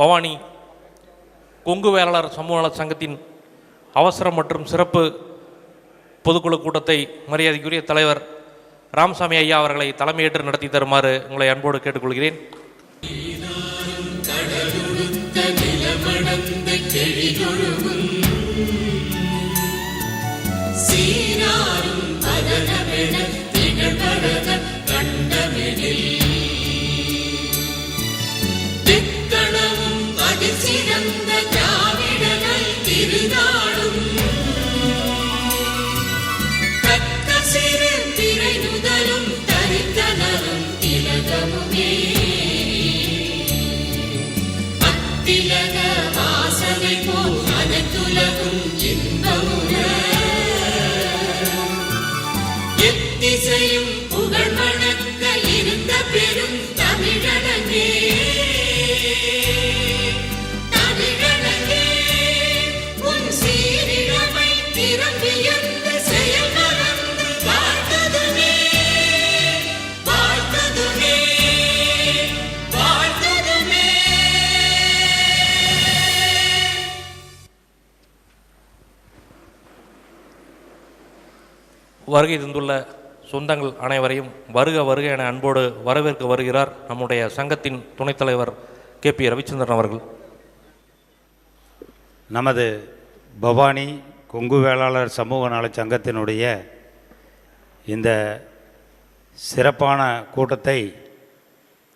பவானி கொங்கு வேளாளர் சமூக நல சங்கத்தின் அவசர மற்றும் சிறப்பு பொதுக்குழு கூட்டத்தை மரியாதைக்குரிய தலைவர் ராமசாமி ஐயா அவர்களை தலைமையேற்று நடத்தி தருமாறு உங்களை அன்போடு கேட்டுக்கொள்கிறேன். எத்திசையும் புகழ் மணக்க இருந்த பெரும் தமிழனே, தமிழனே உன் சீரிழமை திறம்பியந்த செயல் மறந்து வாழ்த்ததுமே, வாழ்த்ததுமே, வாழ்த்ததுமே. வருகை தந்துள்ள சொந்தங்கள் அனைவரையும் வருக வருக என அன்போடு வரவேற்க வருகிறார் நம்முடைய சங்கத்தின் துணைத் தலைவர் KP ரவிச்சந்திரன் அவர்கள். நமது பவானி கொங்கு வேளாளர் சமூக நல சங்கத்தினுடைய இந்த சிறப்பான கூட்டத்தை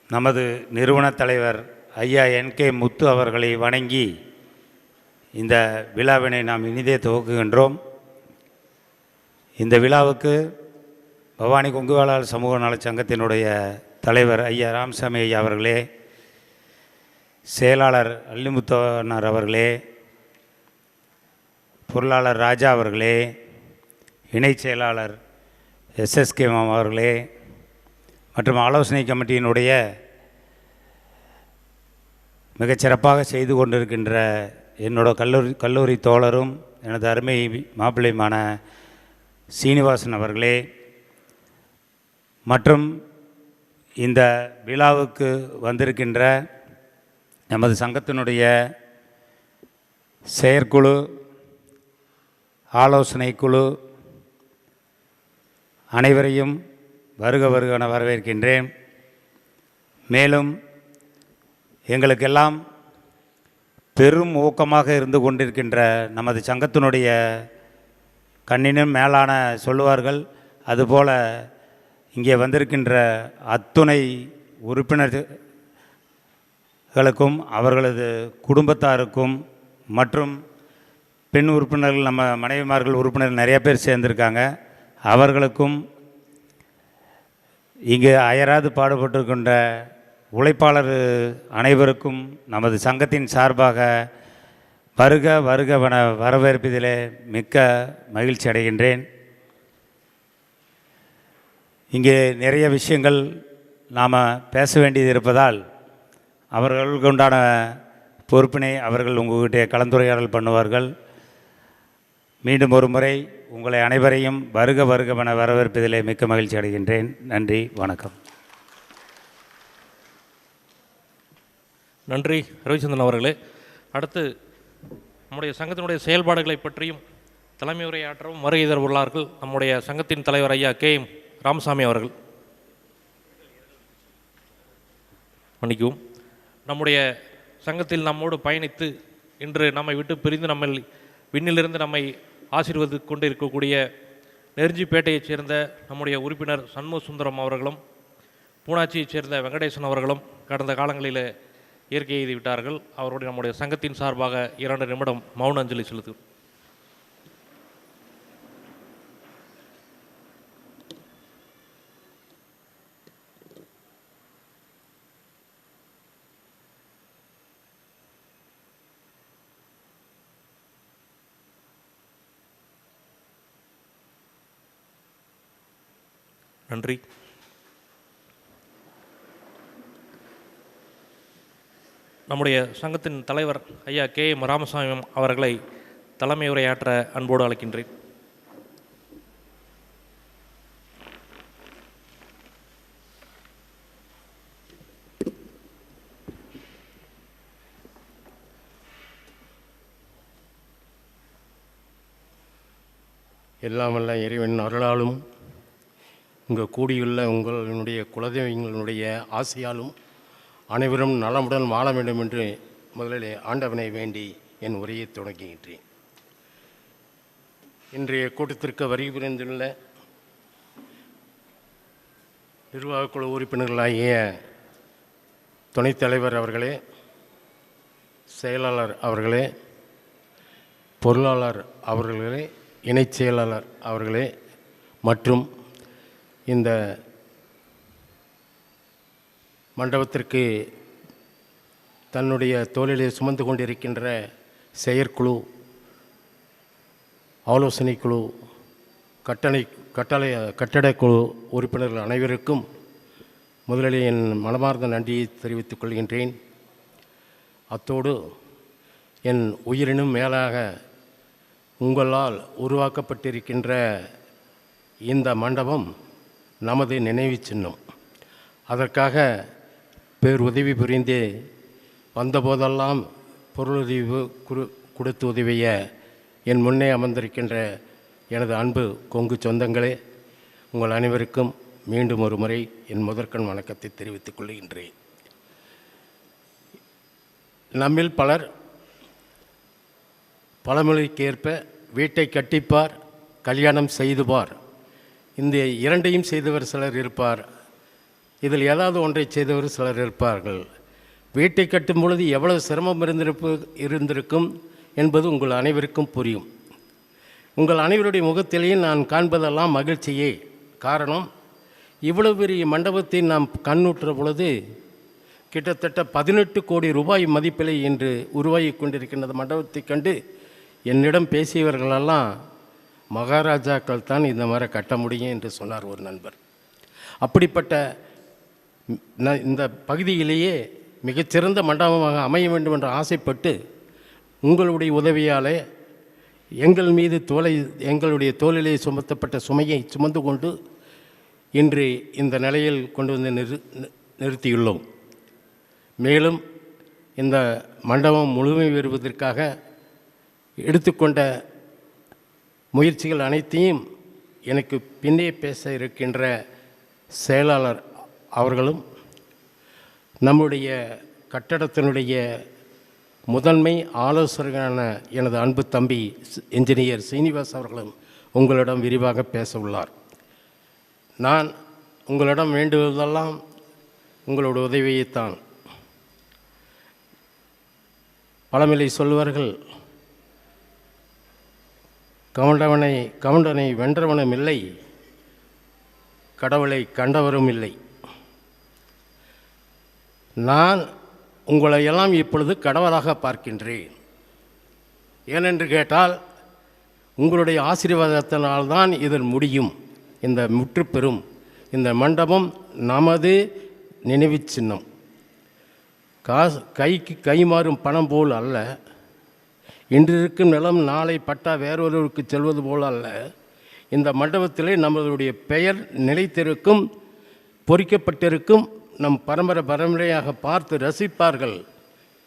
நமது நிறுவன தலைவர் ஐயா NK முத்து அவர்களை வணங்கி இந்த விழாவினை நாம் இனிதே துவக்குகின்றோம். இந்த விழாவுக்கு பவானி கொங்கு வேளாளர் சமூக நல சங்கத்தினுடைய தலைவர் ஐயா ராமசாமி ஐயா அவர்களே, செயலாளர் அல்லிமுத்தனார் அவர்களே, பொருளாளர் ராஜா அவர்களே, இணைச் செயலாளர் SSK மாமா அவர்களே மற்றும் ஆலோசனை கமிட்டியினுடைய மிகச்சிறப்பாக செய்து கொண்டிருக்கின்ற என்னோட கல்லூரி தோழரும் எனது அருமை மாப்பிள்ளையுமான சீனிவாசன் அவர்களே மற்றும் இந்த விழாவுக்கு வந்திருக்கின்ற நமது சங்கத்தினுடைய செயற்குழு, ஆலோசனை குழு அனைவரையும் வருக வருகென வரவேற்கின்றேன். மேலும் எங்களுக்கெல்லாம் பெரும் ஊக்கமாக இருந்து கொண்டிருக்கின்ற நமது சங்கத்தினுடைய கண்ணினும் மேலான சொல்லுவார்கள், அதுபோல் இங்கே வந்திருக்கின்ற அத்துணை உறுப்பினர்களுக்கும் அவர்களது குடும்பத்தாருக்கும் மற்றும் பெண் உறுப்பினர்கள், நம்ம மனைவிமார்கள் உறுப்பினர்கள் நிறைய பேர் சேர்ந்திருக்காங்க, அவர்களுக்கும் இங்கே அயராது பாடுபட்டிருக்கின்ற உழைப்பாளர் அனைவருக்கும் நமது சங்கத்தின் சார்பாக வருக வருகவென வரவேற்பதிலே மிக்க மகிழ்ச்சி அடைகின்றேன். இங்கே நிறைய விஷயங்கள் நாம் பேச வேண்டியது இருப்பதால் அவர்களுக்கு உண்டான பொறுப்பினை அவர்கள் உங்கள்கிட்ட கலந்துரையாடல் பண்ணுவார்கள். மீண்டும் ஒரு முறை உங்களை அனைவரையும் வருக வருகவென வரவேற்பதிலே மிக்க மகிழ்ச்சி அடைகின்றேன். நன்றி, வணக்கம். நன்றி ரவிச்சந்திரன் அவர்களே. அடுத்து நம்முடைய சங்கத்தினுடைய செயல்பாடுகளை பற்றியும் தலைமை உரையாற்றவும் வருகை தருள்ளார்கள் நம்முடைய சங்கத்தின் தலைவர் ஐயா KM ராமசாமி அவர்கள். மன்னிக்கவும். நம்முடைய சங்கத்தில் நம்மோடு பயணித்து இன்று நம்மை விட்டு பிரிந்து நம்மை விண்ணிலிருந்து நம்மை ஆசீர்வதித்து கொண்டு இருக்கக்கூடிய நெருஞ்சிப்பேட்டையைச் சேர்ந்த நம்முடைய உறுப்பினர் சண்முக சுந்தரம் அவர்களும், பூனாச்சியைச் சேர்ந்த வெங்கடேசன் அவர்களும் கடந்த காலங்களில் இயற்கை எய்தி விட்டார்கள். அவருடைய நம்முடைய சங்கத்தின் சார்பாக 2 நிமிடம் மௌன அஞ்சலி செலுத்தும். நன்றி. நம்முடைய சங்கத்தின் தலைவர் ஐயா KM ராமசாமி அவர்களை தலைமை உரையாற்ற அன்போடு அழைக்கின்றேன். எல்லாம் வல்ல இறைவன் அருளாலும் இங்கு கூடியுள்ள உங்களுடைய குலதெய்வங்களுடைய ஆசையாலும் அனைவரும் நலமுடன் வாழ வேண்டும் என்று முதலிலே ஆண்டவனை வேண்டி என் உரையை தொடங்குகின்றேன். இன்றைய கூட்டத்திற்கு வருகை புரிந்துள்ள நிர்வாகக்குழு உறுப்பினர்களாகிய துணைத் தலைவர் அவர்களே, செயலாளர் அவர்களே, பொருளாளர் அவர்களே, இணைச் செயலாளர் அவர்களே மற்றும் இந்த மண்டபத்திற்கு தன்னுடைய தோளிலே சுமந்து கொண்டிருக்கின்ற செயற்குழு, ஆலோசனை குழு, கட்டடக்குழு உறுப்பினர்கள் அனைவருக்கும் முதலில் என் மனமார்ந்த நன்றியை தெரிவித்துக் கொள்கின்றேன். அத்தோடு என் உயிரினும் மேலாக உங்களால் உருவாக்கப்பட்டிருக்கின்ற இந்த மண்டபம் நமது நினைவு சின்னம். அதற்காக பேருதவி புரிந்து வந்தபோதெல்லாம் பொருளுதவி கொடுத்து உதவிய என் முன்னே அமர்ந்திருக்கின்ற எனது அன்பு கொங்கு சொந்தங்களே, உங்கள் அனைவருக்கும் மீண்டும் ஒரு முறை என் முதற்கண் வணக்கத்தை தெரிவித்துக் கொள்கின்றேன். நம்மில் பலர் பழமொழிக்கு ஏற்ப வீட்டை கட்டிப்பார், கல்யாணம் செய்துபார், இந்த இரண்டையும் செய்தவர் சிலர் இருப்பார். இதில் ஏதாவது ஒன்றை செய்தவர் சிலர் இருப்பார்கள். வீட்டை கட்டும் பொழுது எவ்வளவு சிரமம் இருந்திருக்கும் என்பது உங்கள் அனைவருக்கும் புரியும். உங்கள் அனைவருடைய முகத்திலேயும் நான் காண்பதெல்லாம் மகிழ்ச்சியே. காரணம், இவ்வளவு பெரிய மண்டபத்தை நாம் கண்ணுற்ற பொழுது கிட்டத்தட்ட 18 கோடி ரூபாய் மதிப்பிலே இன்று உருவாகி கொண்டிருக்கின்ற மண்டபத்தை கண்டு என்னிடம் பேசியவர்களெல்லாம் மகாராஜாக்கள் தான் இந்த மாதிரி கட்ட முடியும் என்று சொன்னார் ஒரு நண்பர். அப்படிப்பட்ட இந்த பகுதியிலேயே மிகச்சிறந்த மண்டபமாக அமைய வேண்டும் என்று ஆசைப்பட்டு உங்களுடைய உதவியாலே எங்களுடைய தோளிலே சுமத்தப்பட்ட சுமையை சுமந்து கொண்டு இன்று இந்த நிலையில் கொண்டு வந்து நிறுத்தியுள்ளோம். மேலும் இந்த மண்டபம் முழுமை பெறுவதற்காக எடுத்துக்கொண்ட முயற்சிகள் அனைத்தையும் எனக்கு பின்னே பேச இருக்கின்ற செயலாளர் அவர்களும் நம்முடைய கட்டடத்தினுடைய முதன்மை ஆலோசகரான எனது அன்பு தம்பி என்ஜினியர் சீனிவாஸ் அவர்களும் உங்களிடம் விரிவாக பேச உள்ளார். நான் உங்களிடம் வேண்டுவதெல்லாம் உங்களோட உதவியைத்தான். பழமொழி சொல்வார்கள், கவுண்டனை வென்றவனும் இல்லை, கடவுளை கண்டவரும் இல்லை. நான் உங்களை எல்லாம் இப்பொழுது கடவுளாக பார்க்கின்றேன். ஏனென்று கேட்டால் உங்களுடைய ஆசீர்வாதத்தினால்தான் இதில் முடியும். இந்த முற்றுப்பெறும் இந்த மண்டபம் நமது நினைவு சின்னம். கைக்கு கைமாறும் பணம் போல் அல்ல, இன்று இருக்கும் நிலம் நாளை பட்டா வேறொருவருக்கு செல்வது போல் அல்ல. இந்த மண்டபத்திலே நம்மளுடைய பெயர் நிலைத்திருக்கும், பொறிக்கப்பட்டிருக்கும். நம் பரம்பரையாக பார்த்து ரசிப்பார்கள்.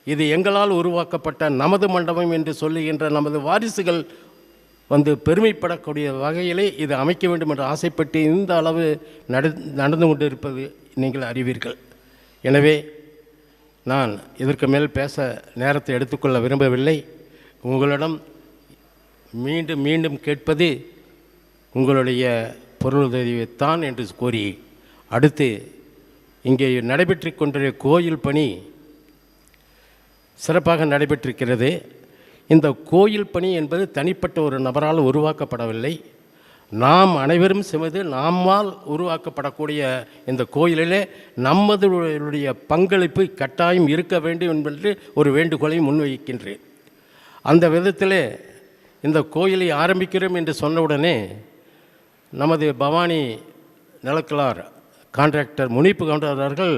இது எங்களால் உருவாக்கப்பட்ட நமது மண்டபம் என்று சொல்லுகின்ற நமது வாரிசுகள் வந்து பெருமைப்படக்கூடிய வகையிலே இது அமைக்க வேண்டும் என்று ஆசைப்பட்டு இந்த அளவு நடந்து கொண்டிருப்பது நீங்கள் அறிவீர்கள். எனவே நான் இதற்கு மேல் பேச நேரத்தை எடுத்துக்கொள்ள விரும்பவில்லை. உங்களிடம் மீண்டும் மீண்டும் கேட்பது உங்களுடைய பொருளுதவியைத்தான் என்று கூறி, அடுத்து இங்கே நடைபெற்று கொண்டிருக்கிற கோயில் பணி சிறப்பாக நடைபெற்றிருக்கிறது. இந்த கோயில் பணி என்பது தனிப்பட்ட ஒரு நபரால் உருவாக்கப்படவில்லை. நாம் அனைவரும் செய்வது நம்மால் உருவாக்கப்படக்கூடிய இந்த கோயிலிலே நம்மளுடைய பங்களிப்பு கட்டாயம் இருக்க வேண்டும் என்று ஒரு வேண்டுகோளை முன்வைக்கின்றேன். அந்த விதத்திலே இந்த கோயிலை ஆரம்பிக்கிறோம் என்று சொன்னவுடனே நமது பவானி நிலக்கலார் கான்ட்ராக்டர் முனிப்பு கவுண்டர் அவர்கள்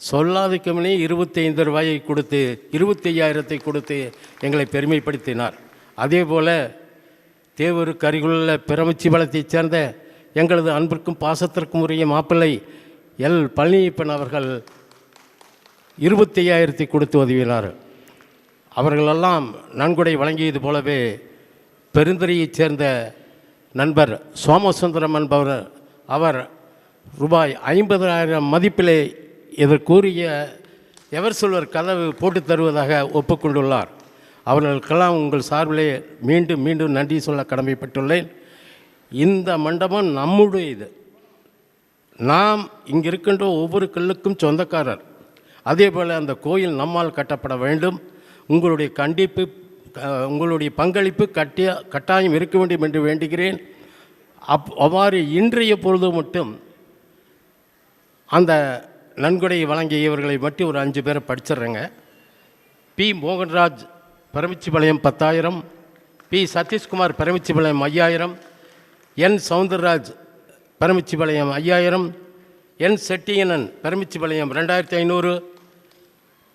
சொல்லாதுக்குமே 25 ரூபாயை கொடுத்து 25,000 கொடுத்து எங்களை பெருமைப்படுத்தினார். அதே போல் தேவூர் கரிகுள்ள பிரமிச்சி வளத்தைச் சேர்ந்த எங்களது அன்பிற்கும் பாசத்திற்கும் உரிய மாப்பிள்ளை எல் பழனியப்பன் அவர்கள் 25,000 கொடுத்து உதவினார். அவர்களெல்லாம் நன்கொடை வழங்கியது போலவே பெருந்துறையைச் சேர்ந்த நண்பர் சோமசுந்தரம் என்பவர் அவர் ரூபாய் 50,000 மதிப்பிலே இதற்குரிய எவர் சொல்வர் கதவு போட்டு தருவதாக ஒப்புக்கொண்டுள்ளார். அவர்களுக்கெல்லாம் உங்கள் சார்பிலே மீண்டும் மீண்டும் நன்றி சொல்ல கடமைப்பட்டுள்ளேன். இந்த மண்டபம் நம்முடைய இது. நாம் இங்கே இருக்கின்ற ஒவ்வொரு கல்லுக்கும் சொந்தக்காரர். அதே போல் அந்த கோயில் நம்மால் கட்டப்பட வேண்டும். உங்களுடைய பங்களிப்பு கட்டாயம் இருக்க வேண்டும் என்று வேண்டுகிறேன். அவ்வாறு இன்றைய பொழுது மட்டும் அந்த நன்கொடை வழங்கிய இவர்களை மட்டும் ஒரு 5 பேரை படிச்சிடுறேங்க. P. Mohanraj Paramichipalayam 10,000, P. Sathishkumar Paramichipalayam 5,000, N. Soundararaj Paramichipalayam 5,000, N. Chettiyanan Paramichipalayam 2,500,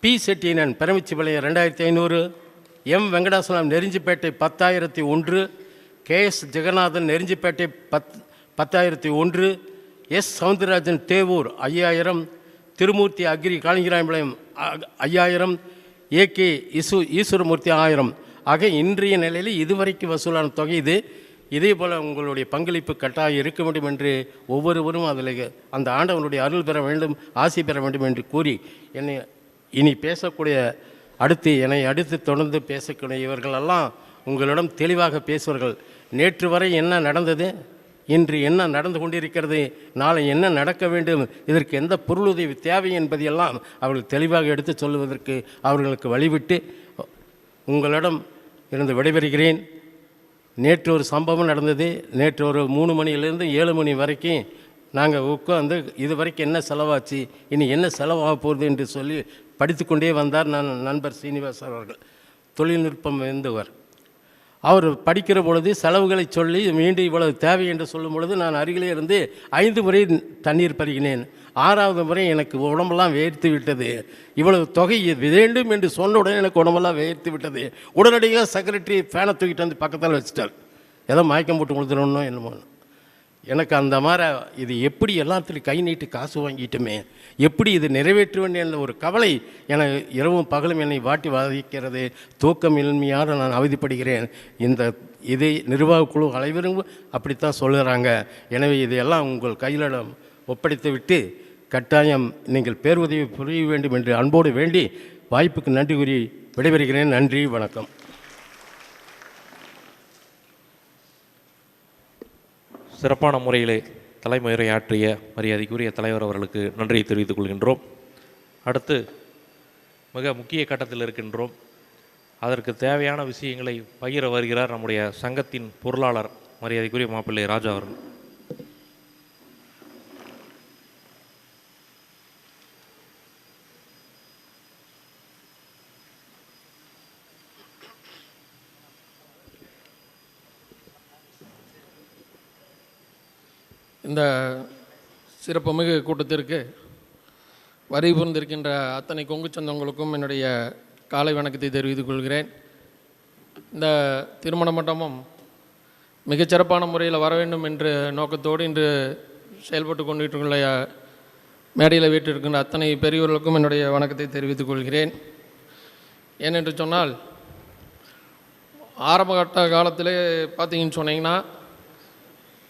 P. Chettiyanan Paramichipalayam 2,500, M. Venkatachalam Nerunjipettai 10,001, K S. Jeganathan Nerunjipettai 10,001, S. Soundararajan Devur 5,000, Thirumoorthy agri Kalingarayampalayam 5,000, A K. Eswaramoorthy 1000 ஆக இன்றைய நிலையில் இதுவரைக்கும் வசூலான தொகை இது. இதே போல் உங்களுடைய பங்களிப்பு கட்டாயம் இருக்க வேண்டும் என்று ஒவ்வொருவரும் அதில் அந்த ஆண்டவனுடைய அருள் பெற வேண்டும், ஆசி பெற வேண்டும் என்று கூறி என்னை இனி பேசக்கூடிய என்னை அடுத்து தொடர்ந்து பேசக்கூடிய இவர்களெல்லாம் உங்களிடம் தெளிவாக பேசுவார்கள். நேற்று வரை என்ன நடந்தது, இன்று என்ன நடந்து கொண்டிருக்கிறது, நாளை என்ன நடக்க வேண்டும், இதற்கு எந்த பொருளுதவி தேவை என்பதையெல்லாம் அவர்கள் தெளிவாக எடுத்து சொல்லுவதற்கு அவர்களுக்கு வழிவிட்டு உங்களிடம் இருந்து விடைபெறுகிறேன். நேற்று ஒரு சம்பவம் நடந்தது. நேற்று ஒரு 3 மணியிலிருந்து 7 மணி வரைக்கும் நாங்கள் உட்காந்து இது வரைக்கும் என்ன செலவாச்சு, இனி என்ன செலவாக போகுது என்று சொல்லி படித்து கொண்டே வந்தார் நண்பர் சீனிவாசன் அவர்கள். தொழில்நுட்பம் இருந்தவர். அவர் படிக்கிற பொழுது செலவுகளை சொல்லி மீண்டும் இவ்வளவு தேவை என்று சொல்லும் பொழுது நான் அருகிலே இருந்து 5 முறை தண்ணீர் பருகினேன். 6வது முறை எனக்கு உடம்பெல்லாம் வேர்த்து விட்டது. இவ்வளவு தொகை வேண்டும் என்று சொன்ன உடனே எனக்கு உடம்பெல்லாம் வேர்த்து விட்டது. உடனடியாக செக்ரட்டரி ஃபேனை தூக்கிட்டு வந்து பக்கத்தில் வச்சுட்டார். ஏதோ மயக்கம் போட்டு கொடுத்துடணும் என்னமோ. எனக்கு அந்த மாதிரி இது எப்படி எல்லாத்துலையும் கை நீட்டு காசு வாங்கிட்டோமே, எப்படி இது நிறைவேற்ற வேண்டிய ஒரு கவலை எனக்கு இரவும் பகலும் என்னை வாட்டி வாதிக்கிறது. தூக்கம் இன்மையாக நான் அவதிப்படுகிறேன். இது நிர்வாக குழு அனைவரும் அப்படித்தான் சொல்லுறாங்க. எனவே இதையெல்லாம் உங்கள் கையிலிடம் ஒப்படைத்து விட்டு கட்டாயம் நீங்கள் பேருதவி புரிய வேண்டும் என்று அன்போடு வேண்டி வாய்ப்புக்கு நன்றி கூறி விடைபெறுகிறேன். நன்றி, வணக்கம். சிறப்பான முறையிலே தலைமையுரையாற்றிய மரியாதைக்குரிய தலைவர் அவர்களுக்கு நன்றியை தெரிவித்துக் கொள்கின்றோம். அடுத்து மிக முக்கிய கட்டத்தில் இருக்கின்றோம். அதற்கு தேவையான விஷயங்களை பகிர வருகிறார் நம்முடைய சங்கத்தின் பொருளாளர் மரியாதைக்குரிய மாப்பிள்ளை ராஜா அவர்கள். இந்த சிறப்புமிகு கூட்டத்திற்கு வரி புரிந்திருக்கின்ற அத்தனை கொங்கு சொந்தங்களுக்கும் என்னுடைய காலை வணக்கத்தை தெரிவித்துக் கொள்கிறேன். இந்த திருமண மண்டபம் மிகச்சிறப்பான முறையில் வர வேண்டும் என்ற நோக்கத்தோடு இன்று செயல்பட்டு கொண்டிருக்கின்ற மேடையில் வீட்டிருக்கின்ற அத்தனை பெரியவர்களுக்கும் என்னுடைய வணக்கத்தை தெரிவித்துக் கொள்கிறேன். ஏனென்று சொன்னால் ஆரம்பகட்ட காலத்திலே பார்த்தீங்கன்னு சொன்னீங்கன்னா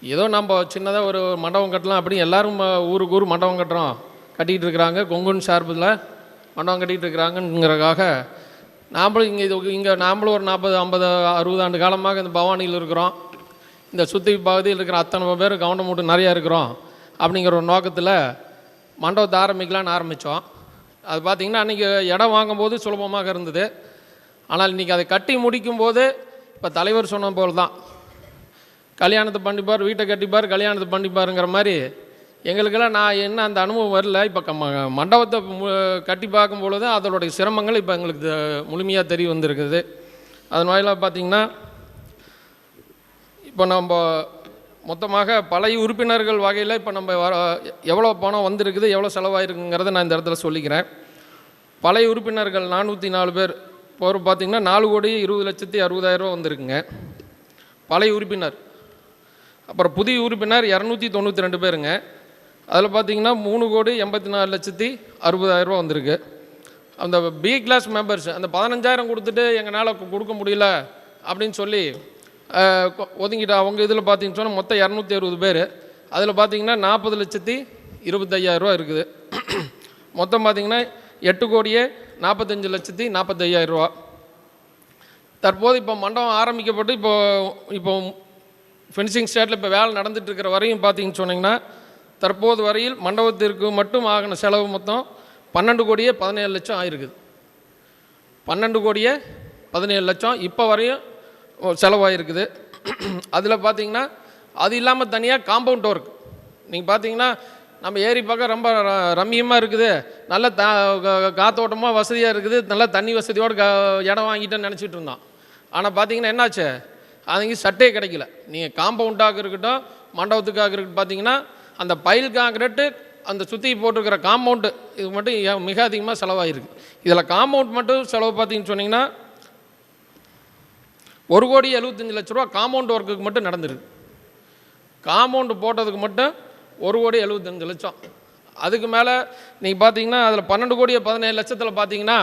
ஏதோ நம்ம சின்னதாக ஒரு மண்டபம் கட்டலாம் அப்படி எல்லோரும் ஊருக்கு ஊர் மண்டபம் கட்டிகிட்டு இருக்கிறாங்க. கொங்குன் சார்பில் மண்டபம் கட்டிகிட்டு இருக்கிறாங்கங்கிறக்காக நாம்ளும் இங்கே நாம்ளும் ஒரு 40, 50, 60 ஆண்டு காலமாக இந்த பவானியில் இருக்கிறோம். இந்த சுற்றி பகுதியில் இருக்கிற அத்தனை பேர் கவுண்டம் மூட்டு நிறையா இருக்கிறோம் அப்படிங்கிற ஒரு நோக்கத்தில் மண்டபத்தை ஆரம்பிக்கலான்னு ஆரம்பித்தோம். அது பார்த்திங்கன்னா அன்றைக்கி இடம் வாங்கும்போது சுலபமாக இருந்தது. ஆனால் இன்றைக்கி அதை கட்டி முடிக்கும்போது இப்போ தலைவர் சொன்ன போல் தான் கல்யாணத்தை பண்ணிப்பார், வீட்டை கட்டிப்பார், கல்யாணத்தை பண்ணிப்பாருங்கிற மாதிரி எங்களுக்கெல்லாம் நான் என்ன அந்த அனுபவம் வரல. இப்போ மண்டபத்தை கட்டி பார்க்கும் பொழுது அதனுடைய சிரமங்கள் இப்போ எங்களுக்கு முழுமையாக தெரிய வந்திருக்குது. அதன் வாயிலாக பார்த்திங்கன்னா இப்போ நம்ம மொத்தமாக பழைய உறுப்பினர்கள் வகையில் இப்போ நம்ம எவ்வளோ பணம் வந்திருக்குது, எவ்வளோ செலவாயிருக்குங்கிறத நான் இந்த இடத்துல சொல்லிக்கிறேன். பழைய உறுப்பினர்கள் 404 பேர் போகிற பார்த்திங்கன்னா 4,20,60,000 வந்திருக்குங்க பழைய உறுப்பினர். அப்புறம் புதிய உறுப்பினர் 292 பேருங்க. அதில் பார்த்திங்கன்னா 3,84,60,000 வந்திருக்கு. அந்த பி கிளாஸ் மெம்பர்ஸ் அந்த 15,000 கொடுத்துட்டு எங்களால் கொடுக்க முடியல அப்படின்னு சொல்லி ஒதுங்கிட்டு அவங்க இதில் பார்த்தீங்கன்னு சொன்னால் மொத்தம் 260 பேர். அதில் பார்த்தீங்கன்னா 40,25,000 இருக்குது. மொத்தம் பார்த்தீங்கன்னா 8,45,45,000. தற்போது இப்போ மண்டபம் ஆரம்பிக்கப்பட்டு இப்போ ஃபினிஷிங் ஸ்டேட்டில் இப்போ வேலை நடந்துட்டு இருக்கிற வரையும் பார்த்தீங்கன்னு சொன்னிங்கன்னா தற்போது வரையில் மண்டபத்திற்கு மட்டும் ஆகின செலவு மொத்தம் 12,17,00,000 ஆயிருக்குது. 12,17,00,000 இப்போ வரையும் செலவாயிருக்குது. அதில் பார்த்தீங்கன்னா அது இல்லாமல் தனியாக காம்பவுண்ட் ஒர்க் நீங்கள் பார்த்தீங்கன்னா நம்ம ஏரி பார்க்க ரொம்ப ரம்மியமாக இருக்குது, நல்ல காத்தோட்டமாக வசதியாக இருக்குது, நல்லா தண்ணி வசதியோடு இடம் வாங்கிட்டேன்னு நினச்சிட்டு இருந்தோம். ஆனால் பார்த்தீங்கன்னா என்னாச்சு, அதுங்க சட்டே கிடைக்கல. நீங்கள் காம்பவுண்டாக இருக்கட்டும் மண்டபத்துக்காக இருக்கட்டும் பார்த்தீங்கன்னா அந்த பைல் காங்கிரீட்டு அந்த சுற்றி போட்டிருக்கிற காம்பவுண்டு இது மட்டும் மிக அதிகமாக செலவாகிருக்கு. இதில் காம்பவுண்ட் மட்டும் செலவு பார்த்தீங்கன்னு சொன்னிங்கன்னா 1,75,00,000 காம்பவுண்ட் ஒர்க்குக்கு மட்டும் நடந்துருக்கு. காம்பவுண்டு போட்டதுக்கு மட்டும் 1,75,00,000. அதுக்கு மேலே நீங்கள் பார்த்தீங்கன்னா அதில் 12,17,00,000 பார்த்தீங்கன்னா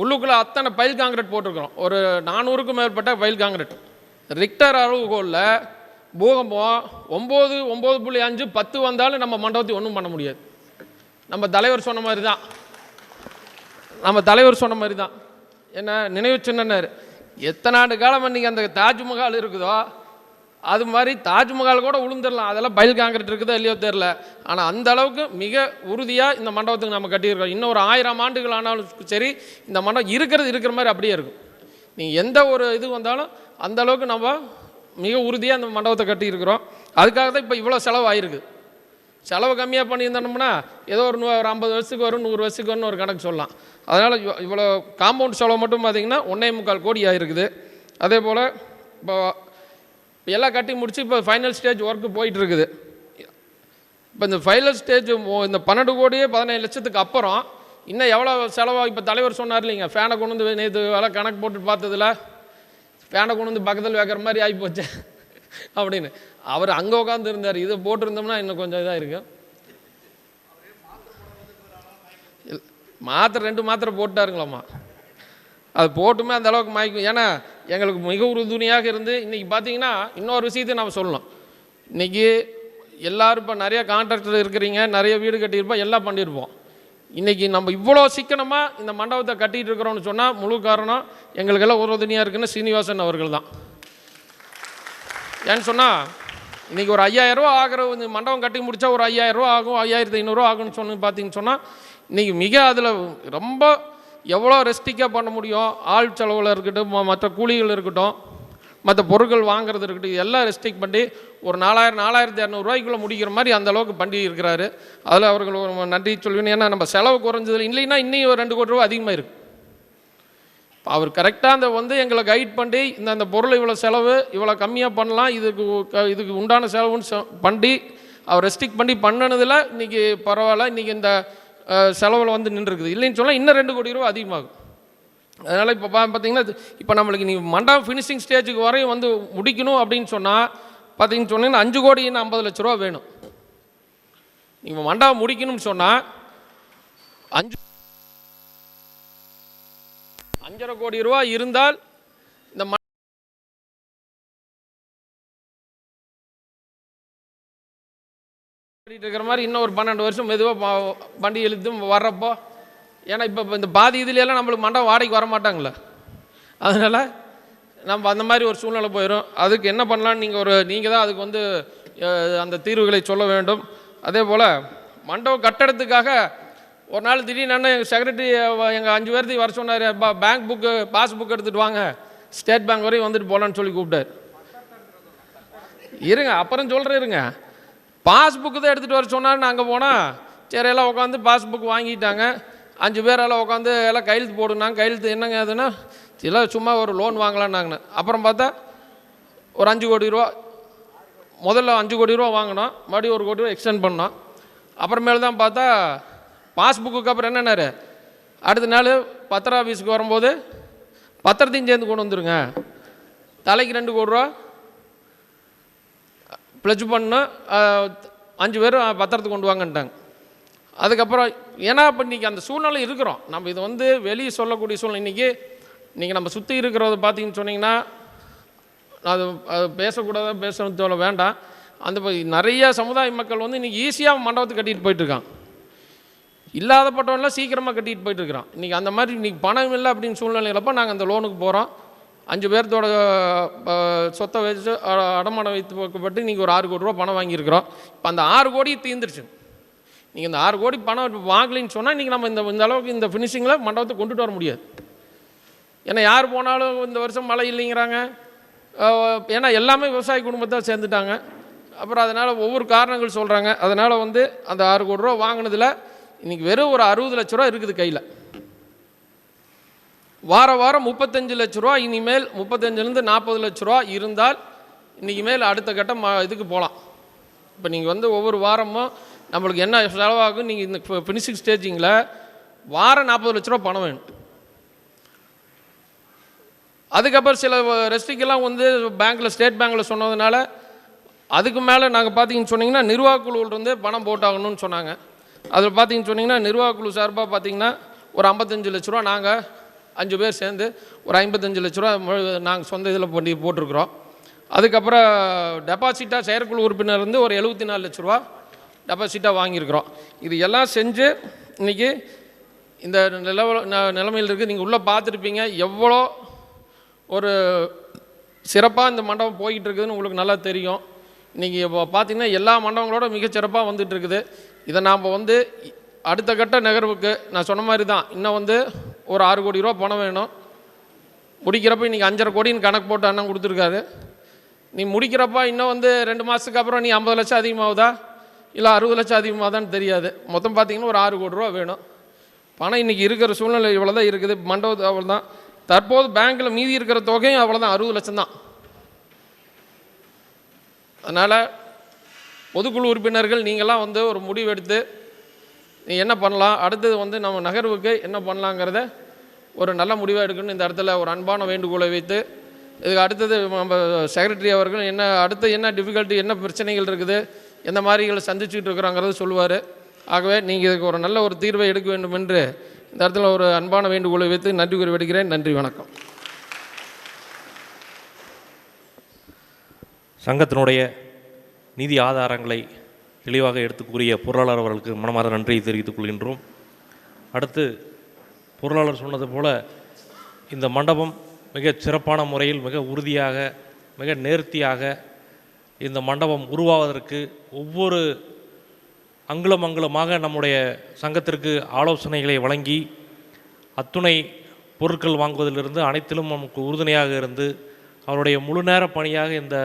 உள்ளுக்குள்ளே அத்தனை பைல் காங்கிரீட் போட்டிருக்கிறோம். ஒரு 400க்கும் மேற்பட்ட பைல் காங்கிரீட். ரிக்டர் அளவுகோலில் பூகம்பம் 9.5 10 வந்தாலும் நம்ம மண்டபத்தை ஒன்றும் பண்ண முடியாது. நம்ம தலைவர் சொன்ன மாதிரி தான் என்ன நினைவு சின்னர் எத்தனை ஆண்டு காலம் இன்றைக்கி அந்த தாஜ்மஹால் இருக்குதோ அது மாதிரி தாஜ்மஹால் கூட விழுந்துடலாம். அதெல்லாம் பைல் காங்கிரீட் இருக்குதோ இல்லையோ தெரில. ஆனால் அந்த அளவுக்கு மிக உறுதியாக இந்த மண்டபத்துக்கு நம்ம கட்டியிருக்கோம். இன்னும் ஒரு 1000 ஆண்டுகள் ஆனாலும் சரி இந்த மண்டபம் இருக்கிற மாதிரி அப்படியே இருக்கும். நீங்கள் எந்த ஒரு இது வந்தாலும் அந்த அளவுக்கு நம்ம மிக உறுதியாக அந்த மண்டபத்தை கட்டியிருக்கிறோம். அதுக்காக தான் இப்போ இவ்வளோ செலவு ஆகிருக்கு. செலவு கம்மியாக பண்ணியிருந்தோம்னா ஏதோ ஒரு 50 வருஷத்துக்கு வரும் 100 வருஷத்துக்கு வரும்னு ஒரு கணக்கு சொல்லலாம். அதனால் இவ்வளோ காம்பவுண்ட் செலவு மட்டும் பார்த்திங்கன்னா 1.25 கோடி ஆகிருக்குது. அதே போல் இப்போ எல்லாம் கட்டி முடிச்சு இப்போ ஃபைனல் ஸ்டேஜ் ஒர்க்கு போயிட்டுருக்குது. இப்போ இந்த ஃபைனல் ஸ்டேஜ் இந்த 12,17,00,000 அப்புறம் இன்னும் எவ்வளோ செலவாக இப்போ தலைவர் சொன்னார் இல்லைங்க, ஃபேனை கொண்டு வந்து நேற்று வேலை கணக்கு போட்டு பார்த்ததில் ஃபேனை கொண்டு வந்து பக்கத்தில் வைக்கிற மாதிரி ஆகி போச்சு அப்படின்னு அவர் அங்கே உட்காந்து இருந்தார். இதை போட்டிருந்தோம்னா இன்னும் கொஞ்சம் இதாக இருக்கும். மாத்திரை 2 மாத்திரை போட்டாருங்களாம்மா. அது போட்டுமே அந்த அளவுக்கு மாய்க்கும். ஏன்னா எங்களுக்கு மிக உறுதுணையாக இருந்து இன்றைக்கி பார்த்தீங்கன்னா இன்னொரு விஷயத்தை நம்ம சொல்லணும். இன்றைக்கி எல்லோரும் இப்போ நிறைய கான்ட்ராக்டர் இருக்கிறீங்க, நிறைய வீடு கட்டியிருப்போம், எல்லாம் பண்ணியிருப்போம். இன்றைக்கி நம்ம இவ்வளோ சிக்கனமாக இந்த மண்டபத்தை கட்டிகிட்டு இருக்கிறோம்னு சொன்னால் முழு காரணம் எங்களுக்கெல்லாம் உறுதுணையாக இருக்குன்னு சீனிவாசன் அவர்கள் தான். ஏன்னு சொன்னால் இன்றைக்கி ஒரு 5,000 ரூபா ஆகிற இந்த மண்டபம் கட்டி முடித்தா ஒரு 5,000 ரூபா ஆகும், 5,500 ஆகும்னு பார்த்தீங்கன்னு சொன்னால் இன்றைக்கி மிக அதில் ரொம்ப எவ்வளோ ரெஸ்டிக்காக பண்ண முடியும். ஆள் செலவில் இருக்கட்டும், மற்ற கூலிகள் இருக்கட்டும், மற்ற பொருட்கள் வாங்குறது இருக்கட்டும், எல்லாம் ரெஸ்ட்ரிக்ட் பண்ணி ஒரு 4,000-4,200 ரூபாய்க்குள்ளே முடிக்கிற மாதிரி அந்த அளவுக்கு பண்ணி இருக்கிறாரு. அதில் அவர்கள் ஒரு நன்றி சொல்லுவேன். ஏன்னா நம்ம செலவு குறைஞ்சதில் இல்லைன்னா இன்னும் ஒரு 2 கோடி ரூபா அதிகமாக இருக்குது. அவர் கரெக்டாக அந்த எங்களை கைட் பண்ணி இந்த பொருள் இவ்வளோ செலவு இவ்வளோ கம்மியாக பண்ணலாம், இதுக்கு உண்டான செலவுன்னு பண்ணி அவர் ரெஸ்ட்ரிக்ட் பண்ணி பண்ணினதில் இன்றைக்கி பரவாயில்ல. இன்றைக்கி இந்த செலவில் நின்றுருக்குது. இல்லைன்னு சொன்னால் இன்னும் 2 கோடி ரூபா அதிகமாகும். அதனால் இப்போ பார்த்தீங்கன்னா இப்போ நம்மளுக்கு நீங்கள் மண்டபம் ஃபினிஷிங் ஸ்டேஜுக்கு வரையும் முடிக்கணும் அப்படின்னு சொன்னால் பார்த்தீங்கன்னு சொன்னீங்கன்னா 5,50,00,000 ரூபா வேணும். நீங்கள் மண்டபம் முடிக்கணும்னு சொன்னால் 5,500 கோடி ரூபா இருந்தால் இந்த இருக்கிற மாதிரி இன்னும் ஒரு 12 வருஷம் மெதுவாக வண்டி எழுத்து வர்றப்போ. ஏன்னா இப்போ இந்த பாதி இதுலையெல்லாம் நம்மளுக்கு மண்டபம் வாடகைக்கு வர மாட்டாங்களே, அதனால் நம்ம அந்த மாதிரி ஒரு சூழ்நிலை போயிடும். அதுக்கு என்ன பண்ணலான்னு நீங்கள் தான் அதுக்கு அந்த தீர்வுகளை சொல்ல வேண்டும். அதே போல் மண்டபம் கட்டடத்துக்காக ஒரு நாள் திடீர்னு எங்கள் செக்ரட்டரி எங்கள் 5 பேர்த்தையும் வர சொன்னார். பேங்க் புக்கு பாஸ்புக் எடுத்துகிட்டு வாங்க, ஸ்டேட் பேங்க் வரையும் வந்துட்டு போகலான்னு சொல்லி கூப்பிட்டார். இருங்க அப்புறம் சொல்கிறேன் இருங்க. பாஸ்புக்கு தான் எடுத்துகிட்டு வர சொன்னார். நாங்கள் போனால் சரி எல்லாம் உட்காந்து பாஸ்புக் வாங்கிட்டாங்க. 5 பேரெல்லாம் உட்காந்து எல்லாம் கையெழுத்து போடுனாங்க. கையெழுத்து என்னங்க அதுன்னா இல்லை சும்மா ஒரு லோன் வாங்கலான்னாங்கண்ணே. அப்புறம் பார்த்தா ஒரு 5 கோடி ரூபா, முதல்ல 5 கோடி ரூபா வாங்கினோம், மறுபடியும் 1 கோடி ரூபா எக்ஸ்டெண்ட் பண்ணோம். அப்புறமேல தான் பார்த்தா பாஸ்புக்கு அப்புறம் என்னன்னாரு, அடுத்த நாள் பத்திர ஆஃபீஸுக்கு வரும்போது பத்திரத்தையும் சேர்ந்து கொண்டு வந்துருங்க, தலைக்கு 2 கோடி ரூபா ப்ளட்ஜ் பண்ணோம், 5 பேர் பத்திரத்தை கொண்டு வாங்கன்ட்டாங்க. அதுக்கப்புறம் ஏன்னா இப்போ இன்றைக்கி அந்த சூழ்நிலை இருக்கிறோம். நம்ம இது வெளியே சொல்லக்கூடிய சூழ்நிலை. இன்றைக்கி இன்றைக்கி நம்ம சுற்றி இருக்கிறத பார்த்தீங்கன்னு சொன்னிங்கன்னா அது பேசக்கூடாத பேச வேண்டாம். அந்த நிறைய சமுதாய மக்கள் வந்து இன்றைக்கி ஈஸியாக மண்டபத்துக்கு கட்டிகிட்டு போயிட்டுருக்காங்க. இல்லாதப்பட்டவன்லாம் சீக்கிரமாக கட்டிகிட்டு போயிட்டுருக்கிறான். இன்றைக்கி அந்த மாதிரி இன்றைக்கி பணம் இல்லை அப்படின்னு சூழ்நிலையிலப்போ நாங்கள் அந்த லோனுக்கு போகிறோம். 5 பேர்த்தோட சொத்தை வச்சு அடமானம் வைத்துப்பட்டு இன்றைக்கி ஒரு 6 கோடி ரூபா பணம் வாங்கியிருக்கிறோம். இப்போ அந்த 6 கோடி தீர்ந்துருச்சு. நீங்கள் இந்த 6 கோடி பணம் வாங்கலின்னு சொன்னால் இன்றைக்கி நம்ம இந்த அளவுக்கு இந்த ஃபினிஷிங்கில் மண்டபத்தை கொண்டுட்டு வர முடியாது. ஏன்னா யார் போனாலும் இந்த வருஷம் மழை இல்லைங்கிறாங்க. ஏன்னா எல்லாமே விவசாய குடும்பத்தை சேர்ந்துட்டாங்க. அப்புறம் அதனால் ஒவ்வொரு காரணங்கள் சொல்கிறாங்க. அதனால் வந்து அந்த 6 கோடி ரூபா வாங்கினதில் இன்றைக்கி வெறும் ஒரு 60 லட்ச ரூபா இருக்குது கையில். வாரம் 35 லட்ச ரூபா, இனிமேல் 35லேருந்து 40 லட்ச ரூபா இருந்தால் இன்றைக்கி மேல் அடுத்த கட்டம் இதுக்கு போகலாம். இப்போ நீங்கள் வந்து ஒவ்வொரு வாரமும் நம்மளுக்கு என்ன செலவாகும், நீங்கள் இந்த ஃபினிஷிங் ஸ்டேஜிங்கில் வாரம் 40 லட்ச ரூபா பணம் வேணும். அதுக்கப்புறம் சில ரெஸ்ட்ரிக்டெல்லாம் வந்து பேங்க்கில் ஸ்டேட் பேங்க்கில் சொன்னதுனால அதுக்கு மேலே நாங்கள் பார்த்தீங்கன்னு சொன்னிங்கன்னா நிர்வாகக்குழுவிலிருந்து பணம் போட்டாகணும்னு சொன்னாங்க. அதில் பார்த்தீங்கன்னு சொன்னிங்கன்னா நிர்வாகக்குழு சார்பாக பார்த்தீங்கன்னா ஒரு 55 லட்ச ரூபா நாங்கள் 5 பேர் சேர்ந்து ஒரு 55 லட்ச ரூபா நாங்கள் சொந்த இதில் போட்டிருக்கிறோம். அதுக்கப்புறம் டெபாசிட்டாக செயற்குழு உறுப்பினர் இருந்து ஒரு 74 லட்ச ரூபா டெபாசிட்டாக வாங்கியிருக்கிறோம். இது எல்லாம் செஞ்சு இன்றைக்கி இந்த நிலைமையில் இருக்குது. நீங்கள் உள்ளே பார்த்துருப்பீங்க எவ்வளோ ஒரு சிறப்பாக இந்த மண்டபம் போய்கிட்டு இருக்குதுன்னு உங்களுக்கு நல்லா தெரியும். இன்றைக்கி பார்த்திங்கன்னா எல்லா மண்டபங்களோட மிகச்சிறப்பாக வந்துட்டு இருக்குது. இதை நாம் வந்து அடுத்த கட்ட நகர்வுக்கு நான் சொன்ன மாதிரி தான் இன்னும் வந்து ஒரு 6 கோடி ரூபா பணம் வேணும். முடிக்கிறப்ப இன்றைக்கி 5.5 கோடின்னு கணக்கு போட்டு அண்ணன் கொடுத்துருக்காரு. நீ முடிக்கிறப்ப இன்னும் வந்து 2 மாதத்துக்கு அப்புறம் நீ 50 லட்சம் அதிகமாகுதா இல்லை 60 லட்சம் அதிகமாகுதான்னு தெரியாது. மொத்தம் பார்த்திங்கன்னா ஒரு 6 கோடி ரூபா வேணும். பணம் இன்றைக்கி இருக்கிற சூழ்நிலை இவ்வளோ தான் இருக்குது. மண்டபத்து அவ்வளோ தான். தற்போது பேங்க்கில் மீதி இருக்கிற தொகையும் அவ்வளோதான், 60 லட்சம் தான். அதனால் பொதுக்குழு உறுப்பினர்கள் நீங்களாம் வந்து ஒரு முடிவு எடுத்து நீ என்ன பண்ணலாம், அடுத்தது வந்து நம்ம நகர்வுக்கு என்ன பண்ணலாங்கிறத ஒரு நல்ல முடிவாக எடுக்கணும்னு இந்த இடத்துல ஒரு அன்பான வேண்டுகோளை வைத்து, இதுக்கு அடுத்தது நம்ம செக்ரட்டரி அவர்கள் அடுத்து என்ன டிஃபிகல்ட்டி, என்ன பிரச்சனைகள் இருக்குது, எந்த மாதிரிகளை சந்திச்சுட்டு இருக்கிறாங்கிறத சொல்லுவார். ஆகவே நீங்கள் இதுக்கு ஒரு நல்ல ஒரு தீர்வை எடுக்க வேண்டும் என்று இந்த இடத்துல ஒரு அன்பான வேண்டுகோளை வைத்து நன்றி கூறி விடுகிறேன். நன்றி, வணக்கம். சங்கத்தினுடைய நிதி ஆதாரங்களை தெளிவாக எடுத்து கூறிய பொருளாளர் அவர்களுக்கு மனமார்ந்த நன்றியை தெரிவித்துக் கொள்கின்றோம். அடுத்து பொருளாளர் சொன்னது போல இந்த மண்டபம் மிக சிறப்பான முறையில் மிக உறுதியாக மிக நேர்த்தியாக இந்த மண்டபம் உருவாவதற்கு ஒவ்வொரு அங்குலமாக நம்முடைய சங்கத்திற்கு ஆலோசனைகளை வழங்கி அத்துணை பொருட்கள் வாங்குவதிலிருந்து அனைத்திலும் நமக்கு உறுதுணையாக இருந்து அவருடைய முழு நேர பணியாக இந்த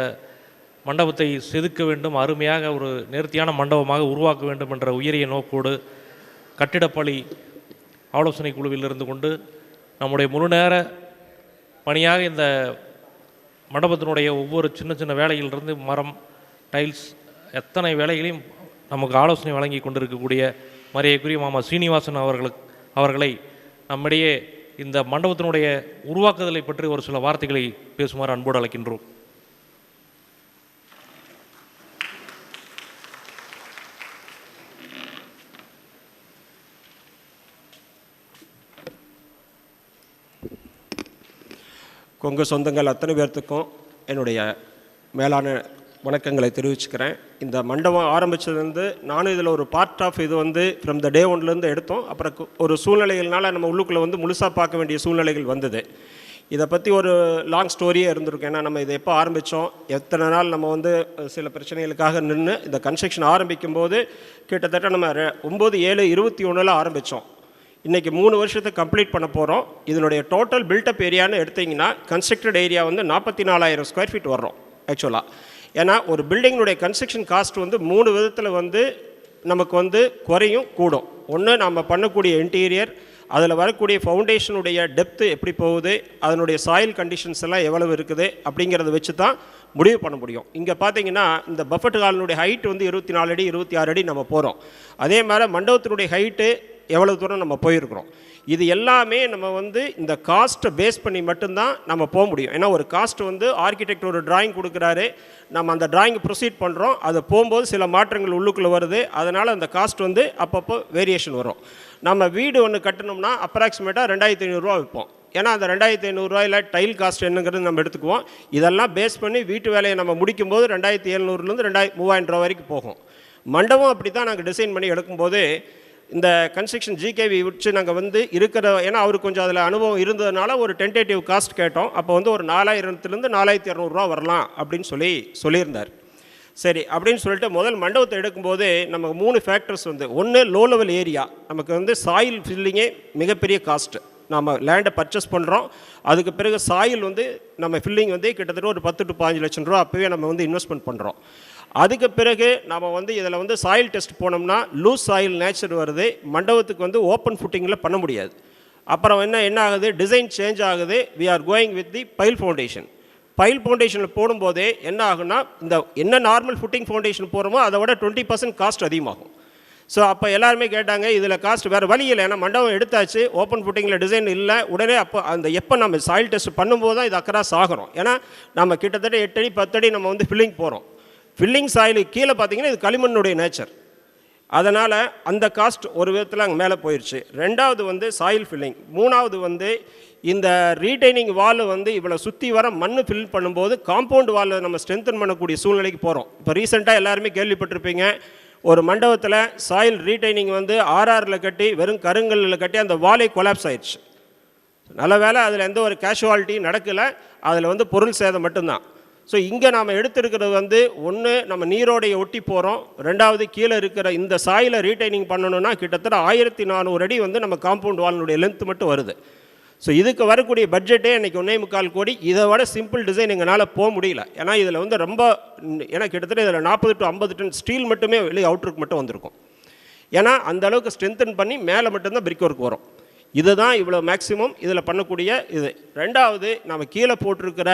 மண்டபத்தை செதுக்க வேண்டும், அருமையாக ஒரு நேர்த்தியான மண்டபமாக உருவாக்க வேண்டும் என்ற உயரிய நோக்கோடு கட்டிடப்பணி ஆலோசனை குழுவில் இருந்து கொண்டு நம்முடைய முழு நேர பணியாக இந்த மண்டபத்தினுடைய ஒவ்வொரு சின்ன சின்ன வேலையிலிருந்து மரம், டைல்ஸ், எத்தனை வேலைகளையும் நமக்கு ஆலோசனை வழங்கி கொண்டிருக்கக்கூடிய மரியாதைக்குரிய மாமா சீனிவாசன் அவர்களை நம்மிடையே இந்த மண்டபத்தினுடைய உருவாக்குதலை பற்றி ஒரு சில வார்த்தைகளை பேசுமாறு அன்போடு அழைக்கின்றோம். கொங்கு சொந்தங்கள் அத்தனை பேர்த்துக்கும் என்னுடைய மேலான வணக்கங்களை தெரிவிச்சுக்கிறேன். இந்த மண்டபம் ஆரம்பித்ததுலேருந்து நானும் இதில் ஒரு பார்ட் ஆஃப் இது வந்து ஃப்ரம் த டே ஒன்லேருந்து எடுத்தோம். அப்புறம் ஒரு சூழ்நிலைகள்னால நம்ம உள்ளுக்குள்ளே வந்து முழுசாக பார்க்க வேண்டிய சூழ்நிலைகள் வந்தது. இதை பற்றி ஒரு லாங் ஸ்டோரியே இருந்திருக்கும். ஏன்னா நம்ம இதை எப்போ ஆரம்பித்தோம், எத்தனை நாள் நம்ம வந்து சில பிரச்சனைகளுக்காக நின்று இந்த கன்ஸ்ட்ரக்ஷன் ஆரம்பிக்கும் போது கிட்டத்தட்ட நம்ம 9/7/21 ஆரம்பித்தோம். இன்றைக்கி 3 வருஷத்தை கம்ப்ளீட் பண்ண போகிறோம். இதனுடைய டோட்டல் பில்டப் ஏரியான்னு எடுத்திங்கன்னா கன்ஸ்ட்ரக்டட் ஏரியா வந்து 44,000 ஸ்கொயர் ஃபீட் வர்றோம் ஆக்சுவலாக. ஏன்னா ஒரு பில்டிங்கினுடைய கன்ஸ்ட்ரக்ஷன் காஸ்ட் வந்து 3 விதத்தில் வந்து நமக்கு வந்து குறையும் கூடும். ஒன்று, நம்ம பண்ணக்கூடிய இன்டீரியர், அதில் வரக்கூடிய ஃபவுண்டேஷனுடைய டெப்த்து எப்படி போகுது, அதனுடைய சாயில் கண்டிஷன்ஸ் எல்லாம் எவ்வளவு இருக்குது அப்படிங்கிறத வச்சு தான் முடிவு பண்ண முடியும். இங்கே பார்த்தீங்கன்னா இந்த பஃபட் ஹாலினுடைய ஹைட் வந்து 24 அடி 26 அடி நம்ம போகிறோம். அதே மாதிரி மண்டபத்தினுடைய ஹைட்டு எவ்வளோ தூரம் நம்ம போயிருக்கிறோம். இது எல்லாமே நம்ம வந்து இந்த காஸ்ட்டை பேஸ் பண்ணி மட்டும்தான் நம்ம போக முடியும். ஏன்னா ஒரு காஸ்ட் வந்து ஆர்கிடெக்ட் ஒரு டிராயிங் கொடுக்குறாரு, நம்ம அந்த டிராயிங் ப்ரொசீட் பண்ணுறோம், அது போகும்போது சில மாற்றங்கள் உள்ளுக்குள்ளே வருது, அதனால் அந்த காஸ்ட் வந்து அப்பப்போ வேரியேஷன் வரும். நம்ம வீடு ஒன்று கட்டணும்னா அப்ராக்சிமேட்டாக 2,500 ரூபா விற்போம். ஏன்னா அந்த 2500 டைல் காஸ்ட் என்னங்கிறது நம்ம எடுத்துக்குவோம். இதெல்லாம் பேஸ் பண்ணி வீட்டு வேலையை நம்ம முடிக்கும்போது 2700லேருந்து 3000 வரைக்கும் போகும். மண்டபம் அப்படி தான் நாங்கள் டிசைன் பண்ணி எடுக்கும்போது இந்த கன்ஸ்ட்ரக்ஷன் ஜிகேவி வச்சு நாங்கள் வந்து இருக்கிற, ஏன்னா அவருக்கு கொஞ்சம் அதில் அனுபவம் இருந்ததுனால ஒரு டென்டேட்டிவ் காஸ்ட் கேட்டோம். அப்போ வந்து ஒரு 4000லேருந்து 4200 வரலாம் அப்படின்னு சொல்லியிருந்தார். சரி அப்படின்னு சொல்லிட்டு முதல் மண்டபத்தை எடுக்கும்போது நமக்கு 3 ஃபேக்டர்ஸ் வந்து, ஒன்று லோ லெவல் ஏரியா, நமக்கு வந்து சாயில் ஃபில்லிங்கே மிகப்பெரிய காஸ்ட்டு. நம்ம லேண்டை பர்ச்சேஸ் பண்ணுறோம், அதுக்கு பிறகு சாயில் வந்து நம்ம ஃபில்லிங் வந்து கிட்டத்தட்ட ஒரு 10 to 15 லட்சம் ரூபா அப்போவே நம்ம வந்து இன்வெஸ்ட்மெண்ட் பண்ணுறோம். அதுக்கு பிறகு நம்ம வந்து இதில் வந்து சாயில் டெஸ்ட் போனோம்னா லூஸ் சாயில் நேச்சர் வருது, மண்டபத்துக்கு வந்து ஓப்பன் ஃபுட்டிங்கில் பண்ண முடியாது. அப்புறம் என்ன ஆகுது, டிசைன் சேஞ்ச் ஆகுது. We are going with the pile foundation. Pile ஃபவுண்டேஷனில் போடும்போதே என்ன ஆகுனா, இந்த என்ன நார்மல் ஃபுட்டிங் ஃபவுண்டேஷன் போகிறோமோ அதை விட 20% காஸ்ட் அதிகமாகும். ஸோ அப்போ எல்லாருமே கேட்டாங்க, இதில் காஸ்ட் வேறு வழி இல்லை, ஏன்னா மண்டபம் எடுத்தாச்சு, ஓப்பன் ஃபுட்டிங்கில் டிசைன் இல்லை. உடனே எப்போ நம்ம சாயில் டெஸ்ட் பண்ணும்போது தான் இது அக்கராஸ் ஆகிறோம். ஏன்னா நம்ம கிட்டத்தட்ட 8 அடி 10 அடி நம்ம வந்து ஃபில்லிங் போகிறோம். ஃபில்லிங் சாயிலுக்கு கீழே பார்த்தீங்கன்னா இது களிமண்ணுடைய நேச்சர். அதனால் அந்த காஸ்ட் ஒரு விதத்தில் அங்கே மேலே போயிடுச்சு. 2வது வந்து சாயில் ஃபில்லிங். 3வது வந்து இந்த ரீடைனிங் வால் வந்து இவ்வளோ சுற்றி வர மண் ஃபில் பண்ணும்போது காம்பவுண்ட் வாலில் நம்ம ஸ்ட்ரென்தன் பண்ணக்கூடிய சூழ்நிலைக்கு போகிறோம். இப்போ ரீசெண்டாக எல்லாருமே கேள்விப்பட்டிருப்பீங்க, ஒரு மண்டபத்தில் சாயில் ரீடைனிங் வந்து ஆர்ஆரில் கட்டி வெறும் கருங்கல்லில் கட்டி அந்த வாலே கொலாப்ஸ் ஆயிடுச்சு. நல்ல வேலை அதில் எந்த ஒரு கேஷுவாலிட்டி நடக்கலை, அதில் வந்து பொருள் சேதம் மட்டும்தான். ஸோ இங்கே நாம் எடுத்துருக்கிறது வந்து, ஒன்று நம்ம நீரோடைய ஒட்டி போகிறோம், 2வது கீழே இருக்கிற இந்த சாயிலை ரீடைனிங் பண்ணணும்னா கிட்டத்தட்ட 1400 அடி வந்து நம்ம காம்பவுண்ட் வாலினுடைய லென்த் மட்டும் வருது. ஸோ இதுக்கு வரக்கூடிய பட்ஜெட்டே இன்றைக்கி 1.25 கோடி. இதை விட சிம்பிள் டிசைன் எங்களால் போக முடியல. ஏன்னா இதில் வந்து ரொம்ப, ஏன்னா கிட்டத்தட்ட இதில் 40 to 50 டன் ஸ்டீல் மட்டுமே வெளியே அவுட்ருக்கு மட்டும் வந்திருக்கும். ஏன்னா அந்த அளவுக்கு ஸ்ட்ரென்தன் பண்ணி மேலே மட்டும்தான் பிரிக் ஒர்க் வரும். இதுதான் இவ்வளோ மேக்ஸிமம் இதில் பண்ணக்கூடிய இது. 2வது நம்ம கீழே போட்டிருக்கிற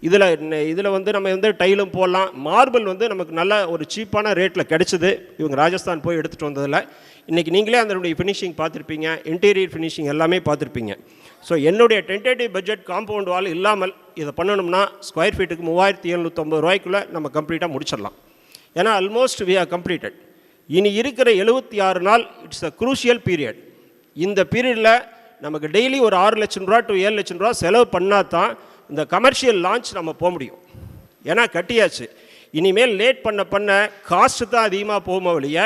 இதில் வந்து நம்ம வந்து டைலும் போடலாம். மார்பிள் வந்து நமக்கு நல்ல ஒரு சீப்பான ரேட்டில் கிடச்சிது. இவங்க ராஜஸ்தான் போய் எடுத்துகிட்டு வந்ததில் இன்றைக்கி நீங்களே அதனுடைய ஃபினிஷிங் பார்த்துருப்பீங்க, இன்டீரியர் ஃபினிஷிங் எல்லாமே பார்த்துருப்பீங்க. ஸோ என்னுடைய டென்டேட்டிவ் பட்ஜெட் காம்பவுண்ட் வால் இல்லாமல் இதை பண்ணணும்னா ஸ்கொயர் ஃபீட்டுக்கு 3750 ரூபாய்க்குள்ளே நம்ம கம்ப்ளீட்டாக முடிச்சிடலாம். ஏன்னா ஆல்மோஸ்ட் வி ஆர் கம்ப்ளீட்டட். இனி இருக்கிற 76 நாள் இட்ஸ் அ குரூஷியல் பீரியட். இந்த பீரியடில் நமக்கு டெய்லி ஒரு 6 லட்சம் ரூபா to 7 லட்சம் ரூபா செலவு பண்ணால் தான் இந்த கமர்ஷியல் லான்ச் நம்ம போக முடியும். ஏன்னா கட்டியாச்சு, இனிமேல் லேட் பண்ண காஸ்ட்டு தான் அதிகமாக போகுமா வழிய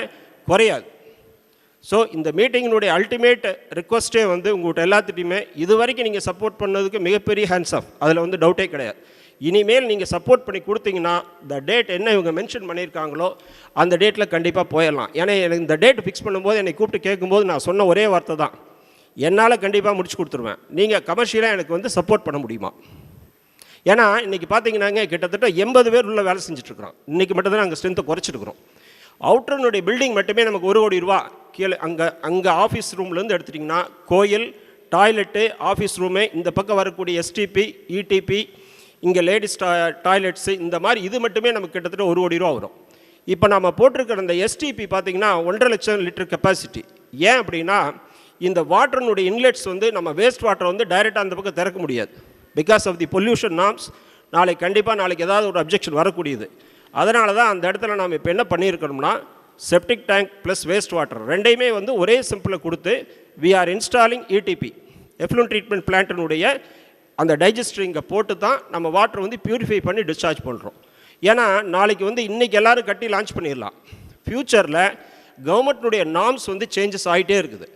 குறையாது. ஸோ இந்த மீட்டிங்கினுடைய அல்டிமேட் ரிக்வஸ்ட்டே வந்து உங்கள்கிட்ட எல்லாத்துட்டையுமே இது வரைக்கும் நீங்கள் சப்போர்ட் பண்ணதுக்கு மிகப்பெரிய ஹேண்ட்ஸ் ஆஃப், அதில் வந்து டவுட்டே கிடையாது. இனிமேல் நீங்கள் சப்போர்ட் பண்ணி கொடுத்தீங்கன்னா இந்த டேட் என்ன இவங்க மென்ஷன் பண்ணியிருக்காங்களோ அந்த டேட்டில் கண்டிப்பாக போயிடலாம். ஏன்னா எனக்கு இந்த டேட் ஃபிக்ஸ் பண்ணும்போது என்னை கூப்பிட்டு கேட்கும்போது நான் சொன்ன ஒரே வார்த்தை தான், என்னால் கண்டிப்பாக முடிச்சு கொடுத்துருவேன், நீங்கள் கமர்ஷியலாக எனக்கு வந்து சப்போர்ட் பண்ண முடியுமா? ஏன்னா இன்றைக்கி பார்த்தீங்கன்னாங்க கிட்டத்தட்ட 80 பேர் உள்ள வேலை செஞ்சுட்ருக்குறோம். இன்றைக்கி மட்டும்தான் நாங்கள் ஸ்ட்ரென்த்தை குறைச்சிருக்கிறோம். அவுட்டர்னுடைய பில்டிங் மட்டுமே நமக்கு 1 கோடி ரூபா கீழே. அங்கே ஆஃபீஸ் ரூம்லேருந்து எடுத்துட்டிங்கன்னா கோயில், டாய்லெட்டு, ஆஃபீஸ் ரூமு, இந்த பக்கம் வரக்கூடிய எஸ்டிபி, இடிபி, இங்கே லேடிஸ் டாய்லெட்ஸு, இந்த மாதிரி இது மட்டுமே நமக்கு கிட்டத்தட்ட 1 கோடி ரூபா வரும். இப்போ நம்ம போட்டிருக்கிற அந்த எஸ்டிபி பார்த்திங்கன்னா 1.5 லட்சம் லிட்டர் கெப்பாசிட்டி. ஏன் அப்படின்னா இந்த வாட்டர்னுடைய இன்லெட்ஸ் வந்து நம்ம வேஸ்ட் வாட்டரை வந்து டைரெக்டாக அந்த பக்கம் திறக்க முடியாது. Because of the pollution norms. நாளைக்கு ஏதாவது ஒரு அப்ஜெக்ஷன் வரக்கூடியது. அதனால தான் அந்த இடத்துல நாம் இப்போ என்ன பண்ணியிருக்கணும்னா septic tank plus waste water ரெண்டையுமே வந்து ஒரே சிம்பிளில் கொடுத்து we are installing ETP effluent treatment பிளான்ட்டினுடைய அந்த டைஜஸ்டரிங்கை போட்டு தான் நம்ம வாட்டர் வந்து பியூரிஃபை பண்ணி டிஸ்சார்ஜ் பண்ணுறோம். ஏன்னா நாளைக்கு வந்து இன்றைக்கி எல்லோரும் கட்டி லான்ச் பண்ணிடலாம். ஃப்யூச்சரில் கவர்மெண்ட்னுடைய நார்ம்ஸ் வந்து சேஞ்சஸ் ஆகிட்டே இருக்குது.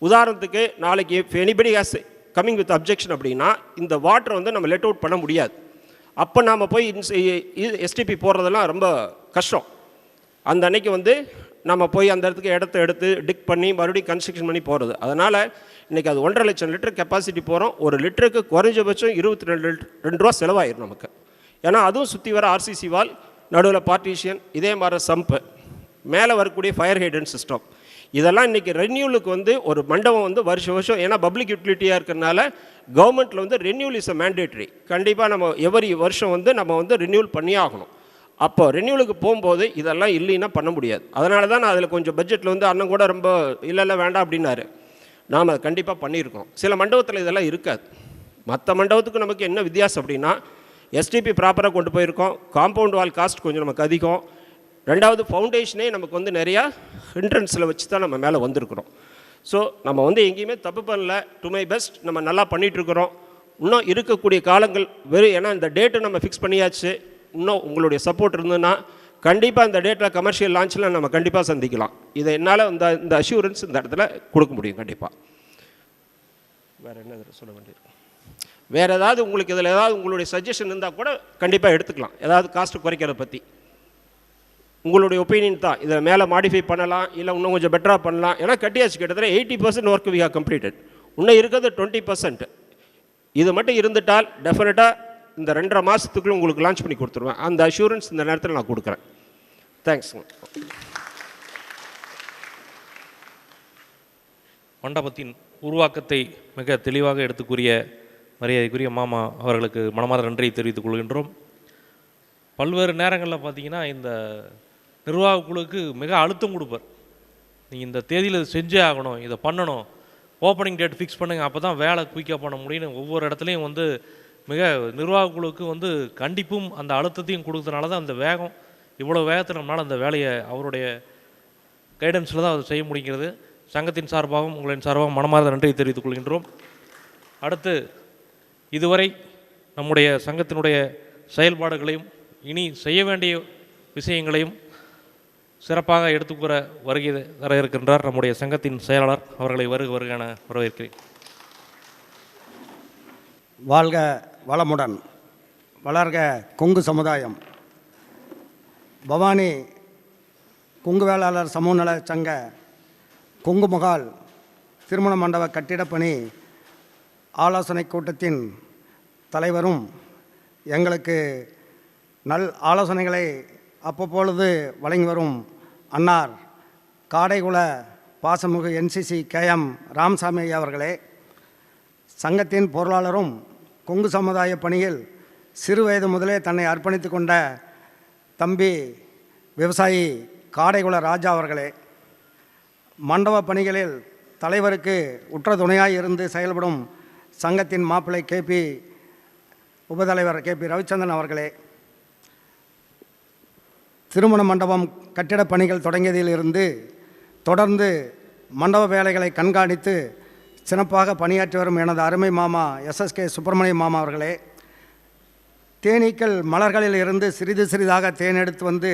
உதாரணத்துக்கு நாளைக்கு if anybody has coming with objection அப்படின்னா இந்த வாட்டரை வந்து நம்ம லெட் அவுட் பண்ண முடியாது. அப்போ நாம் போய் எஸ்டிபி போடுறதெல்லாம் ரொம்ப கஷ்டம். அந்த அன்னைக்கு வந்து நம்ம போய் அந்த இடத்துக்கு எடுத்து டிக் பண்ணி மறுபடியும் கன்ஸ்ட்ரக்ஷன் பண்ணி போகிறது. அதனால் இன்றைக்கி அது 1.5 லட்சம் லிட்டர் கெப்பாசிட்டி போகிறோம். ஒரு லிட்டருக்கு குறைஞ்சபட்சம் 22 ரூபா செலவாயிடும் நமக்கு. ஏன்னா அதுவும் சுற்றி வர ஆர்சிசி வால், நடுவில் பார்ட்டிஷியன், இதே மாதிரி சம்பு, மேலே வரக்கூடிய ஃபயர் ஹைட்ரன்ட் சிஸ்டம், இதெல்லாம் இன்றைக்கி ரெனியூலுக்கு வந்து ஒரு மண்டபம் வந்து வருஷம் ஏன்னா பப்ளிக் யூட்டிலிட்டியாக இருக்கிறதுனால கவர்மெண்ட்டில் வந்து ரெனியூல் இஸ் அ மேண்டேட்ரி. கண்டிப்பாக நம்ம எவரி வருஷம் வந்து நம்ம வந்து ரெனியூல் பண்ணியே ஆகணும். அப்போ ரெனியூலுக்கு போகும்போது இதெல்லாம் இல்லைன்னா பண்ண முடியாது. அதனால தான் நான் அதில் கொஞ்சம் பட்ஜெட்டில் வந்து அண்ணன் கூட ரொம்ப இல்லை வேண்டாம் அப்படின்னாரு. நாம் அதை கண்டிப்பாக பண்ணியிருக்கோம். சில மண்டபத்தில் இதெல்லாம் இருக்காது. மற்ற மண்டபத்துக்கு நமக்கு என்ன வித்தியாசம் அப்படின்னா எஸ்டிபி ப்ராப்பராக கொண்டு போயிருக்கோம். காம்பவுண்ட் வால் காஸ்ட் கொஞ்சம் நமக்கு அதிகம். 2வது ஃபவுண்டேஷனே நமக்கு வந்து நிறையா என்ட்ரன்ஸில் வச்சு தான் நம்ம மேலே வந்திருக்கிறோம். ஸோ நம்ம வந்து எங்கேயுமே தப்பு பண்ணல. டு மை பெஸ்ட் நம்ம நல்லா பண்ணிகிட்ருக்குறோம். இன்னும் இருக்கக்கூடிய காலங்கள் ஏன்னா இந்த டேட்டை நம்ம ஃபிக்ஸ் பண்ணியாச்சு. இன்னும் உங்களுடைய சப்போர்ட் இருந்ததுன்னா கண்டிப்பாக இந்த டேட்டில் கமர்ஷியல் லான்ச்சில் நம்ம கண்டிப்பாக சந்திக்கலாம். இதை என்னால் இந்த அஷ்யூரன்ஸ் இந்த இடத்துல கொடுக்க முடியும் கண்டிப்பாக. வேறு என்ன சொல்ல வேண்டியிருக்கு? வேறு ஏதாவது உங்களுக்கு இதில் ஏதாவது உங்களுடைய சஜஷன் இருந்தால் கூட கண்டிப்பாக எடுத்துக்கலாம். ஏதாவது காஸ்ட்டு குறைக்கிறத பற்றி உங்களுடைய ஒப்பீனியன் தான். இதை மேலே மாடிஃபை பண்ணலாம், இல்லை இன்னும் கொஞ்சம் பெட்டராக பண்ணலாம். ஏன்னா கட்டியாச்சு கிட்டத்தட்ட 80% ஒர்க் வி ஹவ் கம்ப்ளீட்டட். இன்னும் இருக்கிறது 20%. இது மட்டும் இருந்துட்டால் டெஃபினட்டாக இந்த 2.5 மாதத்துக்குள்ளே உங்களுக்கு லான்ச் பண்ணி கொடுத்துருவேன். அந்த அஷூரன்ஸ் இந்த நேரத்தில் நான் கொடுக்குறேன். தேங்க்ஸுங்க. மண்டபத்தின் உருவாக்கத்தை மிக தெளிவாக எடுத்துக்கூறிய மரியாதைக்குரிய மாமா அவர்களுக்கு மனமார்ந்த நன்றியை தெரிவித்துக் கொள்கின்றோம். பல்வேறு நேரங்களில் பார்த்தீங்கன்னா இந்த நிர்வாக குழுவுக்கு மிக அழுத்தம் கொடுப்பார். நீங்கள் இந்த தேதியில் இதை செஞ்சே ஆகணும், இதை பண்ணணும், ஓப்பனிங் டேட் ஃபிக்ஸ் பண்ணுங்கள், அப்போ தான் வேலை குயிக்காக பண்ண முடியும்னு ஒவ்வொரு இடத்துலையும் வந்து மிக நிர்வாக குழுவுக்கு வந்து கண்டிப்பும் அந்த அழுத்தத்தையும் கொடுத்தனால தான் அந்த வேகம் இவ்வளோ வேகத்தில் நம்மளால் அந்த வேலையை அவருடைய கைடன்ஸில் தான் அதை செய்ய முடிகிறது. சங்கத்தின் சார்பாகவும் உங்களின் சார்பாகவும் மனமார்ந்த நன்றியை தெரிவித்துக் கொள்கின்றோம். அடுத்து இதுவரை நம்முடைய சங்கத்தினுடைய செயல்பாடுகளையும் இனி செய்ய வேண்டிய விஷயங்களையும் சிறப்பாக எடுத்துக்கூற வருகை தர இருக்கின்றார் நம்முடைய சங்கத்தின் செயலாளர். அவர்களை வருக என வரவேற்கிறேன். வாழ்க வளமுடன், வளர்க கொங்கு சமுதாயம். பவானி கொங்கு வேளாளர் சமூக நல சங்க கொங்கு மகால் திருமண மண்டப கட்டிடப்பணி ஆலோசனை கூட்டத்தின் தலைவரும் எங்களுக்கு நல் ஆலோசனைகளை அப்பப்பொழுது வழங்கி வரும் அன்னார் காடைகுல பாசமுகு NCC KM ராமசாமி அவர்களே, சங்கத்தின் பொருளாளரும் கொங்கு சமுதாய பணியில் சிறு வயது முதலே தன்னை அர்ப்பணித்து கொண்ட தம்பி விவசாயி காடைகுல ராஜா அவர்களே, மண்டப பணிகளில் தலைவருக்கு உற்ற துணையாய் இருந்து செயல்படும் சங்கத்தின் மாப்பிள்ளை KP உபதலைவர் KP ரவிச்சந்திரன் அவர்களே, திருமண மண்டபம் கட்டிடப் பணிகள் தொடங்கியதிலிருந்து தொடர்ந்து மண்டப வேலைகளை கண்காணித்து சிறப்பாக பணியாற்றி வரும் எனது அருமை மாமா SSK சுப்பிரமணிய மாமா அவர்களே, தேனீக்கள் மலர்களில் இருந்து சிறிது சிறிதாக தேன் எடுத்து வந்து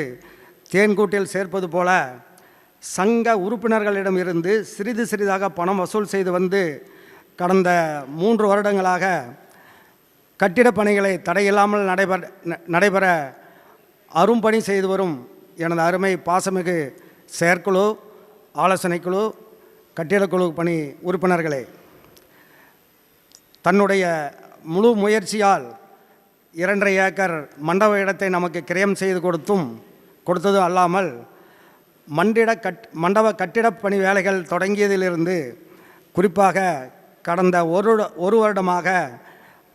தேன்கூட்டில் சேர்ப்பது போல சங்க உறுப்பினர்களிடம் இருந்து சிறிது சிறிதாக பணம் வசூல் செய்து வந்து கடந்த 3 வருடங்களாக கட்டிடப் பணிகளை தடையில்லாமல் நடைபெற அரும்பணி செய்து வரும் எனது அருமை பாசமிகு செயற்குழு, ஆலோசனை குழு, கட்டிடக்குழு பணி உறுப்பினர்களே, தன்னுடைய முழு முயற்சியால் 2.5 ஏக்கர் மண்டப இடத்தை நமக்கு கிரயம் செய்து கொடுத்தது அல்லாமல் மண்டப கட்டிடப் பணி வேலைகள் தொடங்கியதிலிருந்து குறிப்பாக கடந்த ஒரு வருடமாக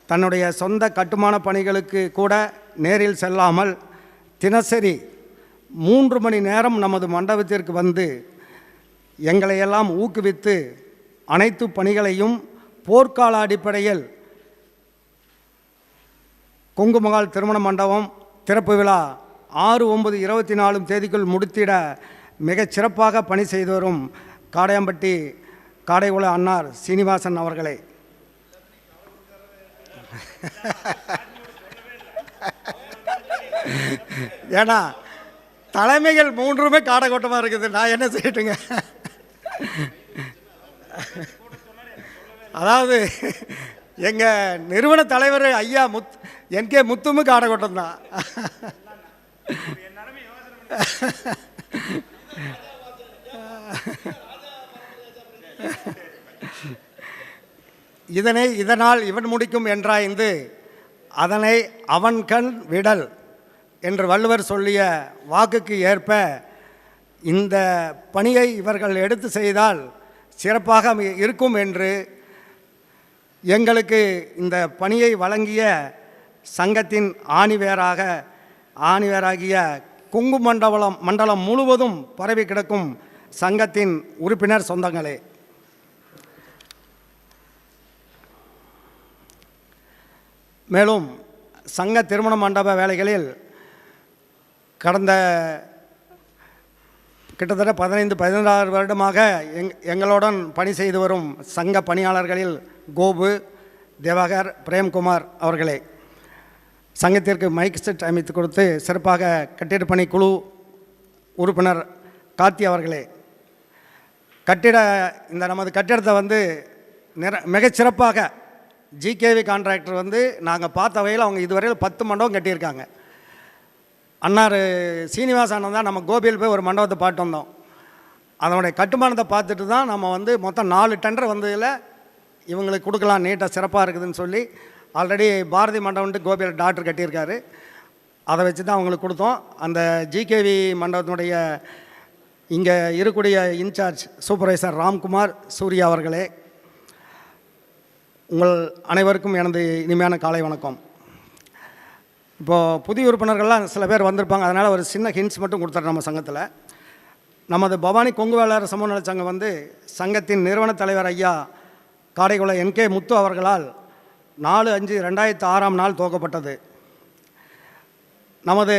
தன்னுடைய சொந்த கட்டுமான பணிகளுக்கு கூட நேரில் செல்லாமல் தினசரி 3 மணி நேரம் நமது மண்டபத்திற்கு வந்து எங்களையெல்லாம் ஊக்குவித்து அனைத்து பணிகளையும் போர்க்கால அடிப்படையில் கொங்கு மகால் திருமண மண்டபம் திறப்பு விழா 6/9/24 தேதிக்குள் முடித்திட மிகச் சிறப்பாக பணி செய்து வரும் காடையாம்பட்டி காடைகுல அன்னார் சீனிவாசன் அவர்களே, ஏன்னா தலைமைகள் 3மே காடகோட்டமாக இருக்குது, நான் என்ன செய்யட்டுங்க. அதாவது எங்கள் நிறுவன தலைவர் ஐயா NK முத்துமு காடகோட்டம் தான். இதனால் இவன் முடிக்கும் என்றாய்ந்து அதனை அவன் கண் விடல் என்று வள்ளுவர் சொல்லிய வாக்குக்கு ஏற்ப இந்த பணியை இவர்கள் எடுத்து செய்தால் சிறப்பாக இருக்கும் என்று எங்களுக்கு இந்த பணியை வழங்கிய சங்கத்தின் ஆணிவேராகிய கொங்கு மண்டலம் முழுவதும் பரவி கிடக்கும் சங்கத்தின் உறுப்பினர் சொந்தங்களே, மேலும் சங்க திருமண மண்டப வேலைகளில் கடந்த கிட்டத்தட்ட 15-16 வருடமாக எங்களுடன் பணி செய்து வரும் சங்க பணியாளர்களில் கோபு, திவாகர், பிரேம்குமார் அவர்களே, சங்கத்திற்கு மைக் செட் அமைத்து கொடுத்து சிறப்பாக கட்டிடப் பணி குழு உறுப்பினர் கார்த்தி அவர்களே, இந்த நமது கட்டிடத்தை வந்து மிகச்சிறப்பாக ஜிகேவி கான்ட்ராக்டர் வந்து நாங்கள் பார்த்த வகையில் அவங்க இதுவரையில் 10 மண்டபம் கட்டியிருக்காங்க. அன்னார் சீனிவாச அண்ணன் தான் நம்ம கோபியில் போய் ஒரு மண்டபத்தை பார்த்து வந்தோம். அதனுடைய கட்டுமானத்தை பார்த்துட்டு தான் நம்ம வந்து மொத்தம் 4 டெண்டர் வந்ததில் இவங்களுக்கு கொடுக்கலாம், நீட்டாக சிறப்பாக இருக்குதுன்னு சொல்லி ஆல்ரெடி பாரதி மண்டபம்ட்டு கோபியில் டாக்டர் கட்டியிருக்காரு. அதை வச்சு தான் அவங்களுக்கு கொடுத்தோம். அந்த ஜிகேவி மண்டபத்தினுடைய இங்கே இருக்கக்கூடிய இன்சார்ஜ் சூப்பர்வைசர் ராம்குமார் சூர்யா அவர்களே, உங்கள் அனைவருக்கும் எனது இனிமையான காலை வணக்கம். இப்போது புதிய உறுப்பினர்கள்லாம் சில பேர் வந்திருப்பாங்க, அதனால் ஒரு சின்ன ஹிண்ட்ஸ் மட்டும் கொடுத்துட்றேன். நம்ம சங்கத்தில் நமது பவானி கொங்கு வேளாளர் சமூக நல சங்கம் வந்து சங்கத்தின் நிறுவன தலைவர் ஐயா காடைக்குள NK முத்து அவர்களால் 4/5/2006 துவக்கப்பட்டது. நமது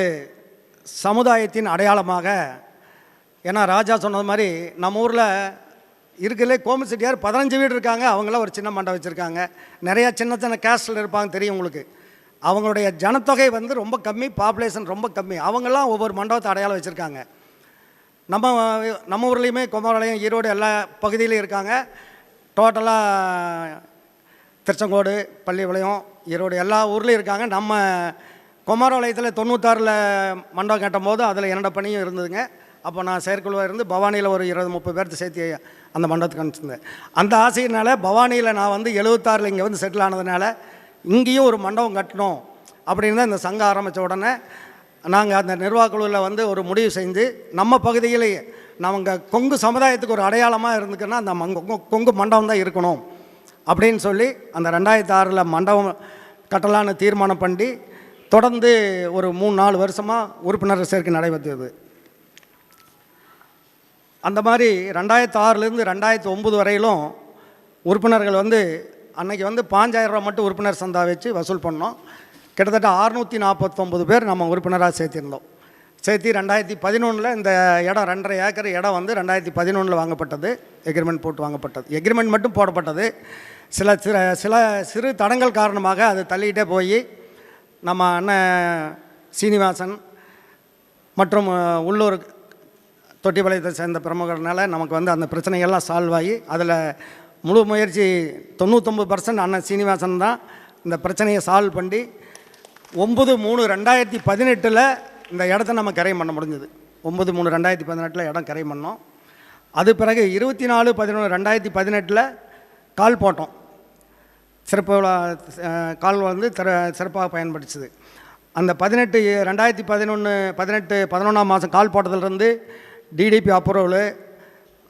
சமுதாயத்தின் அடையாளமாக, ஏன்னா ராஜா சொன்னது மாதிரி நம்ம ஊரில் இருக்கிறதுலே கோமு செட்டியார் 15 வீடு இருக்காங்க, அவங்களாம் ஒரு சின்ன மண்டபம் வச்சுருக்காங்க. நிறையா சின்ன சின்ன கேஸ்டில் இருப்பாங்க, தெரியும் உங்களுக்கு. அவங்களுடைய ஜனத்தொகை வந்து ரொம்ப கம்மி, பாப்புலேஷன் ரொம்ப கம்மி. அவங்கெல்லாம் ஒவ்வொரு மண்டபத்தை அடையாளம் வச்சுருக்காங்க. நம்ம ஊர்லேயுமே குமாரபாளையம், ஈரோடு எல்லா பகுதியிலையும் இருக்காங்க. டோட்டலாக திருச்செங்கோடு, பள்ளிப்பாளையம், ஈரோடு எல்லா ஊர்லேயும் இருக்காங்க. நம்ம குமாரபாளையத்தில் 96 மண்டபம் கட்டும் போது அதில் என்னோட பணியும் இருந்ததுங்க. அப்போ நான் செயற்குழுவாக இருந்து பவானியில் ஒரு 20-30 பேர்த்து சேர்த்து அந்த மண்டபத்துக்கு அனுப்பிச்சிருந்தேன். அந்த ஆசையினால் பவானியில் நான் வந்து 76 இங்கே வந்து செட்டில் ஆனதுனால இங்கேயும் ஒரு மண்டபம் கட்டணும் அப்படின்னு தான் இந்த சங்கம் ஆரம்பித்த உடனே நாங்கள் அந்த நிர்வாகக்குழுவில் வந்து ஒரு முடிவு செஞ்சு நம்ம பகுதியிலேயே நாங்கள் கொங்கு சமுதாயத்துக்கு ஒரு அடையாளமாக இருந்துக்குன்னா அந்த கொங்கு மண்டபம் தான் இருக்கணும் அப்படின்னு சொல்லி அந்த 2006 மண்டபம் கட்டலான்னு தீர்மானம் பண்ணி தொடர்ந்து ஒரு 3-4 வருஷமாக உறுப்பினர் சேர்க்கை நடைபெற்றது. அந்த மாதிரி 2006 2009 வரையிலும் உறுப்பினர்கள் வந்து அன்றைக்கி வந்து 5000 ரூபா மட்டும் உறுப்பினர் சந்தா வச்சு வசூல் பண்ணோம். கிட்டத்தட்ட 649 பேர் நம்ம உறுப்பினராக சேர்த்திருந்தோம். சேர்த்து 2011 இந்த இடம் 2.5 ஏக்கர் இடம் வந்து 2011 வாங்கப்பட்டது. எக்ரிமெண்ட் போட்டு வாங்கப்பட்டது. எக்ரிமெண்ட் மட்டும் போடப்பட்டது. சில சிறு தடங்கள் காரணமாக அது தள்ளிக்கிட்டே போய் நம்ம அண்ணன் சீனிவாசன் மற்றும் உள்ளூர் தொட்டிப்பாளையத்தை சேர்ந்த பிரமுகர்னால நமக்கு வந்து அந்த பிரச்சனைகள்லாம் சால்வ் ஆகி அதில் முழு முயற்சி 99% அண்ணன் சீனிவாசன் தான் இந்த பிரச்சனையை சால்வ் பண்ணி 9/3/2018 இந்த இடத்த நம்ம கரையம் பண்ண முடிஞ்சது. 9/3/2018 இடம் கரையம் பண்ணோம். அது பிறகு 24/11/2018 கால் போட்டோம். சிறப்பு கால் வந்து சிறப்பாக பயன்படுத்துது. அந்த 2011 மாதம் கால் போட்டதுலேருந்து டிடிபி அப்ரூவலு,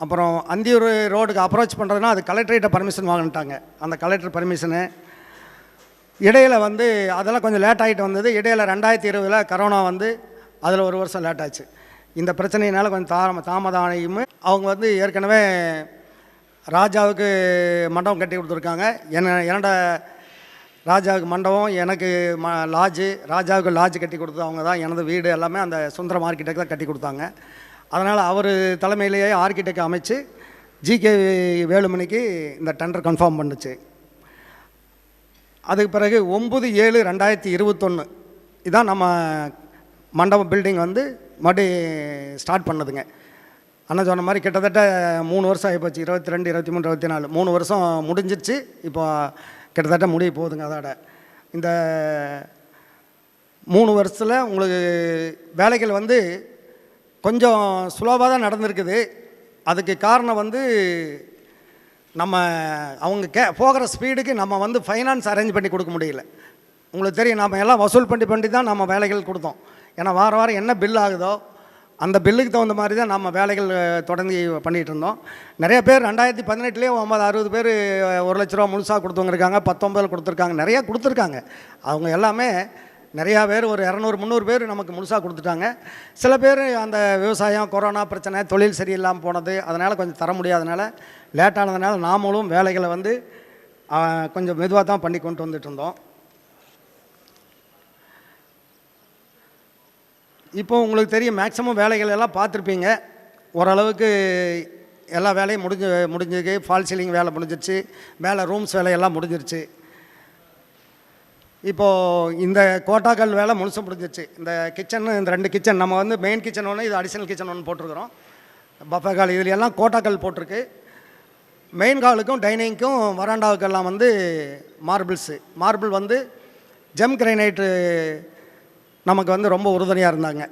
அப்புறம் அந்தியூர் ரோடுக்கு அப்ரோச் பண்ணுறதுனா அது கலெக்டரேட்டை பர்மிஷன் வாங்கிட்டாங்க. அந்த கலெக்டர் பர்மிஷனு இடையில் வந்து அதெல்லாம் கொஞ்சம் லேட் ஆகிட்டு வந்தது. இடையில் 2020 கரோனா வந்து அதில் ஒரு வருஷம் லேட் ஆச்சு. இந்த பிரச்சனையினால் கொஞ்சம் தாமதம் ஆகியும் அவங்க வந்து ஏற்கனவே ராஜாவுக்கு மண்டபம் கட்டி கொடுத்துருக்காங்க. என்னோட ராஜாவுக்கு மண்டபம், எனக்கு லாட்ஜு, ராஜாவுக்கு லாட்ஜ் கட்டி கொடுத்தது அவங்க தான். எனது வீடு எல்லாமே அந்த சுந்தரம் ஆர்கிடெக்ட் தான் கட்டி கொடுத்தாங்க. அதனால் அவர் தலைமையிலேயே ஆர்கிடெக்ட் அமைச்சு ஜிகே வேலுமணிக்கு இந்த டெண்டர் கன்ஃபார்ம் பண்ணுச்சு. அதுக்கு பிறகு 9/7/2021 இதான் நம்ம மண்டபம் பில்டிங் வந்து மறுபடி ஸ்டார்ட் பண்ணதுங்க. அண்ணன் சொன்ன மாதிரி கிட்டத்தட்ட 3 வருஷம் ஆகிப்போச்சு. 22, 23, 24 3 வருஷம் முடிஞ்சிருச்சு. இப்போ கிட்டத்தட்ட முடிய போகுதுங்க. அதோட இந்த 3 வருஷத்தில் உங்களுக்கு வேலைகள் வந்து கொஞ்சம் சுலோவாக தான் நடந்திருக்குது. அதுக்கு காரணம் வந்து நம்ம அவங்க போகிற ஸ்பீடுக்கு நம்ம வந்து ஃபைனான்ஸ் அரேஞ்ச் பண்ணி கொடுக்க முடியல. உங்களுக்கு தெரியும், நம்ம எல்லாம் வசூல் பண்ணி தான் நம்ம வேலைகள் கொடுத்தோம். ஏன்னா வாரம் என்ன பில் ஆகுதோ அந்த பில்லுக்கு தகுந்த மாதிரி தான் நம்ம வேலைகள் தொடர்ந்து பண்ணிகிட்டு இருந்தோம். நிறைய பேர் 2018 50-60 பேர் 1 லட்ச ரூபா முழுசாக கொடுத்தவங்க இருக்காங்க. 19 கொடுத்துருக்காங்க. நிறையா கொடுத்துருக்காங்க. அவங்க எல்லாமே நிறையா பேர் ஒரு 200-300 பேர் நமக்கு முழுசாக கொடுத்துட்டாங்க. சில பேர் அந்த விவசாயம், கொரோனா பிரச்சனை, தொழில் சரியில்லாமல் போனது, அதனால் கொஞ்சம் தர முடியாதனால லேட்டானதுனால நாமளும் வேலைகளை வந்து கொஞ்சம் மெதுவாக தான் பண்ணி கொண்டு வந்துட்டு இருந்தோம். இப்போ உங்களுக்கு தெரியும், மேக்ஸிமம் வேலைகள் எல்லாம் பார்த்துருப்பீங்க. ஓரளவுக்கு எல்லா வேலையும் முடிஞ்சுக்கு ஃபால் சீலிங் வேலை முடிஞ்சிருச்சு, மேலே ரூம்ஸ் வேலையெல்லாம் முடிஞ்சிருச்சு. இப்போது இந்த கோட்டாக்கல் வேலை முழுசும் முடிஞ்சிருச்சு. இந்த கிச்சன், இந்த 2 கிச்சன், நம்ம வந்து மெயின் கிச்சன் ஒன்று, இது அடிஷனல் கிச்சன் ஒன்று போட்டிருக்கிறோம். பஃபே கால் இதில் எல்லாம் கோட்டாக்கல் போட்டிருக்கு. மெயின் ஹாலுக்கும் டைனிங்க்கும் வராண்டாவுக்கெல்லாம் வந்து மார்பிள் வந்து ஜெம் கிரைனைட்டு நமக்கு வந்து ரொம்ப உறுதுணையாக இருந்தாங்க.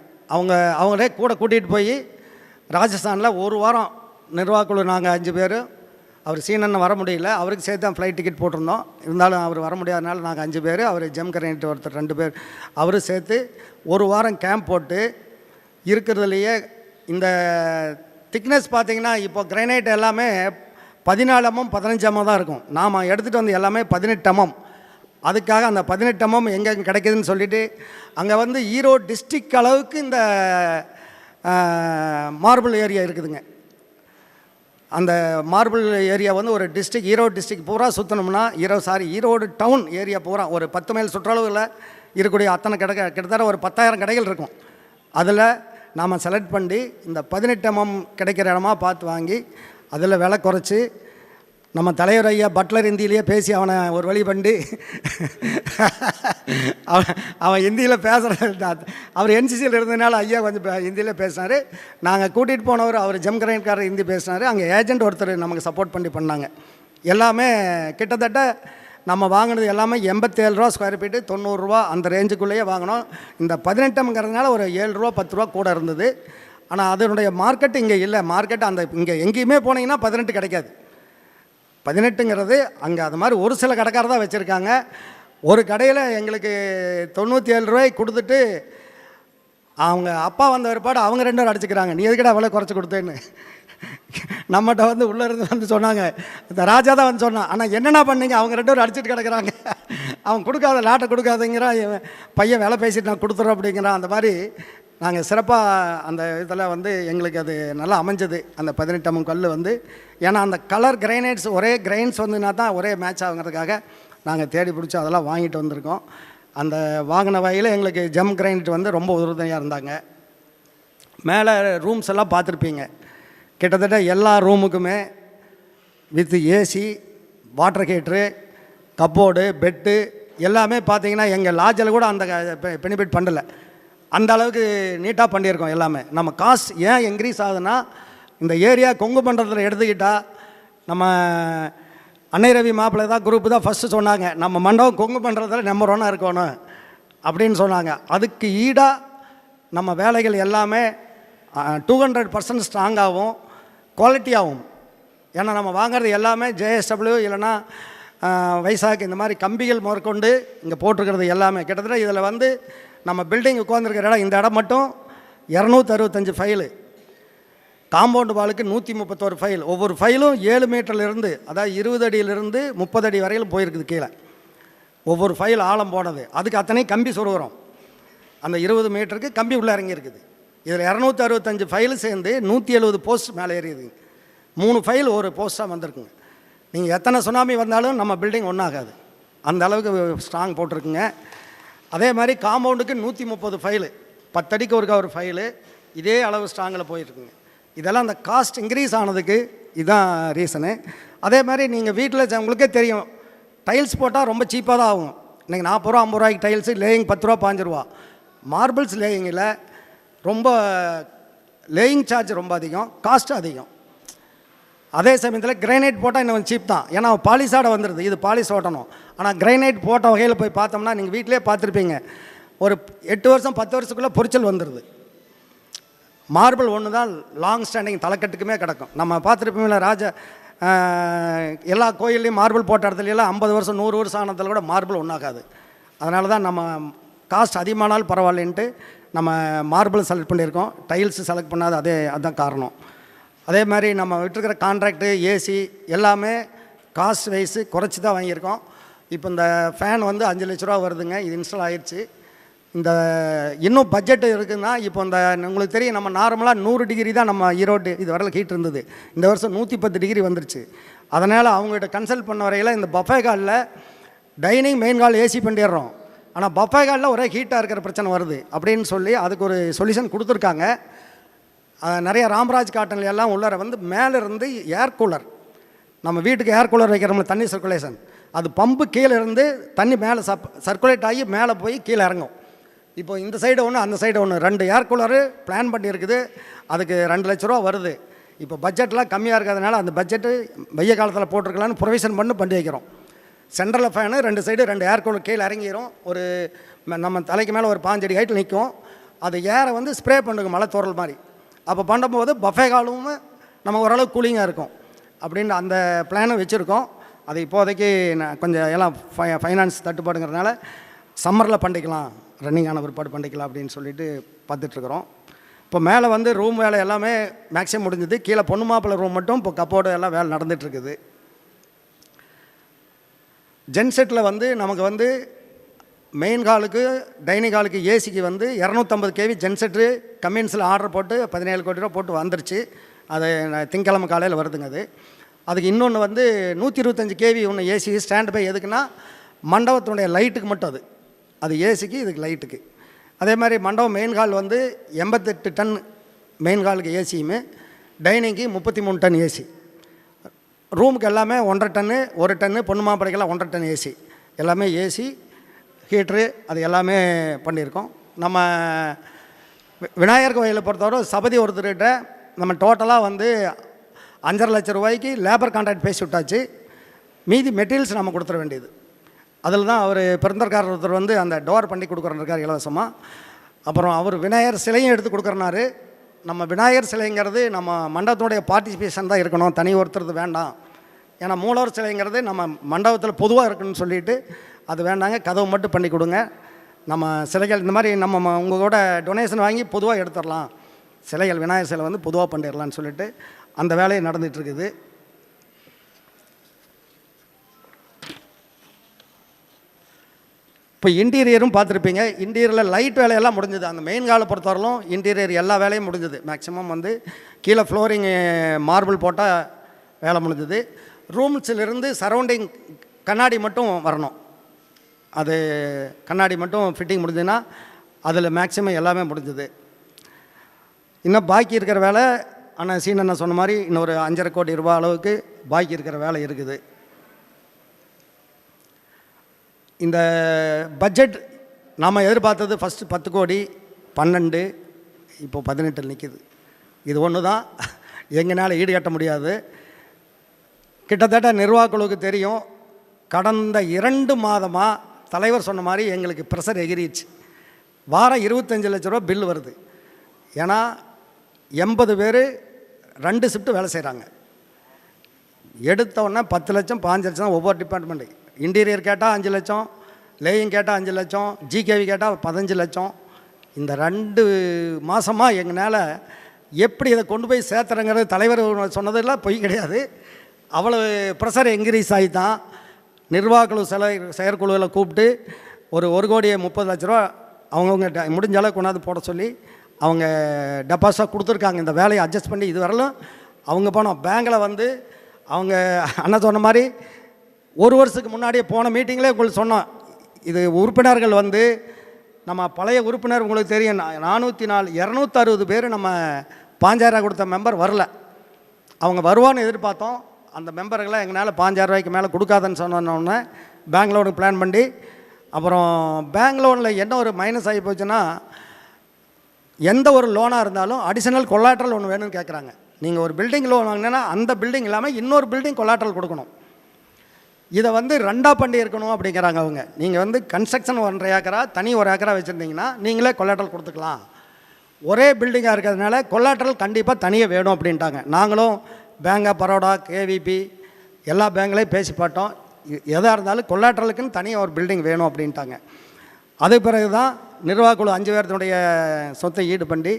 அவங்களே கூட கூட்டிகிட்டு போய் ராஜஸ்தானில் 1 வாரம் நிர்வாகக்குழு நாங்கள் 5 பேர், அவர் சீனன்னு வர முடியல, அவருக்கு சேர்த்து தான் ஃப்ளைட் டிக்கெட் போட்டிருந்தோம். இருந்தாலும் அவர் வர முடியாதனால நாங்கள் 5 பேர், அவர் ஜெம் கிரைனைட் ஒருத்தர் 2 பேர், அவரும் சேர்த்து 1 வாரம் கேம்ப் போட்டு இருக்கிறதுலையே இந்த திக்னஸ் பார்த்திங்கன்னா இப்போ கிரைனைட் எல்லாமே 14 mm 15 mm தான் இருக்கும். நாம் எடுத்துகிட்டு வந்து எல்லாமே 18 mm. அதுக்காக அந்த 18 mm எங்கே கிடைக்குதுன்னு சொல்லிவிட்டு அங்கே வந்து ஈரோடு டிஸ்ட்ரிக்ட் அளவுக்கு இந்த மார்பிள் ஏரியா இருக்குதுங்க. அந்த மார்பிள் ஏரியா வந்து ஒரு டிஸ்ட்ரிக்ட், ஈரோடு டிஸ்ட்ரிக்ட் பூரா சுற்றணும்னா ஈரோடு டவுன் ஏரியா பூரா ஒரு 10 மைல் சுற்றளவில் இருக்கக்கூடிய அத்தனை கிட்டத்தட்ட ஒரு 10,000 கடைகள் இருக்கும். அதில் நாம் செலக்ட் பண்ணி இந்த 18 mm கிடைக்கிற இடமா பார்த்து வாங்கி அதில் விலை குறைச்சி நம்ம தலைவர் ஐயா பட்லர் ஹிந்தியிலேயே பேசி அவனை ஒரு வழி பண்ணி அவன் ஹிந்தியில் பேசுகிற, அவர் என்சிசியில் இருந்ததுனால ஐயா கொஞ்சம் ஹிந்தியில் பேசினார். நாங்கள் கூட்டிகிட்டு போனவர் அவர் ஜெம் கிரைன்காரர் ஹிந்தி பேசினார். அங்கே ஏஜென்ட் ஒருத்தர் நமக்கு சப்போர்ட் பண்ணாங்க. எல்லாமே கிட்டத்தட்ட நம்ம வாங்கினது எல்லாமே 87 ரூபா ஸ்கொயர் ஃபீட்டு, 90 ரூபா அந்த ரேஞ்சுக்குள்ளேயே வாங்கினோம். இந்த 18 ஒரு 7 ரூபா 10 ரூபா கூட இருந்தது. ஆனால் அதனுடைய மார்க்கெட் இங்கே இல்லை. மார்க்கெட் அந்த இங்கே எங்கேயுமே போனீங்கன்னா 18 கிடைக்காது. 18 அங்கே அது மாதிரி ஒரு சில கடைக்காரர் தான் வச்சுருக்காங்க. ஒரு கடையில் எங்களுக்கு 97 ரூபாய்க்கு கொடுத்துட்டு அவங்க அப்பா வந்த பிற்பாடு அவங்க 2 பேரும் அடிச்சுக்கிறாங்க, நீ எதுக்கடா விலை குறைச்சி கொடுத்தேன்னு. நம்மகிட்ட வந்து உள்ளே இருந்து வந்து சொன்னாங்க, இந்த ராஜா தான் வந்து சொன்னான், ஆனால் என்னென்ன பண்ணீங்க, அவங்க 2 பேரும் அடிச்சுட்டு கிடக்குறாங்க, அவன் கொடுக்காத லாட்டை கொடுக்காதங்கிறான், பையன் வேலை பேசிட்டு நான் கொடுத்துட்றோம் அப்படிங்கிறான். அந்த மாதிரி நாங்கள் சிறப்பாக அந்த இதில் வந்து எங்களுக்கு அது நல்லா அமைஞ்சது. அந்த 18 mm கல் வந்து, ஏன்னா அந்த கலர் கிரைனைட்ஸ் ஒரே கிரைன்ஸ் வந்துன்னா தான் ஒரே மேட்ச் ஆகுங்கிறதுக்காக நாங்கள் தேடி பிடிச்சி அதெல்லாம் வாங்கிட்டு வந்திருக்கோம். அந்த வாங்கின வகையில் எங்களுக்கு ஜெம் கிரைனைட் வந்து ரொம்ப உறுதுணையாக இருந்தாங்க. மேலே ரூம்ஸ் எல்லாம் பார்த்துருப்பீங்க. கிட்டத்தட்ட எல்லா ரூமுக்குமே with AC, water heater, cupboard, bed எல்லாமே பார்த்தீங்கன்னா எங்கள் லாட்ஜில் கூட அந்த பெனிஃபிட் பண்ணலை. அந்த அளவுக்கு நீட்டாக பண்ணியிருக்கோம் எல்லாமே. நம்ம காசு ஏன் இன்க்ரீஸ் ஆகுதுன்னா, இந்த ஏரியா கொங்கு மண்டலத்தில் எடுத்துக்கிட்டால் நம்ம அன்னை ரவி மாப்பிள்ளை தான் குரூப்பு தான் ஃபஸ்ட்டு சொன்னாங்க, நம்ம மண்டபம் கொங்கு மண்டலத்தில் நம்பர் 1 இருக்கணும் அப்படின்னு சொன்னாங்க. அதுக்கு ஈடாக நம்ம வேலைகள் எல்லாமே 200% ஸ்ட்ராங்காகவும் குவாலிட்டியாகவும். ஏன்னா நம்ம வாங்கிறது எல்லாமே JSW இல்லைன்னா வைசாக் இந்த மாதிரி கம்பிகள் முதற்கொண்டு இங்கே போட்டிருக்கிறது எல்லாமே. கிட்டத்தட்ட இதில் வந்து நம்ம பில்டிங் உட்காந்துருக்கிற இடம், இந்த இடம் மட்டும் 265 ஃபைலு, காம்பவுண்டு வாலுக்கு 131 ஃபைல். ஒவ்வொரு ஃபைலும் 7 மீட்டர்லேருந்து, அதாவது 20 அடியிலிருந்து 30 அடி வரையிலும் போயிருக்குது கீழே. ஒவ்வொரு ஃபைல் ஆழம் போனது, அதுக்கு அத்தனை கம்பி சொருகிறோம். அந்த 20 மீட்டருக்கு கம்பி உள்ளே இறங்கியிருக்குது. இதில் 265 ஃபைலு சேர்ந்து 170 போஸ்ட் மேலே ஏறியுதுங்க. 3 ஃபைல் ஒரு போஸ்ட்டாக வந்திருக்குங்க. நீங்கள் எத்தனை சுனாமி வந்தாலும் நம்ம பில்டிங் ஒன்றாகாது, அந்த அளவுக்கு ஸ்ட்ராங் போட்டிருக்குங்க. அதே மாதிரி காம்பவுண்டுக்கு 130 ஃபைலு, 10 அடிக்கு ஒரு ஃபைலு, இதே அளவு ஸ்ட்ராங்கில் போயிட்டுருக்குங்க. இதெல்லாம் அந்த காஸ்ட் இன்க்ரீஸ் ஆனதுக்கு இதுதான் ரீசனு. அதே மாதிரி நீங்கள் வீட்டில் உங்களுக்கே தெரியும், டைல்ஸ் போட்டால் ரொம்ப சீப்பாக தான் ஆகும். இன்றைக்கி 40 ரூபா 50 ரூபாய்க்கு டைல்ஸு, லேயிங் 10 ரூபா 15 ரூபா. மார்பிள்ஸ் லேயிங்கில் ரொம்ப லேயிங் சார்ஜ் ரொம்ப அதிகம், காஸ்ட்டும் அதிகம். அதே சமயத்தில் கிரைனைட் போட்டால் இன்னும் சீப் தான், ஏன்னா பாலிஸாட வந்துடுது, இது பாலிஸ் ஓட்டணும். ஆனால் கிரைனைட் போட்ட வகையில் போய் பார்த்தோம்னா நீங்கள் வீட்டிலே பார்த்துருப்பீங்க, ஒரு 8 வருஷம் 10 வருஷத்துக்குள்ளே பொரிச்சல் வந்துடுது. மார்பிள் ஒன்று தான் லாங் ஸ்டாண்டிங் தலைக்கட்டுக்குமே கிடக்கும். நம்ம பார்த்துருப்பீங்களா எல்லா கோயில்லையும் மார்பிள் போட்ட இடத்துலையெல்லாம் 50 வருஷம் 100 வருஷம் ஆனதில் கூட மார்பிள் ஒன்றாகாது. அதனால தான் நம்ம காஸ்ட் அதிகமானாலும் பரவாயில்லைன்ட்டு நம்ம மார்பிள் செலக்ட் பண்ணியிருக்கோம், டைல்ஸு செலக்ட் பண்ணாது. அதுதான் காரணம். அதே மாதிரி நம்ம விட்டுருக்கிற கான்ட்ராக்டு, ஏசி எல்லாமே காஸ்ட் வைஸு குறைச்சி தான் வாங்கியிருக்கோம். இப்போ இந்த ஃபேன் வந்து 5 லட்ச ரூபா வருதுங்க, இது இன்ஸ்டால் ஆயிடுச்சு. இந்த இன்னும் பட்ஜெட் இருக்குதுன்னா, இப்போ இந்த உங்களுக்கு தெரியும், நம்ம நார்மலாக 100 டிகிரி தான் நம்ம ஈரோடு இது வரல ஹீட் இருந்தது. இந்த வருஷம் 110 டிகிரி வந்துருச்சு. அதனால் அவங்ககிட்ட கன்சல்ட் பண்ண வரையில் இந்த பஃபே காலில் டைனிங் மெயின் கால் ஏசி பண்ணிடுறோம், ஆனால் பஃபே காலில் ஒரே ஹீட்டாக இருக்கிற பிரச்சனை வருது அப்படின்னு சொல்லி அதுக்கு ஒரு சொல்யூஷன் கொடுத்துருக்காங்க. நிறைய ராம்ராஜ் காட்டன்ல எல்லாம் உள்ளார வந்து மேலே இருந்து ஏர் கூலர், நம்ம வீட்டுக்கு ஏர் கூலர் வைக்கிறோம்ல தண்ணி சர்க்குலேஷன், அது பம்பு கீழே இருந்து தண்ணி மேலே சர்க்குலேட் ஆகி மேலே போய் கீழே இறங்கும். இப்போ இந்த சைடு ஒன்று அந்த சைடு ஒன்று 2 ஏர் கூலரு பிளான் பண்ணியிருக்குது. அதுக்கு 2 லட்ச ரூபா வருது. இப்போ பட்ஜெட்லாம் கம்மியாக இருக்கிறதுனால அந்த பட்ஜெட்டு வெய்ய காலத்தில் போட்டிருக்கலான்னு ப்ரொவிஷன் பண்ணி வைக்கிறோம். சென்ட்ரலில் ஃபேனு 2 சைடு 2 ஏர் கூலர் கீழே இறங்கிடும். ஒரு நம்ம தலைக்கு மேலே ஒரு 5 அடி ஹைட்டில் நிற்கும். அது ஏரை வந்து ஸ்ப்ரே பண்ணுங்க மழை தோறல் மாதிரி. அப்போ பண்ணும்போது பஃபே காலும் நம்ம ஓரளவு கூலிங்காக இருக்கும் அப்படின்னு அந்த பிளானும் வச்சுருக்கோம். அது இப்போதைக்கு கொஞ்சம் எல்லாம் ஃபைனான்ஸ் தட்டுப்பாடுங்கிறதுனால சம்மரில் பண்ணிக்கலாம், ரன்னிங் ஆன பிற்பாடு பண்ணிக்கலாம் அப்படின்னு சொல்லிட்டு பார்த்துட்ருக்குறோம். இப்போ மேலே வந்து ரூம் வேலை எல்லாமே மேக்ஸிமம் முடிஞ்சுது. கீழே பொண்ணு மாப்பிள்ளை ரூம் மட்டும் இப்போ கப்போர்டு எல்லாம் வேலை நடந்துகிட்ருக்குது. ஜென்செட்டில் வந்து நமக்கு வந்து மெயின் ஹாலுக்கு டைனிங் ஹாலுக்கு ஏசிக்கு வந்து 250 கேவி ஜென்செட்டு கம்பெனிஸில் ஆர்டர் போட்டு 17 கோடி ரூபா போட்டு வந்துருச்சு. அது திங்கக்கிழமை காலையில் வருதுங்க. அதுக்கு இன்னொன்று வந்து 125 கேவி ஒன்று ஏசி ஸ்டாண்ட் பை எதுக்குன்னா மண்டபத்தினுடைய லைட்டுக்கு மட்டும். அது ஏசிக்கு, இதுக்கு லைட்டுக்கு. அதே மாதிரி மண்டபம் மெயின் ஹால் வந்து 88 டன் மெயின் ஹாலுக்கு ஏசியுமே, டைனிங்க்கு 33 டன் ஏசி, ரூமுக்கு எல்லாமே 1.5 டன்னு 1 டன்னு, பொண்ணு மாப்பிள்ளைக்கெல்லாம் 1.5 டன் ஏசி, எல்லாமே ஏசி ஹீட்ரு அது எல்லாமே பண்ணியிருக்கோம். நம்ம விநாயகர் கோயிலை பொறுத்தவரை சபதி ஒருத்தர்கிட்ட நம்ம டோட்டலாக வந்து 5.5 லட்ச ரூபாய்க்கு லேபர் கான்ட்ராக்ட் பேசி விட்டாச்சு. மீதி மெட்டீரியல்ஸ் நம்ம கொடுத்துட வேண்டியது. அதில் தான் அவர் பெருந்தற்காரர் ஒருத்தர் வந்து அந்த டோர் பண்ணி கொடுக்குறேன்ருக்கார் இலவசமாக. அப்புறம் அவர் விநாயகர் சிலையும் எடுத்து கொடுக்குறனாரு. நம்ம விநாயகர் சிலைங்கிறது நம்ம மண்டபத்தினுடைய பார்ட்டிசிபேஷன் தான் இருக்கணும், தனி ஒருத்தரது வேண்டாம். ஏன்னா மூலவர் சிலைங்கிறது நம்ம மண்டபத்தில் பொதுவாக இருக்குன்னு சொல்லிட்டு அது வேண்டாங்க, கதவு மட்டும் பண்ணி கொடுங்க. நம்ம சிலைகள் இந்த மாதிரி நம்ம உங்கள் கூட டொனேஷன் வாங்கி பொதுவாக எடுத்துடலாம், சிலைகள் விநாயகர் சிலை வந்து பொதுவாக பண்ணிடலான்னு சொல்லிட்டு அந்த வேலையை நடந்துகிட்ருக்குது. இப்போ இன்டீரியரும் பார்த்துருப்பீங்க. இன்டீரியரில் லைட் வேலையெல்லாம் முடிஞ்சது. அந்த மெயின் ஹாலை பொறுத்தவரையிலும் இன்டீரியர் எல்லா வேலையும் முடிஞ்சது. மேக்ஸிமம் வந்து கீழே ஃப்ளோரிங் மார்பிள் போட்டால் வேலை முடிஞ்சது. ரூம்ஸிலிருந்து சரௌண்டிங் கண்ணாடி மட்டும் வரணும். அது கண்ணாடி மட்டும் ஃபிட்டிங் முடிஞ்சதுன்னா அதில் மேக்ஸிமம் எல்லாமே முடிஞ்சது. இன்னும் பாக்கி இருக்கிற வேலை ஆனால் சீனண்ணா சொன்ன மாதிரி இன்னொரு 5.5 கோடி ரூபா அளவுக்கு பாக்கி இருக்கிற வேலை இருக்குது. இந்த பட்ஜெட் நாம் எதிர்பார்த்தது ஃபஸ்ட்டு 10 கோடி 12, இப்போ 18 நிற்கிது. இது ஒன்று தான் எங்களால் ஈடுகட்ட முடியாது. கிட்டத்தட்ட நிர்வாகக்குழுவுக்கு தெரியும், கடந்த 2 மாதமாக தலைவர் சொன்ன மாதிரி எங்களுக்கு ப்ரெஷர் எகிரிச்சு. வாரம் 25 லட்ச ரூபா பில் வருது. ஏன்னா 80 பேர் 2 ஷிஃப்ட்டு வேலை செய்கிறாங்க. எடுத்தோடனே 10 லட்சம் 5 லட்சம் தான் ஒவ்வொரு டிபார்ட்மெண்ட்டு. இன்டீரியர் கேட்டால் 5 லட்சம், லேயிங் கேட்டால் 5 லட்சம், ஜிகேவி கேட்டால் 15 லட்சம். இந்த 2 மாதமாக எங்களால் எப்படி இதை கொண்டு போய் சேர்த்துறங்கிறது தலைவர் சொன்னதெல்லாம் பொய் கிடையாது. அவ்வளோ ப்ரெஷர் என்க்ரீஸ் ஆகி தான் நிர்வாகக்குழு செயற்குழுவில் கூப்பிட்டு ஒரு 1 கோடி 30 லட்ச ரூபா அவங்கவுங்க முடிஞ்ச அளவுக்கு கொண்டாந்து போட சொல்லி அவங்க டெபாசிட்டாக கொடுத்துருக்காங்க. இந்த வேலையை அட்ஜஸ்ட் பண்ணி இது வரலும் அவங்க போனோம். பேங்கில் வந்து அவங்க அண்ணா சொன்ன மாதிரி 1 வருஷத்துக்கு முன்னாடியே போன மீட்டிங்லேயே உங்களுக்கு சொன்னோம், இது உறுப்பினர்கள் வந்து நம்ம பழைய உறுப்பினர் உங்களுக்கு தெரியும் 404 260 பேர் நம்ம 5000 கொடுத்த மெம்பர் வரல. அவங்க வருவான்னு எதிர்பார்த்தோம். அந்த மெம்பர்களை எங்களால் 5000 ரூபாய்க்கு மேலே கொடுக்காதன்னு சொன்னோன்னே பேங்க் லோனு பிளான் பண்ணி, அப்புறம் பேங்க் லோனில் என்ன ஒரு மைனஸ் ஆகி போச்சுன்னா, எந்த ஒரு லோனாக இருந்தாலும் அடிஷனல் கொலாட்ரல் ஒன்று வேணும்னு கேட்குறாங்க. நீங்கள் ஒரு பில்டிங் லோன் வாங்கினீங்கன்னா அந்த பில்டிங் இல்லாமல் இன்னொரு பில்டிங் கொலாட்ரல் கொடுக்கணும். இதை வந்து 2ஆக பண்ணி இருக்கணும் அப்படிங்கிறாங்க அவங்க. நீங்கள் வந்து கன்ஸ்ட்ரக்ஷன் 1.5 ஏக்கரா தனி 1 ஏக்கரா வச்சுருந்தீங்கன்னா நீங்களே கொலாட்ரல் கொடுத்துக்கலாம். ஒரே பில்டிங்காக இருக்கிறதுனால கொலாட்ரல் கண்டிப்பாக தனியாக வேணும் அப்படின்ட்டாங்க. நாங்களும் பேங்க் ஆஃப் பரோடா, கேவிபி எல்லா பேங்க்லேயும் பேசி பார்த்தோம். எதாக இருந்தாலும் கொலாட்ரலுக்குன்னு தனியாக ஒரு பில்டிங் வேணும் அப்படின்ட்டாங்க. அது பிறகு தான் நிர்வாகக்குழு 5 பேர்த்துடைய சொத்தை ஈடு பண்ணி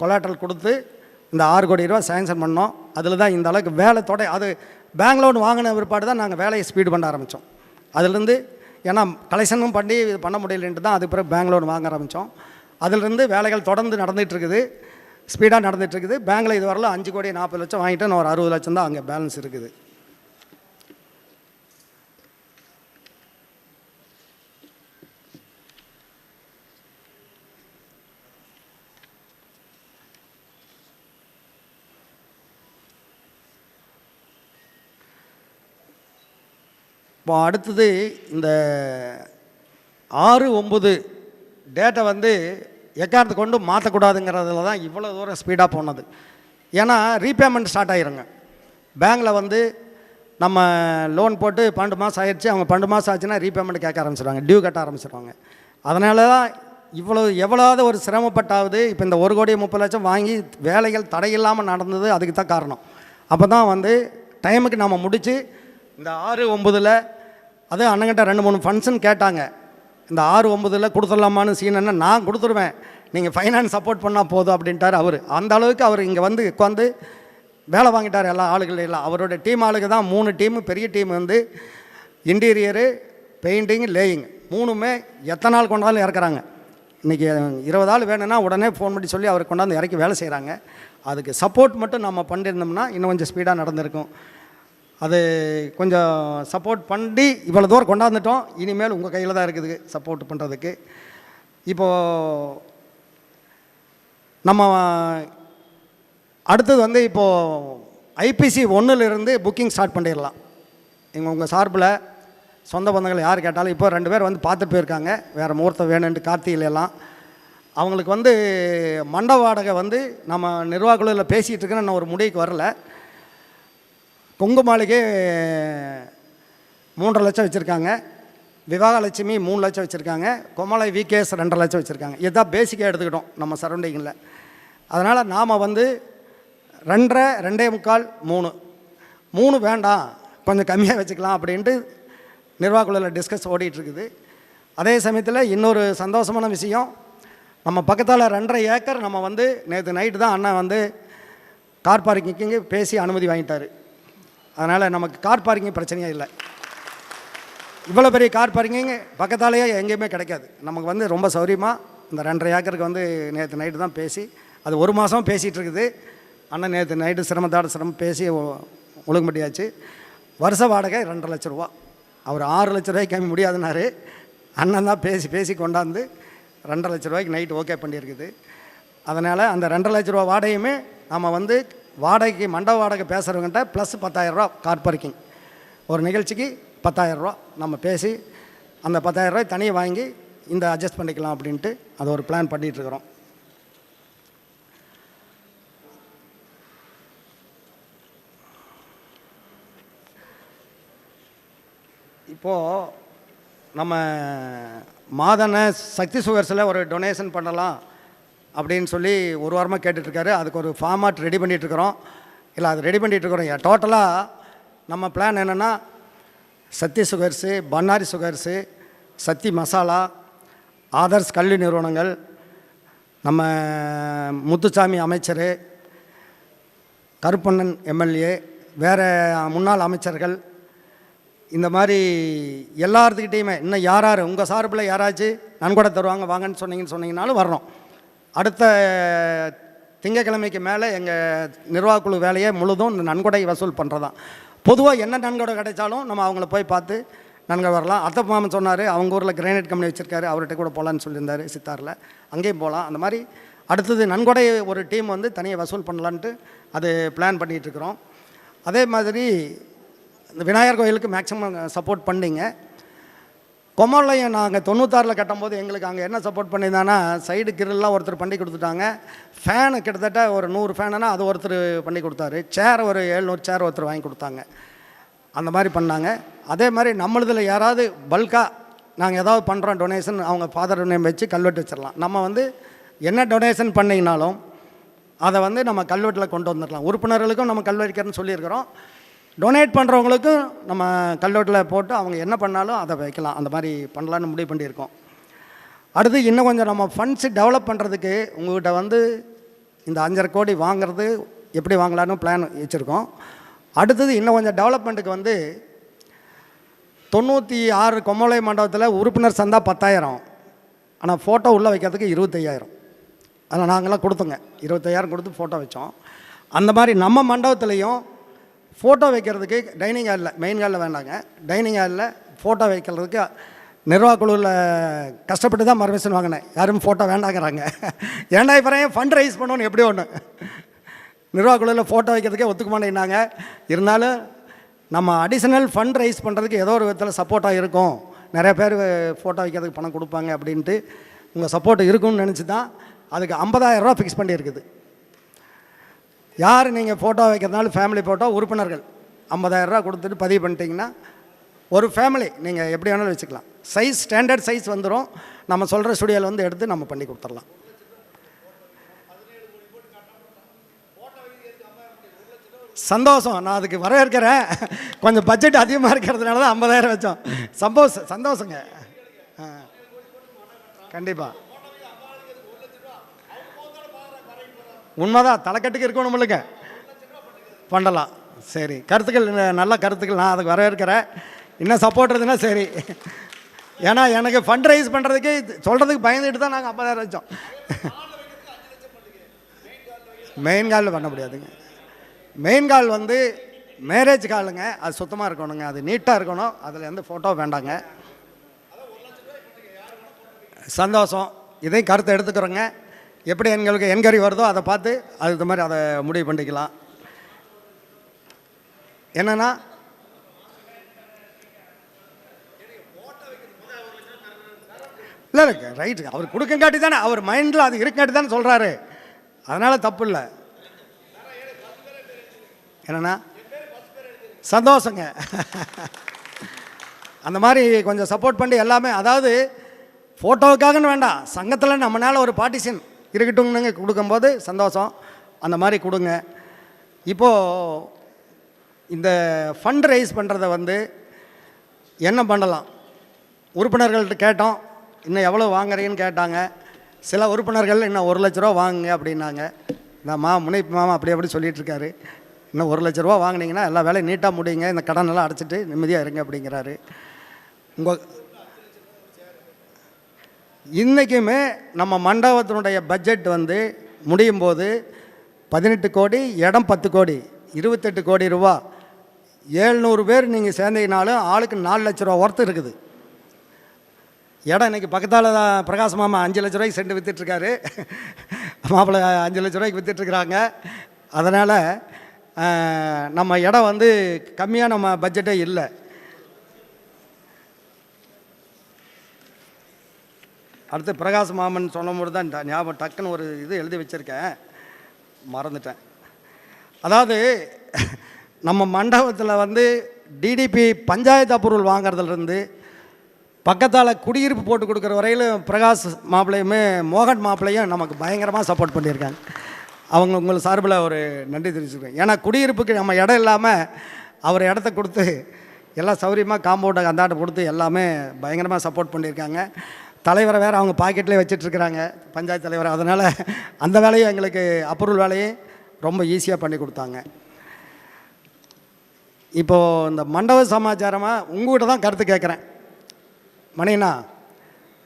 கொலாட்ரல் கொடுத்து இந்த 6 கோடி ரூபா சேங்ஷன் பண்ணோம். அதில் தான் இந்த அளவுக்கு வேலை அது பேங்க் லோன் வாங்கின பிற்பாடு தான் நாங்கள் வேலையை ஸ்பீடு பண்ண ஆரம்பித்தோம். அதுலேருந்து ஏன்னா கலெக்ஷனும் பண்ணி இது பண்ண முடியலன்ட்டு தான் அது பிறகு பேங்க் லோன் வாங்க ஆரம்பித்தோம். அதிலிருந்து வேலைகள் தொடர்ந்து நடந்துகிட்ருக்குது, ஸ்பீடாக நடந்துகிட்ருக்குது. பேங்கில் இது வரல 5 கோடி 40 லட்சம் வாங்கிட்டு இன்னும் ஒரு 60 லட்சம் தான் அங்கே பேலன்ஸ் இருக்குது. இப்போ அடுத்தது இந்த 6-9 டேட்டை வந்து எக்காரணத்தை கொண்டு மாற்றக்கூடாதுங்கிறதுல தான் இவ்வளோ தூரம் ஸ்பீடாக போனது. ஏன்னா ரீபேமெண்ட் ஸ்டார்ட் ஆகிருங்க. பேங்க்கில் வந்து நம்ம லோன் போட்டு 12 மாதம் ஆயிடுச்சு, அவங்க 12 மாதம் ஆச்சுன்னா ரீபேமெண்ட் கேட்க ஆரம்பிச்சிடுவாங்க, டியூ கட்ட ஆரம்பிச்சிடுவாங்க. அதனால தான் எவ்வளோது ஒரு சிரமப்பட்டாவது இப்போ இந்த 1,30,00,000 வாங்கி வேலைகள் தடையில்லாமல் நடந்தது. அதுக்கு தான் காரணம். அப்போ தான் வந்து டைமுக்கு நம்ம முடித்து இந்த 6-9 அது அண்ணங்கிட்ட 2-3 ஃபண்ட்ஸுன்னு கேட்டாங்க. இந்த 6-9 கொடுத்துடலாமான்னு சீனன்னா நான் கொடுத்துருவேன், நீங்கள் ஃபைனான்ஸ் சப்போர்ட் பண்ணால் போதும் அப்படின்ட்டார் அவர். அந்த அளவுக்கு அவர் இங்கே வந்து உட்காந்து வேலை வாங்கிட்டார் எல்லா ஆளுகள் எல்லாம். அவரோட டீம் ஆளுக்கு தான் 3 டீமு, பெரிய டீம் வந்து இன்டீரியரு, பெயிண்டிங், லேயிங் 3மே எத்தனை நாள் கொண்டாலும் இறக்குறாங்க. இன்றைக்கி 20 ஆள் வேணும்னா உடனே ஃபோன் பண்ணி சொல்லி அவர் கொண்டாந்து இறக்கி வேலை செய்கிறாங்க. அதுக்கு சப்போர்ட் மட்டும் நம்ம பண்ணியிருந்தோம்னா இன்னும் கொஞ்சம் ஸ்பீடாக நடந்திருக்கும். அது கொஞ்சம் சப்போர்ட் பண்ணி இவ்வளோ தூரம் கொண்டாந்துட்டோம். இனிமேல் உங்கள் கையில் தான் இருக்குது சப்போர்ட் பண்ணுறதுக்கு. இப்போது நம்ம அடுத்தது வந்து இப்போது ஐபிசி 1லிருந்து புக்கிங் ஸ்டார்ட் பண்ணிடலாம். உங்கள் சார்பில் சொந்த பந்தங்கள் யார் கேட்டாலும் இப்போ 2 பேர் வந்து பார்த்துட்டு போயிருக்காங்க, வேறு முகூர்த்தம் வேணுன்ட்டு கார்த்திகையிலலாம். அவங்களுக்கு வந்து மண்டப வாடகை வந்து நம்ம நிர்வாகக்குழுவில் பேசிகிட்டு இருக்கேன்னு நான் ஒரு முடிவுக்கு வரல. கொங்கு மாளிகை 3.5 லட்சம் வச்சுருக்காங்க, விவாகலட்சுமி 3 லட்சம் வச்சுருக்காங்க, கொமலை விகேஎஸ் 2.5 லட்சம் வச்சுருக்காங்க. இதுதான் பேசிக்காக எடுத்துக்கிட்டோம் நம்ம சரௌண்டிங்கில். அதனால் நாம் வந்து 2.5, 2.25, 3 வேண்டாம், கொஞ்சம் கம்மியாக வச்சுக்கலாம் அப்படின்ட்டு நிர்வாகக்குழுவில் டிஸ்கஸ் ஓடிட்டுருக்குது. அதே சமயத்தில் இன்னொரு சந்தோஷமான விஷயம், நம்ம பக்கத்தால் 2.5 ஏக்கர் நம்ம வந்து நேற்று நைட்டு தான் அண்ணன் வந்து கார் பார்க்கிங்கு பேசி அனுமதி வாங்கிட்டார். அதனால் நமக்கு கார் பார்க்கிங் பிரச்சனையே இல்லை. இவ்வளோ பெரிய கார் பார்க்கிங் பக்கத்தாலேயே எங்கேயுமே கிடைக்காது. நமக்கு வந்து ரொம்ப சௌரியமாக இந்த 2.5 ஏக்கருக்கு வந்து நேற்று நைட்டு தான் பேசி, அது 1 மாதம் பேசிகிட்டு இருக்குது. அண்ணன் நேற்று நைட்டு சிரமம் பேசி ஒழுங்குபடியாச்சு. வருஷ வாடகை 2.5 லட்ச ரூபா. அவர் 6 லட்ச ரூபாய்க்கு கம்மி முடியாதுன்னாரு. அண்ணன் தான் பேசி கொண்டாந்து 2.5 லட்ச ரூபாய்க்கு நைட்டு ஓகே பண்ணியிருக்குது. அதனால் அந்த 2.5 லட்ச ரூபா வாடகையுமே நம்ம வந்து வாடகைக்கு மண்டப வாடகை பேசுகிறவங்ககிட்ட ப்ளஸ் 10,000 ரூபா கார் பார்க்கிங், ஒரு நிகழ்ச்சிக்கு 10,000 ரூபா நம்ம பேசி அந்த 10,000 ரூபாய் தனியாக வாங்கி இந்த அட்ஜஸ்ட் பண்ணிக்கலாம் அப்படின்ட்டு அது ஒரு பிளான் பண்ணிகிட்ருக்குறோம். இப்போது நம்ம மாதன சக்தி சுகர்ஸில் ஒரு டொனேஷன் பண்ணலாம் அப்படின்னு சொல்லி ஒரு வாரமாக கேட்டுட்ருக்காரு. அதுக்கு ஒரு ஃபார்மாட் ரெடி பண்ணிகிட்ருக்குறோம். இல்லை அது ரெடி பண்ணிகிட்ருக்குறோம். டோட்டலாக நம்ம பிளான் என்னென்னா சக்தி சுகர்ஸு, பன்னாரி சுகர்ஸு, சக்தி மசாலா, ஆதர்ஸ் கல்வி நிறுவனங்கள், நம்ம முத்துசாமி அமைச்சர், கருப்பண்ணன் எம்எல்ஏ, வேறு முன்னாள் அமைச்சர்கள், இந்த மாதிரி எல்லாத்துக்கிட்டேயுமே இன்னும் யார் உங்கள் சார்பில் யாராச்சும் நன்கொடை தருவாங்க வாங்கன்னு சொன்னீங்கன்னாலும் வர்றோம். அடுத்த திங்கக்கிழமைக்கு மேலே எங்கள் நிர்வாகக்குழு வேலையை முழுதும் இந்த நன்கொடை வசூல் பண்ணுறதான். பொதுவாக என்ன நன்கொடை கிடைச்சாலும் நம்ம அவங்கள போய் பார்த்து நன்கொடை வரலாம். அத்தை மாமன் சொன்னார், அவங்க ஊரில் கிரானைட் கம்பெனி வச்சுருக்காரு, அவர்கிட்ட கூட போகலான்னு சொல்லியிருந்தார் சித்தாரில், அங்கேயும் போகலாம். அந்த மாதிரி அடுத்தது நன்கொடை ஒரு டீம் வந்து தனியாக வசூல் பண்ணலான்ட்டு அது பிளான் பண்ணிகிட்ருக்குறோம். அதே மாதிரி இந்த விநாயகர் கோயிலுக்கு மேக்ஸிமம் சப்போர்ட் பண்ணிங்க. கொமலையும் நாங்கள் 96 கட்டும்போது எங்களுக்கு அங்கே என்ன சப்போர்ட் பண்ணியிருந்தாங்கன்னா சைடு கிரில்லாம் ஒருத்தர் பண்ணி கொடுத்துட்டாங்க. ஃபேனு கிட்டத்தட்ட ஒரு 100 ஃபேனுனா அது ஒருத்தர் பண்ணி கொடுத்தாரு. சேர் ஒரு 700 சேர் ஒருத்தர் வாங்கி கொடுத்தாங்க. அந்த மாதிரி பண்ணாங்க. அதே மாதிரி நம்மளதில் யாராவது பல்காக நாங்கள் ஏதாவது பண்ணுறோம் டொனேஷன், அவங்க ஃபாதர் நேம் வச்சு கல்வெட்டு வச்சிடலாம். நம்ம வந்து என்ன டொனேஷன் பண்ணிங்கனாலும் அதை வந்து நம்ம கல்வெட்டில் கொண்டு வந்துடலாம். உறுப்பினர்களுக்கும் நம்ம கல்வெடிக்கிறேன்னு சொல்லியிருக்கிறோம். டொனேட் பண்ணுறவங்களுக்கும் நம்ம கல்வெட்டில் போட்டு அவங்க என்ன பண்ணாலும் அதை வைக்கலாம். அந்த மாதிரி பண்ணலான்னு முடிவு பண்ணியிருக்கோம். அடுத்து இன்னும் கொஞ்சம் நம்ம ஃபண்ட்ஸு டெவலப் பண்ணுறதுக்கு உங்கள்கிட்ட வந்து இந்த 5.5 கோடி வாங்கிறது எப்படி வாங்கலான்னு பிளான் வச்சுருக்கோம். அடுத்தது இன்னும் கொஞ்சம் டெவலப்மெண்ட்டுக்கு வந்து 96 கொமலை மண்டபத்தில் உறுப்பினர் சந்தா 10,000, ஆனால் ஃபோட்டோ உள்ளே வைக்கிறதுக்கு 25,000. அதில் நாங்களாம் கொடுத்தோங்க, 25,000 கொடுத்து ஃபோட்டோ வச்சோம். அந்த மாதிரி நம்ம மண்டபத்துலேயும் ஃபோட்டோ வைக்கிறதுக்கு டைனிங் ஹாலில், மெயின் ஹாலில் வேண்டாங்க, டைனிங் ஹாலில் ஃபோட்டோ வைக்கிறதுக்கு நிர்வாகக்குழுவில் கஷ்டப்பட்டு தான் பர்மிஷன் வாங்கினேன். யாரும் ஃபோட்டோ வேண்டாங்கிறாங்க. ஏன்டா இப்போ ஃபண்ட் ரைஸ் பண்ணணும்னு எப்படி ஒன்று நிர்வாகக்குழுவில் ஃபோட்டோ வைக்கிறதுக்கே ஒத்துக்க மாட்டேன்னாங்க. இருந்தாலும் நம்ம அடிஷனல் ஃபண்ட் ரைஸ் பண்ணுறதுக்கு ஏதோ ஒரு விதத்தில் சப்போர்ட்டாக இருக்கும், நிறைய பேர் ஃபோட்டோ வைக்கிறதுக்கு பணம் கொடுப்பாங்க அப்படின்ட்டு உங்கள் சப்போர்ட் இருக்கும்னு நினச்சி தான் அதுக்கு 50,000 ரூபா ஃபிக்ஸ் பண்ணியிருக்குது. யார் நீங்கள் ஃபோட்டோ வைக்கிறதுனால ஃபேமிலி ஃபோட்டோ உறுப்பினர்கள் 50,000 ரூபா கொடுத்துட்டு பதிவு பண்ணிட்டீங்கன்னா ஒரு ஃபேமிலி நீங்கள் எப்படி வேணாலும் வச்சுக்கலாம். சைஸ் ஸ்டாண்டர்ட் சைஸ் வந்துடும். நம்ம சொல்கிற ஸ்டுடியோவில் வந்து எடுத்து நம்ம பண்ணி கொடுத்துடலாம். சந்தோஷம், நான் அதுக்கு வரவேற்கிறேன். கொஞ்சம் பட்ஜெட் அதிகமாக இருக்கிறதுனால தான் 50,000 வச்சோம். சந்தோஷங்க. கண்டிப்பாக உண்மைதான், தலைக்கட்டுக்கு இருக்கணும் இல்லைங்க, பண்ணலாம். சரி, கருத்துக்கள் நல்ல கருத்துக்கள், நான் அதுக்கு வரவேற்கிறேன். இன்னும் சப்போர்ட் இருந்ததுன்னா சரி. ஏன்னா எனக்கு ஃபண்ட் ரைஸ் பண்ணுறதுக்கு சொல்கிறதுக்கு பயந்துட்டு தான் நாங்கள் 50,000 வச்சோம். மெயின் காலில் பண்ண முடியாதுங்க. மெயின் கால் வந்து மேரேஜ் காலுங்க, அது சுத்தமாக இருக்கணுங்க, அது நீட்டாக இருக்கணும், அதில் எந்த ஃபோட்டோ வேண்டாங்க. சந்தோஷம், இதையும் கருத்தை எடுத்துக்கிறோங்க. எப்படி எங்களுக்கு என்கொயரி வருதோ அதை பார்த்து அதுக்கு மாதிரி அதை முடிவு பண்ணிக்கலாம். என்னென்னா இல்லை ரைட்டு, அவர் கொடுக்கங்காட்டி தானே, அவர் மைண்டில் அது இருக்கங்காட்டி தானே சொல்கிறாரு, அதனால் தப்பு இல்லை. என்னண்ணா சந்தோஷங்க. அந்த மாதிரி கொஞ்சம் சப்போர்ட் பண்ணி எல்லாமே, அதாவது ஃபோட்டோவுக்காகன்னு வேண்டாம், சங்கத்தில் நம்மளால் ஒரு பார்ட்டிஷன் இருக்கட்டும்னுங்க கொடுக்கும்போது சந்தோஷம். அந்த மாதிரி கொடுங்க. இப்போது இந்த ஃபண்ட் ரைஸ் பண்ணுறத வந்து என்ன பண்ணலாம், உறுப்பினர்கள்ட்ட கேட்டோம், இன்னும் எவ்வளோ வாங்குறீங்கன்னு கேட்டாங்க. சில உறுப்பினர்கள் இன்னும் 1 லட்ச ரூபா வாங்குங்க அப்படின்னாங்க. இந்த முனைப்பு மாமா அப்படி சொல்லிகிட்டு இருக்காரு. இன்னும் 1 லட்ச ரூபா வாங்கினீங்கன்னா எல்லா வேலையும் நீட்டாக முடியுங்க, இந்த கடனெல்லாம் அடைச்சிட்டு நிம்மதியாக இருங்க அப்படிங்கிறாரு. இன்றைக்குமே நம்ம மண்டபத்தினுடைய பட்ஜெட் வந்து முடியும் போது 18 கோடி, இடம் 10 கோடி, 28 கோடி ரூபா. 700 பேர் நீங்கள் சேர்ந்தீங்கனாலும் ஆளுக்கு 4 லட்ச ரூபா ஒர்த்து இருக்குது. இடம் இன்றைக்கி பக்கத்தால் தான் பிரகாஷ் மாமா 5 லட்ச ரூபாய்க்கு சென்று விற்றுட்ருக்காரு. மாப்பிள்ளை 5 லட்ச ரூபாய்க்கு விற்றுட்ருக்குறாங்க. அதனால் நம்ம இடம் வந்து கம்மியாக நம்ம பட்ஜெட்டே இல்லை. அடுத்து பிரகாஷ் மாமன் சொல்லும்போது தான் ஞாபகம் டக்குன்னு ஒரு இது எழுதி வச்சுருக்கேன், மறந்துட்டேன். அதாவது நம்ம மண்டபத்தில் வந்து டிடிபி பஞ்சாயத்து அப்ரூவல் வாங்குறதுலேருந்து பக்கத்தால் குடியிருப்பு போட்டு கொடுக்குற வரையிலும் பிரகாஷ் மாப்பிள்ளையுமே மோகன் மாப்பிள்ளையும் நமக்கு பயங்கரமாக சப்போர்ட் பண்ணியிருக்காங்க. அவங்க உங்களுக்கு சார்பில் ஒரு நன்றி தெரிவிச்சுருக்கேன். ஏன்னா குடியிருப்புக்கு நம்ம இடம் இல்லாமல் அவர் இடத்த கொடுத்து எல்லாம் சௌரியமாக காம்பவுண்டை அந்தாண்ட கொடுத்து எல்லாமே பயங்கரமாக சப்போர்ட் பண்ணியிருக்காங்க. தலைவரை வேறு அவங்க பாக்கெட்லேயே வச்சிட்ருக்குறாங்க, பஞ்சாயத்து தலைவர். அதனால் அந்த வேலையும் எங்களுக்கு அப்ரூவல் வேலையும் ரொம்ப ஈஸியாக பண்ணி கொடுத்தாங்க. இப்போது இந்த மண்டப சமாச்சாரமாக உங்கள்கிட்ட தான் கருத்து கேட்குறேன். மணிண்ணா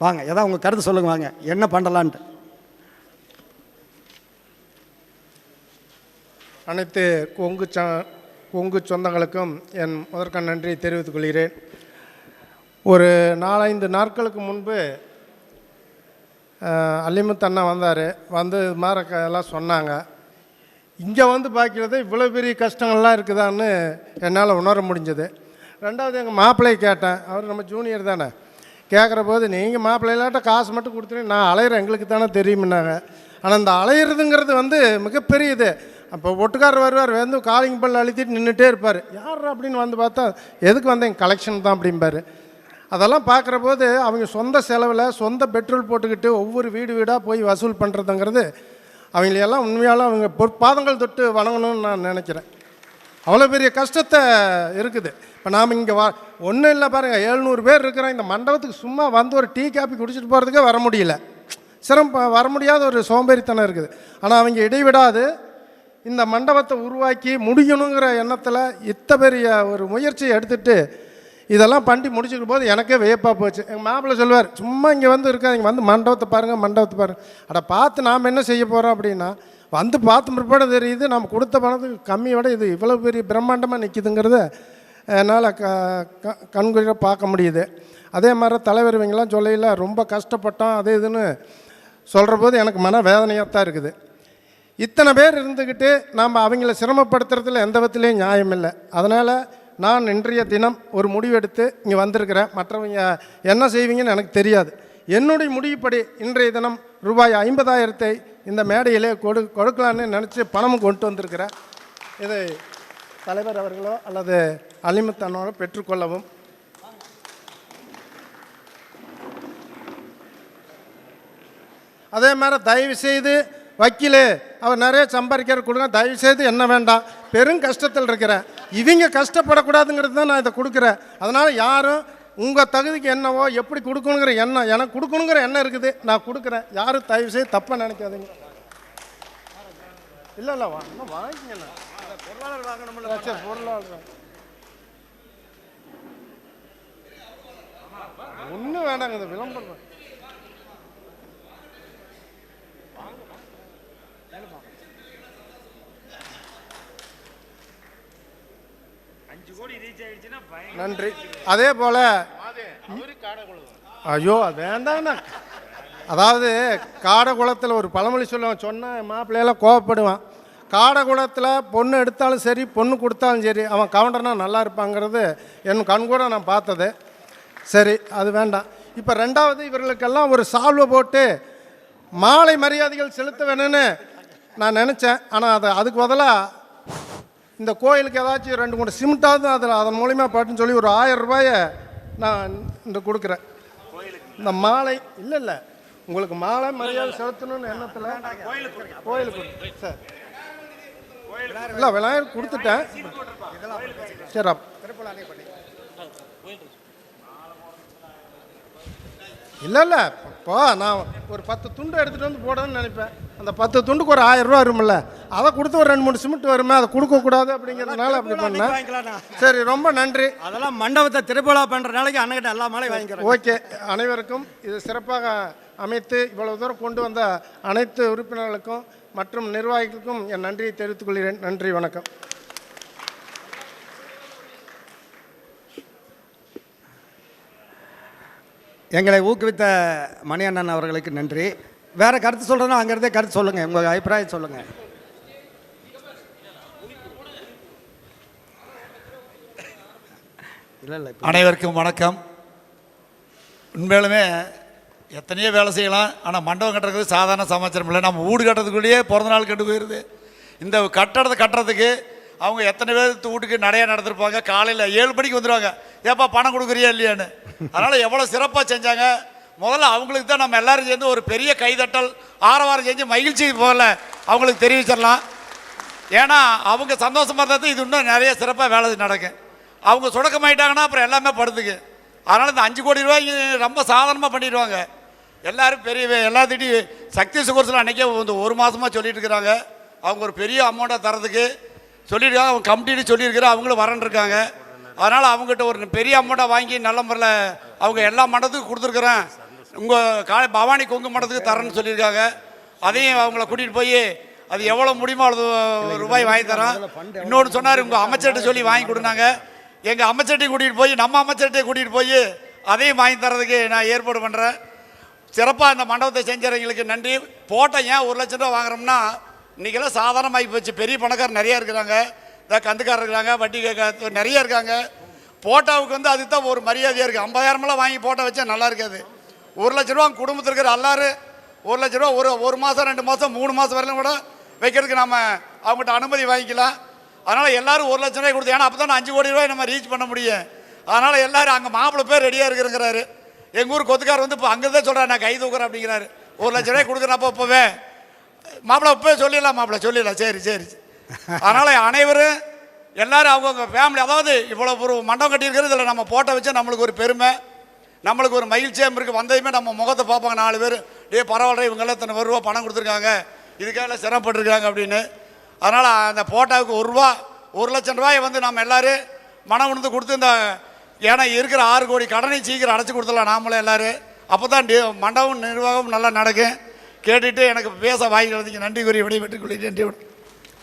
வாங்க, ஏதாவது உங்கள் கருத்து சொல்லுங்க, வாங்க என்ன பண்ணலான்ட்டு. அனைத்து கொங்கு சொந்தங்களுக்கும் என் முதற்கண் நன்றி தெரிவித்துக் கொள்கிறேன். ஒரு 4-5 நாட்களுக்கு முன்பு அல்லிமுத்து அண்ணா வந்தார். வந்து இது மாதிரி எல்லாம் சொன்னாங்க. இங்கே வந்து பார்க்கிறது இவ்வளோ பெரிய கஷ்டங்கள்லாம் இருக்குதான்னு என்னால் உணர முடிஞ்சது. ரெண்டாவது எங்கள் மாப்பிள்ளையை கேட்டேன், அவர் நம்ம ஜூனியர் தானே. கேட்குற போது நீங்கள் மாப்பிள்ளையிலாட்ட காசு மட்டும் கொடுத்துட்டு நான் அலையிறேன், எங்களுக்கு தானே தெரியுமுன்னாங்க. ஆனால் இந்த அலையிறதுங்கிறது வந்து மிகப்பெரிய இது. அப்போ ஒட்டுக்காரர் வருவார், வந்து காலிங் பல் அழுத்திட்டு நின்றுட்டே இருப்பார். யார் அப்படின்னு வந்து பார்த்தா எதுக்கு வந்தேன், கலெக்ஷன் தான் அப்படிம்பார். அதெல்லாம் பார்க்குற போது அவங்க சொந்த செலவில் சொந்த பெட்ரோல் போட்டுக்கிட்டு ஒவ்வொரு வீடு வீடாக போய் வசூல் பண்ணுறதுங்கிறது அவங்களையெல்லாம் உண்மையாலும் அவங்க பொற்பாதங்கள் தொட்டு வணங்கணும்னு நான் நினைக்கிறேன். அவ்வளோ பெரிய கஷ்டத்தை இருக்குது. இப்போ நாம் இங்கே ஒன்றும் இல்லை பாருங்கள், 700 பேர் இருக்கிறோம். இந்த மண்டபத்துக்கு சும்மா வந்து ஒரு டீ காப்பி குடிச்சிட்டு போகிறதுக்கே வர முடியல, வர முடியாத ஒரு சோம்பேறித்தனம் இருக்குது. ஆனால் அவங்க இடைவிடாது இந்த மண்டபத்தை உருவாக்கி முடிக்கணுங்கிற எண்ணத்தில் இத்த பெரிய ஒரு முயற்சியை எடுத்துகிட்டு இதெல்லாம் பண்ணி முடிச்சுக்கும் போது எனக்கே வியப்பாக போச்சு. எங்கள் மாப்பிள்ளை சொல்லுவார், சும்மா இங்கே வந்து இருக்காதிங்க, வந்து மண்டபத்தை பாருங்கள், மண்டபத்தை பாருங்கள். அட பார்த்து நாம் என்ன செய்ய போகிறோம் அப்படின்னா, வந்து பார்த்து முற்பாடு தெரியுது நம்ம கொடுத்த பணத்துக்கு கம்மியை விட இது இவ்வளோ பெரிய பிரம்மாண்டமாக நிற்கிதுங்கிறத என்னால் கண்குளிர பார்க்க முடியுது. அதே மாதிரி தலைவர் இவங்கெல்லாம் சொல்லையில் ரொம்ப கஷ்டப்பட்டோம் அது இதுன்னு சொல்கிற போது எனக்கு மன வேதனையாக தான் இருக்குது. இத்தனை பேர் இருந்துக்கிட்டு நாம் அவங்கள சிரமப்படுத்துறதுல எந்த விதத்துலேயும் நியாயம் இல்லை. அதனால் நான் இன்றைய தினம் ஒரு முடிவெடுத்து இங்கே வந்திருக்கிறேன். மற்றவங்க என்ன செய்வீங்கன்னு எனக்கு தெரியாது. என்னுடைய முடிவுப்படி இன்றைய தினம் ரூபாய் 50,000 இந்த மேடையிலே கொடுக்கலான்னு நினச்சி பணமும் கொண்டு வந்திருக்கிறேன். இதை தலைவர் அவர்களோ அல்லது அலிமுத்தனோட பெற்றுக்கொள்ளவும். அதே மாதிரி தயவுசெய்து வக்கீல் அவர் நிறைய சம்பாதிக்கிற கொடுங்க, தயவுசெய்து என்ன வேண்டாம், பெரும் கஷ்டத்தில் இருக்கிறேன், இவங்க கஷ்டப்படக்கூடாதுங்கிறது தான் நான் இதை கொடுக்குறேன். அதனால் யாரும் உங்கள் தகுதிக்கு என்னவோ எப்படி கொடுக்கணுங்கிற எண்ணம் எனக்கு கொடுக்கணுங்கிற எண்ணம் இருக்குது, நான் கொடுக்குறேன். யாரும் தயவுசெய்து தப்பாக நினைக்காதீங்க. இல்லை இன்னும் வாங்கிக்கண்ணா, பொருளாளர் வாங்கணும்ல. சரி, பொருளாளர் ஒன்றும் வேண்டாங்க, இது விளம்பரம். நன்றி. அதே போல் ஐயோ அது வேண்டாங்கண்ணா. அதாவது காடகுளத்தில் ஒரு பழமொழி சொல்லுவான், சொன்னால் மாப்பிள்ளையெல்லாம் கோவப்படுவான். காடகுளத்தில் பொண்ணு எடுத்தாலும் சரி பொண்ணு கொடுத்தாலும் சரி அவன் கவுண்டர்னா நல்லா இருப்பாங்கிறது என் கண்கூட நான் பார்த்தது. சரி, அது வேண்டாம். இப்போ ரெண்டாவது இவர்களுக்கெல்லாம் ஒரு சால்வை போட்டு மாலை மரியாதைகள் செலுத்த வேணும்னு நான் நினச்சேன். ஆனால் அதுக்கு பதிலாக இந்த கோயிலுக்கு ஏதாச்சும் 2-3 சிமெண்ட்டாவது அதில் அதன் மூலிமா பாட்டுன்னு சொல்லி ஒரு 1000 ரூபாயை நான் இந்த கொடுக்குறேன். இந்த மாலை இல்லை உங்களுக்கு மாலை மரியாதை செலுத்தணும்னு எண்ணத்தில் கோயிலுக்கு சார் இல்லை விநாயகர் கொடுத்துட்டேன். சரி, இல்லை இப்போ நான் ஒரு 10 துண்டு எடுத்துகிட்டு வந்து போடணும்னு நினைப்பேன். அந்த 10 துண்டுக்கு ஒரு 1000 ரூபா வரும்ல, அதை கொடுத்து ஒரு 2-3 சிமெண்ட் வருமே, அதை கொடுக்கக்கூடாது அப்படிங்கிறதுனால அப்படி பண்ணேன். சரி, ரொம்ப நன்றி. அதெல்லாம் மண்டபத்தை திருவிழா பண்ணுற நாளைக்கு அண்ணகிட்ட எல்லா மாலையும் வாங்கிக்கிறேன். ஓகே, அனைவருக்கும் இது சிறப்பாக அமைத்து இவ்வளவு தூரம் கொண்டு வந்த அனைத்து உறுப்பினர்களுக்கும் மற்றும் நிர்வாகிகளுக்கும் என் நன்றியை தெரிவித்துக் கொள்கிறேன். நன்றி, வணக்கம். எங்களை ஊக்குவித்த மணி அண்ணன் அவர்களுக்கு நன்றி. வேறு கருத்து சொல்கிறதுனா அங்கேருந்தே கருத்து சொல்லுங்கள், உங்கள் அபிப்பிராயம் சொல்லுங்கள். இல்லை அனைவருக்கும் வணக்கம். உண்மையிலுமே எத்தனையோ வேலை செய்யலாம், ஆனால் மண்டபம் கட்டுறது சாதாரண சமாச்சாரம் இல்லை. நம்ம வீடு கட்டுறதுக்குள்ளேயே பிறந்த நாள் கெட்டு போயிடுது. இந்த கட்டடத்தை கட்டுறதுக்கு அவங்க எத்தனை பேர் வீட்டுக்கு நிறையா நடந்திருப்பாங்க. காலையில் 7 மணிக்கு வந்துடுவாங்க, ஏப்பா பணம் கொடுக்குறியா இல்லையான்னு. அதனால் எவ்வளோ சிறப்பாக செஞ்சாங்க. முதல்ல அவங்களுக்கு தான் நம்ம எல்லோரும் சேர்ந்து ஒரு பெரிய கைதட்டல் ஆரவாரம் செஞ்சு மகிழ்ச்சி போல அவங்களுக்கு தெரிவிச்சிடலாம். ஏன்னா அவங்க சந்தோஷமாக இருந்தது இது இன்னும் நிறைய சிறப்பாக வேலை நடக்கும். அவங்க சுடக்கமாயிட்டாங்கன்னா அப்புறம் எல்லாமே படுத்துக்கு. அதனால் இந்த 5 கோடி ரூபாய்க்கு ரொம்ப சாதாரணமாக பண்ணிடுவாங்க. எல்லோரும் பெரிய எல்லாத்திட்டையும் சக்தி சுகர்ஸில் அன்றைக்கே வந்து 1 மாதமாக சொல்லிட்டு இருக்கிறாங்க. அவங்க ஒரு பெரிய அமௌண்ட்டாக தரதுக்கு சொல்லியிருக்காங்க. அவங்க கமிட்டின்னு சொல்லியிருக்கிறோம், அவங்களும் வரன்ருக்காங்க. அதனால் அவங்ககிட்ட ஒரு பெரிய அமௌண்ட்டாக வாங்கி நல்ல முறையில் அவங்க எல்லா மண்டபத்துக்கும் கொடுத்துருக்குறேன். உங்கள் பவானி கொங்கு மண்டபத்துக்கு தரேன்னு சொல்லியிருக்காங்க. அதையும் அவங்கள கூட்டிகிட்டு போய் அது எவ்வளோ முடியுமோ அவ்வளோ ரூபாய் வாங்கி தரோம். இன்னொன்று சொன்னார், உங்கள் அமைச்சர்கிட்ட சொல்லி வாங்கி கொடுனாங்க. எங்கள் அமைச்சர்கிட்டையும் கூட்டிகிட்டு போய் நம்ம அமைச்சர்கிட்டையும் கூட்டிகிட்டு போய் அதையும் வாங்கி தரதுக்கு நான் ஏற்பாடு பண்ணுறேன். சிறப்பாக இந்த மண்டபத்தை செஞ்சவங்களுக்கு நன்றி. போட்ட ஏன் 1 லட்சம் ரூபா வாங்குறோம்னா இன்றைக்கெல்லாம் சாதாரணமாகி போச்சு. பெரிய பணக்காரர் நிறையா இருக்கிறாங்க, கந்துக்காரர் இருக்கிறாங்க, வட்டி நிறைய இருக்காங்க. போட்டாவுக்கு வந்து அதுக்கு தான் ஒரு மரியாதையாக இருக்குது. 50,000 வாங்கி போட்டோ வச்சா நல்லா இருக்காது. 1 லட்ச ரூபா குடும்பத்தில் இருக்கிற எல்லாரும் 1 லட்ச ரூபா ஒரு மாதம் 2 மாதம் 3 மாதம் வரையிலும் கூட வைக்கிறதுக்கு நம்ம அவங்ககிட்ட அனுமதி வாங்கிக்கலாம். அதனால் எல்லோரும் 1 லட்ச ரூபாய் கொடுத்து, ஏன்னா அப்போ தான் 5 கோடி ரூபாய் நம்ம ரீச் பண்ண முடியும். அதனால் எல்லோரும் அங்கே மாப்பிள்ளை பேர் ரெடியாக இருக்கிறாரு. எங்கள் ஊர் கொத்துக்கார் வந்து இப்போ அங்கே தான் சொல்கிறார், நான் கை தூக்குறேன் அப்படிங்கிறாரு. 1 லட்ச ரூபாய் கொடுக்குறப்போ இப்போவே மாப்பிள்ளை இப்போவே சொல்லிடலாம், மாப்பிள்ளை சொல்லிடலாம். சரி சரி. அதனால் அனைவரும் எல்லோரும் அவங்கவுங்க ஃபேமிலி, அதாவது இவ்வளோ ஒரு மண்டபம் கட்டியிருக்கிறது இதில் நம்ம போட்டோ வச்சா நம்மளுக்கு ஒரு பெருமை, நம்மளுக்கு ஒரு மகிழ்ச்சியாக இருக்குது. வந்ததுமே நம்ம முகத்தை பார்ப்பாங்க 4 பேர், பரவாயில்ல இவங்கெல்லாம் இத்தனை ரூபா பணம் கொடுத்துருக்காங்க, இதுக்காக சிரமப்பட்டுருக்காங்க அப்படின்னு. அதனால் அந்த போட்டோவுக்கு 1 லட்சம் ரூபாயை வந்து நம்ம எல்லோரும் மனம் உணர்ந்து கொடுத்து இந்த ஏன்னா இருக்கிற 6 கோடி கடனை சீக்கிரம் அடைச்சி கொடுத்துடலாம் நாமளும் எல்லோரும். அப்போ தான் மண்டபம் நிர்வாகம் நல்லா நடக்கும். கேட்டுட்டு எனக்கு பேச வாங்கி நன்றி கூறி விடைபெற்றுக் கொள்கிறேன்.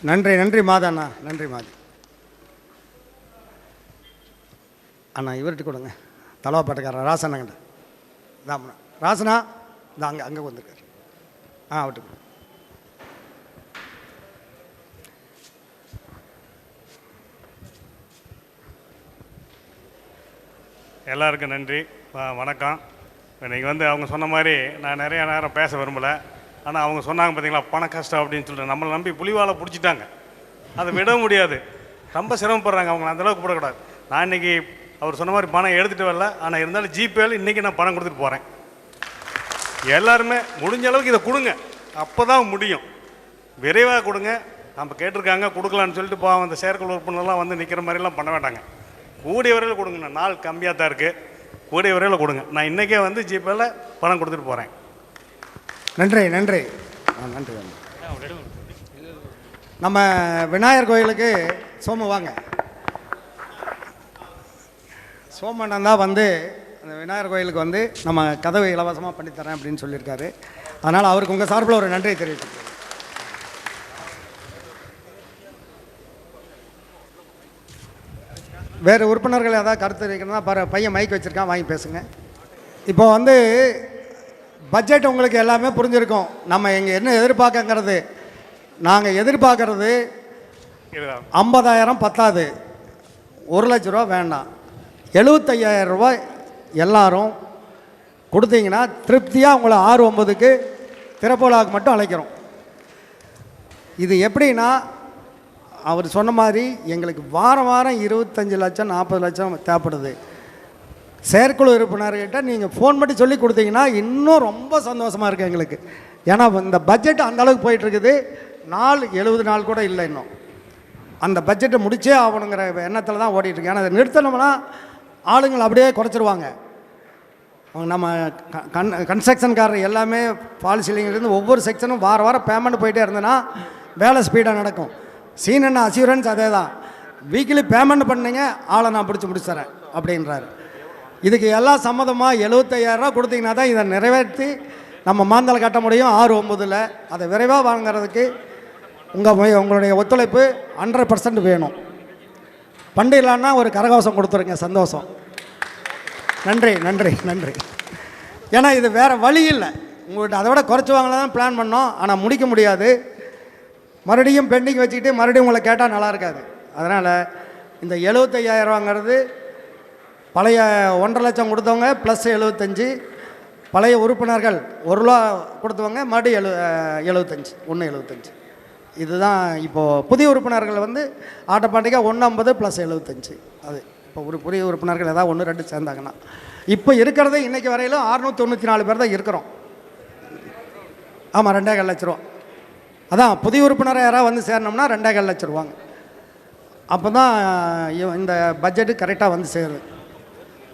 நன்றி. நன்றி மாதா அண்ணா, நன்றி மாதி அண்ணா. இவர்கிட்ட கொடுங்க, தலவாப்பாட்டுக்காரர் ராசண்ணங்கிட்ட. இதான் ராசனா, இந்த அங்கே வந்திருக்காரு. அவர்கிட்ட எல்லாருக்கும் நன்றி. வணக்கம். இன்றைக்கி அவங்க சொன்ன மாதிரி நான் நிறைய நேரம் பேச விரும்பலை. ஆனால் அவங்க சொன்னாங்க பார்த்தீங்களா, பண கஷ்டம் அப்படின்னு சொல்லிட்டு நம்மளை நம்பி புலிவாலை பிடிச்சிட்டாங்க. அதை விட முடியாது, ரொம்ப சிரமப்படுறாங்க. அவங்கள அந்தளவுக்கு போடக்கூடாது. நான் இன்றைக்கி அவர் சொன்ன மாதிரி பணம் எடுத்துகிட்டு வரல, ஆனால் இருந்தாலும் ஜிபேயில் இன்றைக்கி நான் பணம் கொடுத்துட்டு போகிறேன். எல்லாருமே முடிஞ்ச அளவுக்கு இதை கொடுங்க, அப்போ தான் முடியும். விரைவாக கொடுங்க. நம்ம கேட்டிருக்காங்க கொடுக்கலான்னு சொல்லிட்டு போவோம். அந்த செயற்குழு உறுப்பினர்லாம் நிற்கிற மாதிரிலாம் பண்ண வேண்டாங்க. கூடிய வரையில் கொடுங்க. நாள் கம்மியாக தான் இருக்குது, கூடிய வரையில் கொடுங்க. நான் இன்றைக்கே ஜிபேயில் பணம் கொடுத்துட்டு போகிறேன். நன்றி நன்றி நன்றி. நம்ம விநாயகர் கோயிலுக்கு சோமு வாங்க. சோமண்ணன் தான் அந்த விநாயகர் கோயிலுக்கு நம்ம கதவை இலவசமாக பண்ணித்தரேன் அப்படின்னு சொல்லியிருக்காரு. அதனால் அவருக்கு உங்கள் சார்பில் ஒரு நன்றியை தெரிவிச்சுக்கிறேன். வேறு உறுப்பினர்கள் ஏதாவது கருத்து இருக்கிறதா பையன் மைக் வச்சுருக்கான், வாங்கி பேசுங்க. இப்போ பட்ஜெட் உங்களுக்கு எல்லாமே புரிஞ்சிருக்கும். நம்ம இங்கே என்ன எதிர்பார்க்கங்கிறது, நாங்கள் எதிர்பார்க்கறது 50,000 பத்தாது, 1 லட்ச ரூபா வேண்டாம், 75,000 ரூபாய் எல்லாரும் கொடுத்தீங்கன்னா திருப்தியாக உங்களை 6-9க்கு திறப்புலாவுக்கு மட்டும் அழைக்கிறோம். இது எப்படின்னா, அவர் சொன்ன மாதிரி எங்களுக்கு வாரம் வாரம் 25 லட்சம் 40 லட்சம் தேவைப்படுது. செயற்குழு உறுப்பினர்கிட்ட நீங்கள் ஃபோன் பண்ணி சொல்லி கொடுத்தீங்கன்னா இன்னும் ரொம்ப சந்தோஷமாக இருக்குது எங்களுக்கு. ஏன்னா இந்த பட்ஜெட் அந்தளவுக்கு போயிட்டுருக்குது. 70 நாள் கூட இல்லை இன்னும். அந்த பட்ஜெட்டை முடிச்சே ஆகணுங்கிற எண்ணத்தில் தான் ஓடிட்டுருக்கு. ஏன்னா அதை நிறுத்தணும்னா ஆளுங்களை அப்படியே குறைச்சிருவாங்க. நம்ம கன்ஸ்ட்ரக்ஷன்காரர் எல்லாமே ஃபால் சீலிங்லேருந்து ஒவ்வொரு செக்ஷனும் வாரம் பேமெண்ட் போயிட்டே இருந்ததுன்னா வேலை ஸ்பீடாக நடக்கும். சீனன் அசூரன்ஸ் அதே தான், வீக்லி பேமெண்ட் பண்ணிங்க ஆளை நான் முடிச்சுறேன் அப்படின்றாரு. இதுக்கு எல்லாம் சம்மதமாக 75,000 ரூபா கொடுத்தீங்கன்னா தான் இதை நிறைவேற்றி நம்ம மாந்தலை கட்ட முடியும் 6-9. அதை விரைவாக வாங்கிறதுக்கு உங்களுடைய ஒத்துழைப்பு 100% வேணும். பண்டிகைலான்னா ஒரு கரகோஷம் கொடுத்துருங்க, சந்தோஷம். நன்றி நன்றி நன்றி. ஏன்னா இது வேறு வழி இல்லை. உங்கள்கிட்ட அதை விட குறைச்சி வாங்கலாம் பிளான் பண்ணோம், ஆனால் முடிக்க முடியாது. மறுபடியும் பெண்டிங் வச்சுக்கிட்டு மறுபடியும் உங்களை கேட்டால் நல்லா இருக்காது. அதனால் இந்த 75,000 ரூபாங்கிறது பழைய 1.5 லட்சம் கொடுத்தவங்க ப்ளஸ் 75, பழைய உறுப்பினர்கள் 1 ரூபா கொடுத்தவங்க மறுபடியும் 75, 1.75. இதுதான் இப்போது புதிய உறுப்பினர்கள் ஆட்டோமேட்டிக்காக 150 + 75. அது இப்போ ஒரு புதிய உறுப்பினர்கள் ஏதாவது 1-2 சேர்ந்தாங்கன்னா, இப்போ இருக்கிறது இன்றைக்கி வரையிலும் 694 பேர் தான் இருக்கிறோம். ஆமாம், 2.25 லட்ச ரூபா. அதான் புதிய உறுப்பினரை யாராவது சேரணும்னா 2.25 லட்ச ரூபாங்க. அப்போ தான் இந்த பட்ஜெட்டு கரெக்டாக சேருது.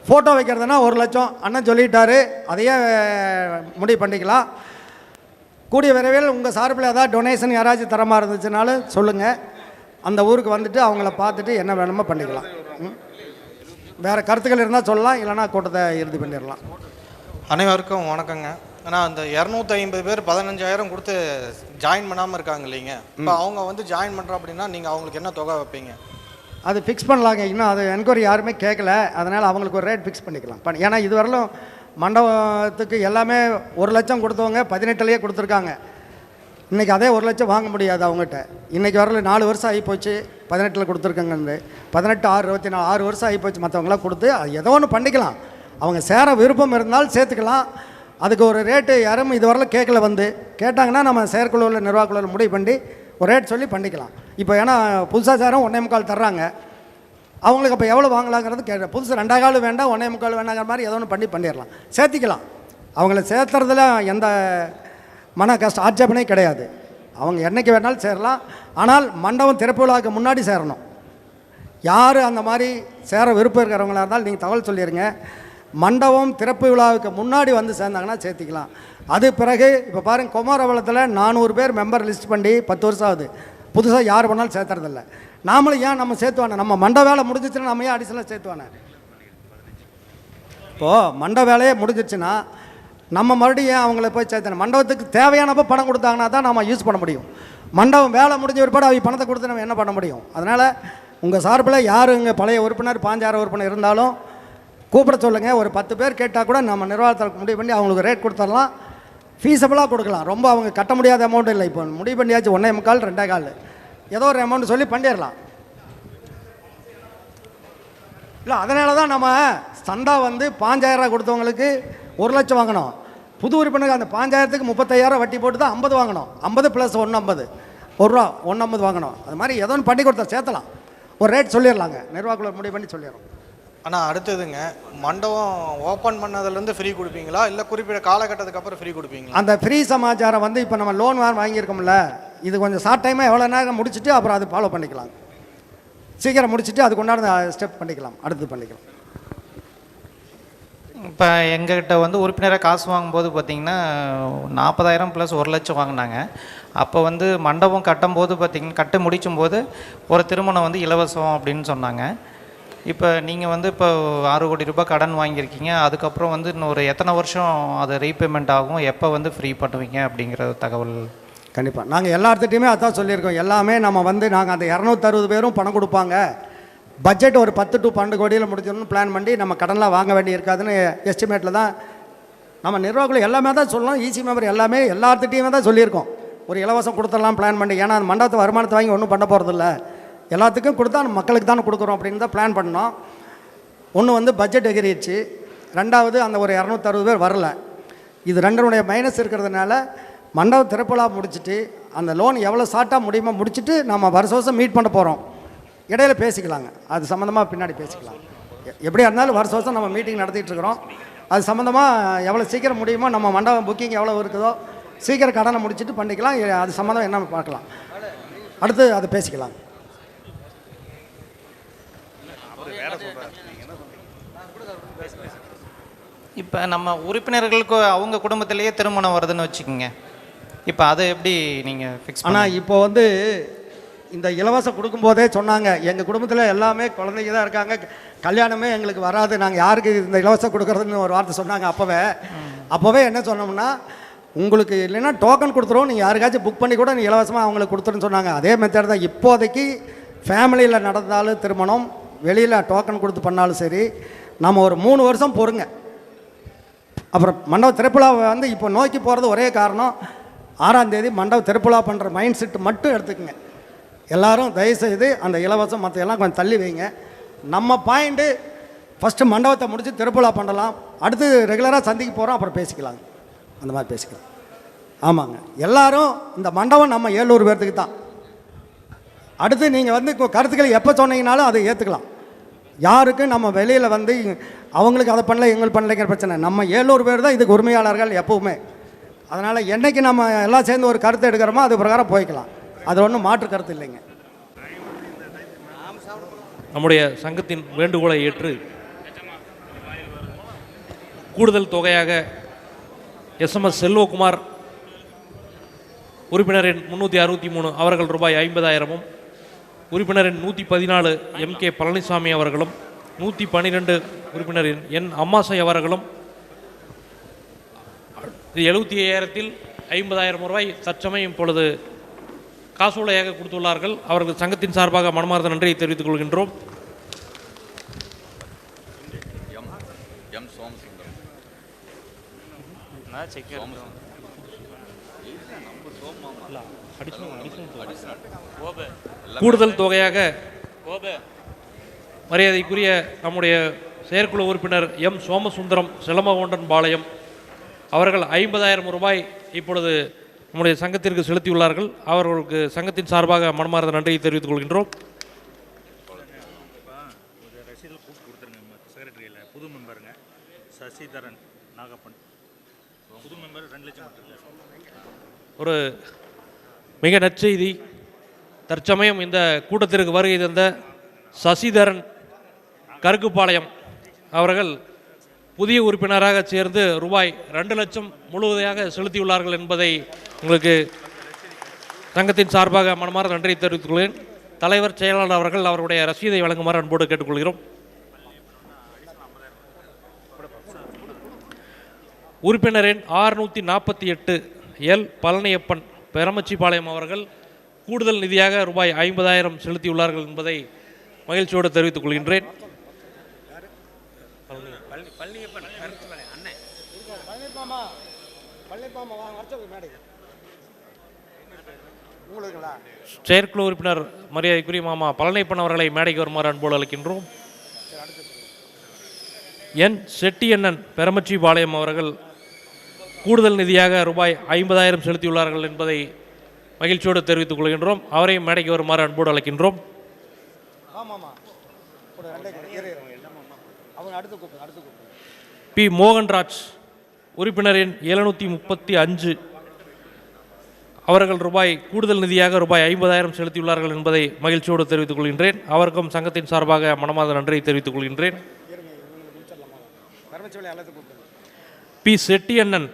ஃபோட்டோ வைக்கிறதுனா 1 லட்சம் அண்ணன் சொல்லிட்டாரு, அதையே முடிவு பண்ணிக்கலாம். கூடிய விரைவில் உங்கள் சார்பில் ஏதாவது டொனேஷன் யாராச்சும் தரமாக இருந்துச்சுனாலும் சொல்லுங்கள். அந்த ஊருக்கு அவங்கள பார்த்துட்டு என்ன வேணுமோ பண்ணிக்கலாம். வேறு கருத்துக்கள் இருந்தால் சொல்லலாம், இல்லைனா கூட்டத்தை இறுதி பண்ணிடலாம். அனைவருக்கும் வணக்கங்க. ஆனால் அந்த 250 பேர் 15,000 கொடுத்து ஜாயின் பண்ணாமல் இருக்காங்க இல்லைங்க, இப்போ அவங்க ஜாயின் பண்ணுறோம் அப்படின்னா நீங்கள் அவங்களுக்கு என்ன தொகை வைப்பீங்க? அது ஃபிக்ஸ் பண்ணலாங்க. இன்னும் அது என்கொயரி யாருமே கேட்கல, அதனால் அவங்களுக்கு ஒரு ரேட் ஃபிக்ஸ் பண்ணிக்கலாம். ஏன்னா இது வரலும் மண்டபத்துக்கு எல்லாமே 1 லட்சம் கொடுத்தவங்க 18லேயே கொடுத்துருக்காங்க. இன்றைக்கி அதே 1 லட்சம் வாங்க முடியாது அவங்ககிட்ட. இன்றைக்கி வரல 4 வருஷம் ஆகி போச்சு. 18 கொடுத்துருக்காங்க, 18 6 24 6 வருஷம் ஆகி போச்சு. மற்றவங்களாம் கொடுத்து அது ஏதோ ஒன்று பண்ணிக்கலாம். அவங்க சேர விருப்பம் இருந்தால் சேர்த்துக்கலாம். அதுக்கு ஒரு ரேட்டு யாரும் இது வரல கேட்கல. கேட்டாங்கன்னா நம்ம செயற்குழுவில் நிர்வாகக்குழுவில் முடிவு பண்ணி ஒரு ரேட் சொல்லி பண்ணிக்கலாம். இப்போ ஏன்னா புதுசாக சேரம் 1.25 தர்றாங்க. அவங்களுக்கு அப்போ எவ்வளோ வாங்கலாங்கிறது புதுசு 2.25 வேண்டாம் 1.25 வேண்டாங்கிற மாதிரி ஏதோ ஒன்று பண்ணிடலாம், சேர்த்திக்கலாம். அவங்கள சேர்த்துறதுல எந்த மன கஷ்டம் ஆட்சேபனே கிடையாது. அவங்க என்றைக்கு வேணாலும் சேரலாம். ஆனால் மண்டபம் திறப்பு விழாவுக்கு முன்னாடி சேரணும். யார் அந்த மாதிரி சேர விருப்பம் இருக்கிறவங்களா இருந்தால் நீங்கள் தகவல் சொல்லிடுங்க. மண்டபம் திறப்பு விழாவுக்கு முன்னாடி சேர்ந்தாங்கன்னா சேர்த்திக்கலாம். அது பிறகு இப்போ பாருங்கள், குமாரவளத்தில் 400 பேர் மெம்பர் லிஸ்ட் பண்ணி 10 வருஷம் ஆகுது. புதுசாக யார் பண்ணாலும் சேர்த்துறதில்ல. நாமளும் ஏன் நம்ம சேர்த்துவானே, நம்ம மண்ட வேலை முடிஞ்சிச்சுன்னா நம்ம ஏன் அடிஷனலாக சேர்த்துவானே. இப்போது மண்ட வேலையே முடிஞ்சிச்சுன்னா நம்ம மறுபடியும் ஏன் அவங்கள போய் சேர்த்தணும். மண்டபத்துக்கு தேவையானப்போ பணம் கொடுத்தாங்கன்னா தான் நம்ம யூஸ் பண்ண முடியும். மண்டபம் வேலை முடிஞ்ச பிற்பாடு அவங்க பணத்தை கொடுத்து நம்ம என்ன பண்ண முடியும். அதனால் உங்கள் சார்பில் யார் இங்கே பழைய உறுப்பினர் 5-6 உறுப்பினர் இருந்தாலும் கூப்பிட சொல்லுங்கள். ஒரு 10 பேர் கேட்டால் கூட நம்ம நிர்வாகத்தில் முடிவு பண்ணி அவங்களுக்கு ரேட் கொடுத்துடலாம். ஃபீஸபிளாக கொடுக்கலாம். ரொம்ப அவங்க கட்ட முடியாத அமௌண்ட் இல்லை. இப்போ முடிவு பண்ணியாச்சு 1.25 2.25 ஏதோ ஒரு அமௌண்ட் சொல்லி பண்ணிடலாம். இல்லை, அதனால தான் நம்ம சந்தா வந்து 5000 கொடுத்தவங்களுக்கு 1 லட்சம் வாங்கணும். புது உறுப்பினருக்கு அந்த 5000க்கு 35,000 வட்டி போட்டு தான் 50 வாங்கணும். 50 + 150 1 ரூபா 150 வாங்கணும். அது மாதிரி ஏதோ ஒன்று பண்ணி கொடுத்தா சேர்த்தலாம். ஒரு ரேட் சொல்லிடலாங்க, நிர்வாகக்குழு முடிவு பண்ணி சொல்லிடுறோம். ஆனால் அடுத்ததுங்க, மண்டபம் ஓப்பன் பண்ணதுலேருந்து ஃப்ரீ கொடுப்பீங்களா இல்லை குறிப்பிட்ட காலகட்டத்துக்கு அப்புறம் ஃப்ரீ கொடுப்பீங்களா? அந்த ஃப்ரீ சமாச்சாரம் வந்து இப்போ நம்ம லோன் வாங்கியிருக்கோம்ல, இது கொஞ்சம் ஷார்ட் டைமாக எவ்வளோ நேரம் முடிச்சுட்டு அப்புறம் அது ஃபாலோ பண்ணிக்கலாம். சீக்கிரம் முடிச்சுட்டு அதுக்கு உண்டான ஸ்டெப் பண்ணிக்கலாம், அடுத்து பண்ணிக்கலாம். இப்போ எங்ககிட்ட வந்து உறுப்பினராக காசு வாங்கும்போது பார்த்திங்கன்னா 40,000 + 1 லட்சம் வாங்கினாங்க. அப்போ வந்து மண்டபம் கட்டும்போது பார்த்திங்கன்னா கட்டி முடிக்கும்போது ஒரு திருமணம் வந்து இலவசம் அப்படின்னு சொன்னாங்க. இப்போ நீங்கள் வந்து இப்போ 6 கோடி ரூபாய் கடன் வாங்கியிருக்கீங்க. அதுக்கப்புறம் வந்து இன்னொரு எத்தனை வருஷம் அது ரீபேமெண்ட் ஆகும், எப்போ வந்து ஃப்ரீ பண்ணுவீங்க அப்படிங்கிற தகவல்? கண்டிப்பாக நாங்கள் எல்லாத்துட்டையுமே அதான் சொல்லியிருக்கோம். எல்லாமே நம்ம வந்து நாங்கள் அந்த 260 பேரும் பணம் கொடுப்பாங்க, பட்ஜெட் ஒரு 10 to 12 கோடியில் முடிச்சிடணும்னு பிளான் பண்ணி நம்ம கடன்லாம் வாங்க வேண்டி இருக்காதுன்னு எஸ்டிமேட்டில் தான் நம்ம நிர்வாகிகள் எல்லாமே தான் சொல்லணும். ஈசி மெம்பர் எல்லாமே எல்லாத்துட்டையுமே தான் சொல்லியிருக்கோம். ஒரு இலவசம் கொடுத்துடலாம் பிளான் பண்ணி, ஏன்னா அந்த மண்டபத்தை வருமானத்தை வாங்கி ஒன்றும் பண்ண போகிறதில்ல, எல்லாத்துக்கும் கொடுத்தா மக்களுக்கு தானே கொடுக்குறோம் அப்படின்னு தான் பிளான் பண்ணோம். ஒன்று வந்து பட்ஜெட் எகிரிச்சு, ரெண்டாவது அந்த ஒரு 260 பேர் வரல. இது ரெண்டனுடைய மைனஸ் இருக்கிறதுனால மண்டபம் திறப்புலா முடிச்சுட்டு அந்த லோன் எவ்வளோ ஷார்ட்டாக முடியுமோ முடிச்சுட்டு நம்ம வருஷம் மீட் பண்ண போகிறோம். இடையில பேசிக்கலாங்க, அது சம்மந்தமாக பின்னாடி பேசிக்கலாம். எப்படியா இருந்தாலும் வருஷம் நம்ம மீட்டிங் நடத்திட்டு இருக்கிறோம். அது சம்மந்தமாக எவ்வளோ சீக்கிரம் முடியுமோ நம்ம மண்டபம் புக்கிங் எவ்வளோ இருக்குதோ சீக்கிரம் கடனை முடிச்சுட்டு பண்ணிக்கலாம். அது சம்மந்தம் என்ன பார்க்கலாம், அடுத்து அதை பேசிக்கலாம். இப்போ நம்ம உறுப்பினர்களுக்கு அவங்க குடும்பத்திலேயே திருமணம் வருதுன்னு வச்சுக்கோங்க, இப்போ அதை எப்படி நீங்கள் ஃபிக்ஸ்? ஆனால் இப்போ வந்து இந்த இலவசம் கொடுக்கும்போதே சொன்னாங்க, எங்கள் குடும்பத்தில் எல்லாமே குழந்தைங்க தான் இருக்காங்க, கல்யாணமே எங்களுக்கு வராது, நாங்கள் யாருக்கு இந்த இலவசம் கொடுக்குறதுன்னு ஒரு வார்த்தை சொன்னாங்க. அப்போவே என்ன சொன்னோம்னா, உங்களுக்கு இல்லைன்னா டோக்கன் கொடுத்துருவோம், நீங்கள் யாருக்காச்சும் புக் பண்ணி கூட நீங்கள் இலவசமாக அவங்களுக்கு கொடுத்துருன்னு சொன்னாங்க. அதே மெத்தட் தான் இப்போதைக்கு ஃபேமிலியில் நடந்தாலும் திருமணம், வெளியில் டோக்கன் கொடுத்து பண்ணாலும் சரி, நம்ம ஒரு 3 வருஷம் பொறுங்க. அப்புறம் மண்டப திறப்புலாவை வந்து இப்போ நோக்கி போகிறது ஒரே காரணம், 6ஆம் தேதி மண்டப திறப்புலா பண்ணுற மைண்ட் செட் மட்டும் எடுத்துக்கங்க. எல்லோரும் தயவுசெய்து அந்த இலவசம் மற்ற எல்லாம் கொஞ்சம் தள்ளி வைங்க. நம்ம பாயிண்ட்டு ஃபஸ்ட்டு மண்டபத்தை முடித்து திறப்புலா பண்ணலாம், அடுத்து ரெகுலராக சந்திக்க போகிறோம், அப்புறம் பேசிக்கலாங்க, அந்த மாதிரி பேசிக்கலாம். ஆமாங்க, எல்லோரும் இந்த மண்டபம் நம்ம 700 பேர்த்துக்கு தான். அடுத்து நீங்கள் வந்து கருத்துக்களை எப்போ சொன்னீங்கனாலும் அதை ஏற்றுக்கலாம். யாருக்கும் நம்ம வெளியில் வந்து அவங்களுக்கு அதை பண்ணல எங்களுக்கு பண்ணலைங்கிற பிரச்சனை, நம்ம 700 பேர் தான் இதுக்கு உரிமையாளர்கள் எப்போவுமே. அதனால் என்றைக்கு நம்ம எல்லாம் சேர்ந்து ஒரு கருத்து எடுக்கிறோமோ அது பிரகாரம் போய்க்கலாம், அது ஒன்றும் மாற்று கருத்து இல்லைங்க. நம்முடைய சங்கத்தின் வேண்டுகோளை ஏற்று கூடுதல் தொகையாக எஸ்எம்எஸ் செல்வகுமார் உறுப்பினர் எண் 363 அவர்கள் ரூபாய் 50,000, உறுப்பினர் எண் 114 MK பழனிசாமி அவர்களும், 112 உறுப்பினர் எண் அம்மாசை அவர்களும் 75,000 50,000 ரூபாய் தற்சமயம் இப்பொழுது காசோலையாக கொடுத்துள்ளார்கள். அவர்கள் சங்கத்தின் சார்பாக மனமார்ந்த நன்றியை தெரிவித்துக் கொள்கின்றோம். கூடுதல் தொகையாக மரியாதைக்குரிய நம்முடைய செயற்குழு உறுப்பினர் எம் சோமசுந்தரம் செலமகொண்டன் பாளையம் அவர்கள் 50,000 ரூபாய் இப்பொழுது நம்முடைய சங்கத்திற்கு செலுத்தியுள்ளார்கள். அவர்களுக்கு சங்கத்தின் சார்பாக மனமார்ந்த நன்றியை தெரிவித்துக் கொள்கின்றோம். புது மெம்பருங்க சசிதரன் நாகப்பன், புது மெம்பர் 2 லட்சம். ஒரு மிக நற்செய்தி, தற்சமயம் இந்த கூட்டத்திற்கு வருகை தந்த சசிதரன் கருக்குப்பாளையம் அவர்கள் புதிய உறுப்பினராக சேர்ந்து ரூபாய் 2 லட்சம் முழுவதையாக செலுத்தியுள்ளார்கள் என்பதை உங்களுக்கு சங்கத்தின் சார்பாக மனமார்ந்த நன்றியை தெரிவித்துக் கொள்கிறேன். தலைவர் செயலாளர் அவர்கள் அவருடைய ரசீதை வழங்குமாறு அன்போடு கேட்டுக்கொள்கிறோம். உறுப்பினர் எண் 648 எல் பழனியப்பன் பெரமச்சிபாளையம் அவர்கள் கூடுதல் நிதியாக ரூபாய் 50,000 செலுத்தியுள்ளார்கள் என்பதை மகிழ்ச்சியோடு தெரிவித்துக் கொள்கின்றேன். செயற்குழு உறுப்பினர் மரியாதைக்குரிய மாமா பழனியப்பன் அவர்களை மேடைக்கு வருமாறு அன்போடு அழைக்கின்றோம். என் செட்டியண்ணன் பெரமச்சிபாளையம் அவர்கள் கூடுதல் நிதியாக ரூபாய் 50,000 செலுத்தியுள்ளார்கள் என்பதை மகிழ்ச்சியோடு தெரிவித்துக் கொள்கின்றோம். அவரையும் மேடைக்கு வருமாறு அன்போடு அழைக்கின்றோம். பி மோகன்ராஜ் உறுப்பினர் எண் 735 அவர்கள் கூடுதல் நிதியாக ரூபாய் 50,000 செலுத்தியுள்ளார்கள் என்பதை மகிழ்ச்சியோடு தெரிவித்துக் கொள்கின்றேன். அவருக்கும் சங்கத்தின் சார்பாக மனமார்ந்த நன்றியை தெரிவித்துக் கொள்கின்றேன். பி செட்டியண்ணன்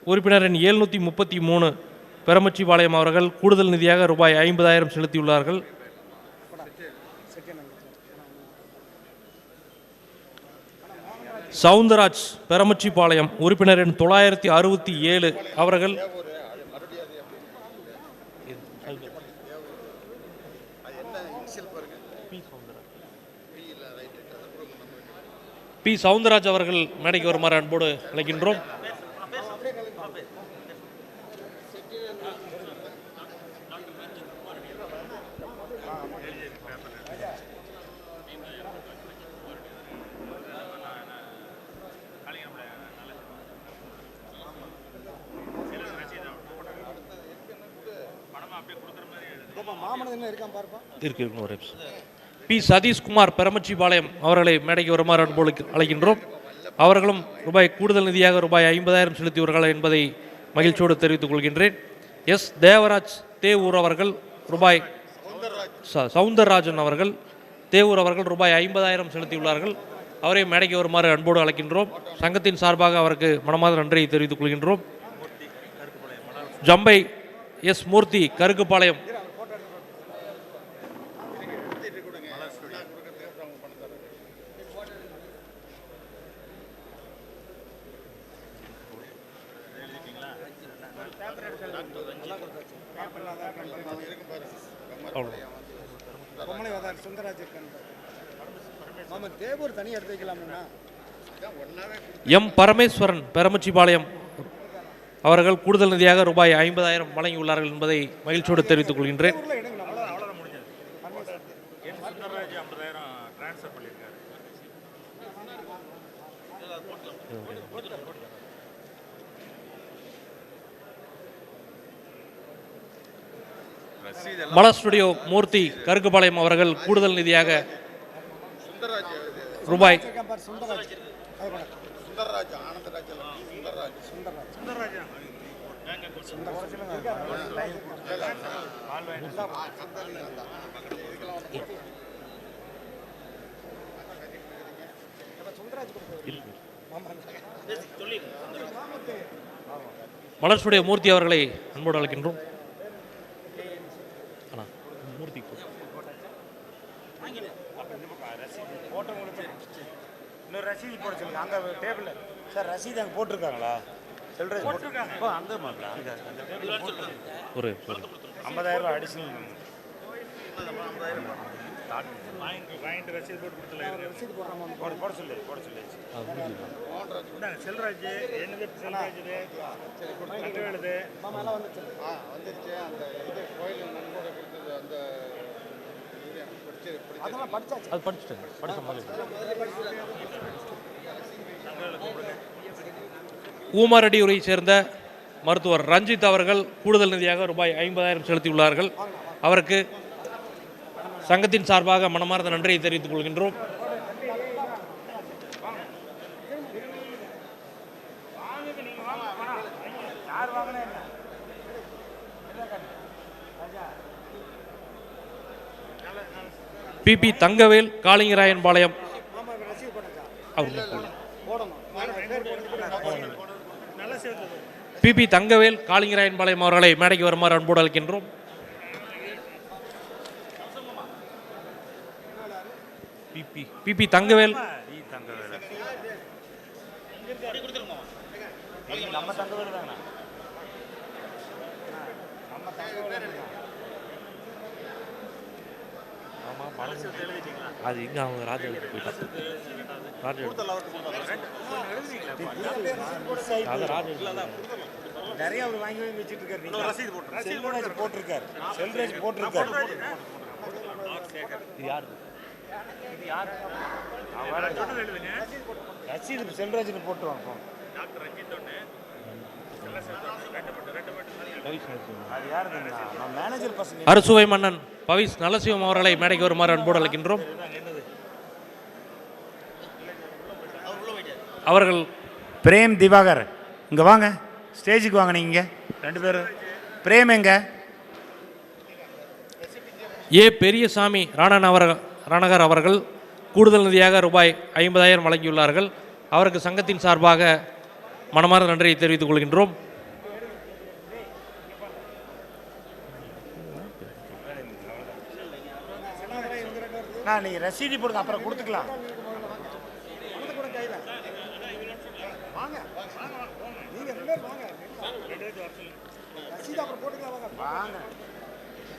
உறுப்பினர் எண் 733 பெரமச்சிபாளையம் அவர்கள் கூடுதல் நிதியாக ரூபாய் 50,000 செலுத்தியுள்ளார்கள். சவுந்தரராஜ் பெரமச்சிபாளையம் உறுப்பினர் எண் 967 அவர்கள் பி சவுந்தரராஜ் அவர்கள் மேடைக்கு வருமாறு அன்போடு அழைக்கின்றோம். பி சதீஷ்குமார் பெரமச்சிபாளையம் அவர்களை மேடைக்கு வருமாறு அன்போடு அழைக்கின்றோம். அவர்களும் கூடுதல் நிதியாக ரூபாய் 50,000 செலுத்தியவர்கள் என்பதை மகிழ்ச்சியோடு தெரிவித்துக் கொள்கின்றேன். எஸ் தேவராஜ் தேவூர் அவர்கள் சவுந்தரராஜன் அவர்கள் தேவூர் அவர்கள் ரூபாய் 50,000 செலுத்தியுள்ளார்கள். அவரை மேடைக்கு வருமாறு அன்போடு அழைக்கின்றோம். சங்கத்தின் சார்பாக அவருக்கு மனமார்ந்த நன்றியை தெரிவித்துக் கொள்கின்றோம். ஜம்பை எஸ் மூர்த்தி கருக்குப்பாளையம் எம் பரமேஸ்வரன் பெரமச்சிபாளையம் அவர்கள் கூடுதல் நிதியாக ரூபாய் 50,000 வழங்கியுள்ளார்கள் என்பதை மகிழ்ச்சியோடு தெரிவித்துக் கொள்கின்றேன். மலர் ஸ்டுடியோ மூர்த்தி கருக்குப்பாளையம் அவர்கள் கூடுதல் நிதியாக ரூபாய் மலர் ஸ்டுடியோ மூர்த்தி அவர்களை அன்போடு அழைக்கின்றோம். ரசீது போட சொல்லுங்க. அங்கே டேபிள் சார் ரசீது அங்கே போட்டிருக்காங்களா? சில்லறை போட்டிருக்காங்க. அங்கே அங்கே ஒரு 50,000 அடிஷனல் வாங்கிட்டு ரசீது போட்டு கொடுத்துலாம். ரசீது போட சொல்லு செல்ராஜ் என்னது செல்ராஜ் எழுது வந்துருச்சு. அந்த இது கோயில் நண்போட கொடுத்தது அந்த அதெல்லாம் படிச்சாச்சு. அது படிச்சுட்டேன். ஊமாரடியூரை சேர்ந்த மருத்துவர் ரஞ்சித் அவர்கள் கூடுதல் நிதியாக ரூபாய் 50,000 செலுத்தியுள்ளார்கள். அவருக்கு சங்கத்தின் சார்பாக மனமார்ந்த நன்றியை தெரிவித்துக் கொள்கின்றோம். பிபி தங்கவேல் காளிங்கராயன்பாளையம் பிபி தங்கவேல் காளிங்கராயன்பாளையம் அவர்களை மேடைக்கு வருமாறு அன்போடு அழைக்கின்றோம். பிபி தங்கவேல் அது இங்கே அவங்க ராஜா போயிட்டாங்க. நிறைய அவர் வாங்கி வச்சுட்டு இருக்காரு. செல்வராஜ் போட்டிருக்காரு. செல்வராஜ் போட்டிருக்காரு. இது யாரு? செல்வராஜன் போட்டு வாங்க. அறுசுவை மன்னன் பவிஸ் நலசிவம் அவர்களை மேடைக்கு வருமாறு அன்போடு அழைக்கின்றோம். அவர்கள் பிரேம் திவாகர் இங்கே வாங்க, ஸ்டேஜுக்கு வாங்க. நீங்கள் 2 பேரும். பிரேம் எங்க? ஏ பெரியசாமி ரணகர் அவர்கள் கூடுதல் நிதியாக ரூபாய் 50,000 வழங்கியுள்ளார்கள். அவருக்கு சங்கத்தின் சார்பாக மனமார்ந்த நன்றியை தெரிவித்துக் கொள்கின்றோம். நீங்கள் ரசீதி போடுங்க, அப்புறம் கொடுத்துக்கலாம்.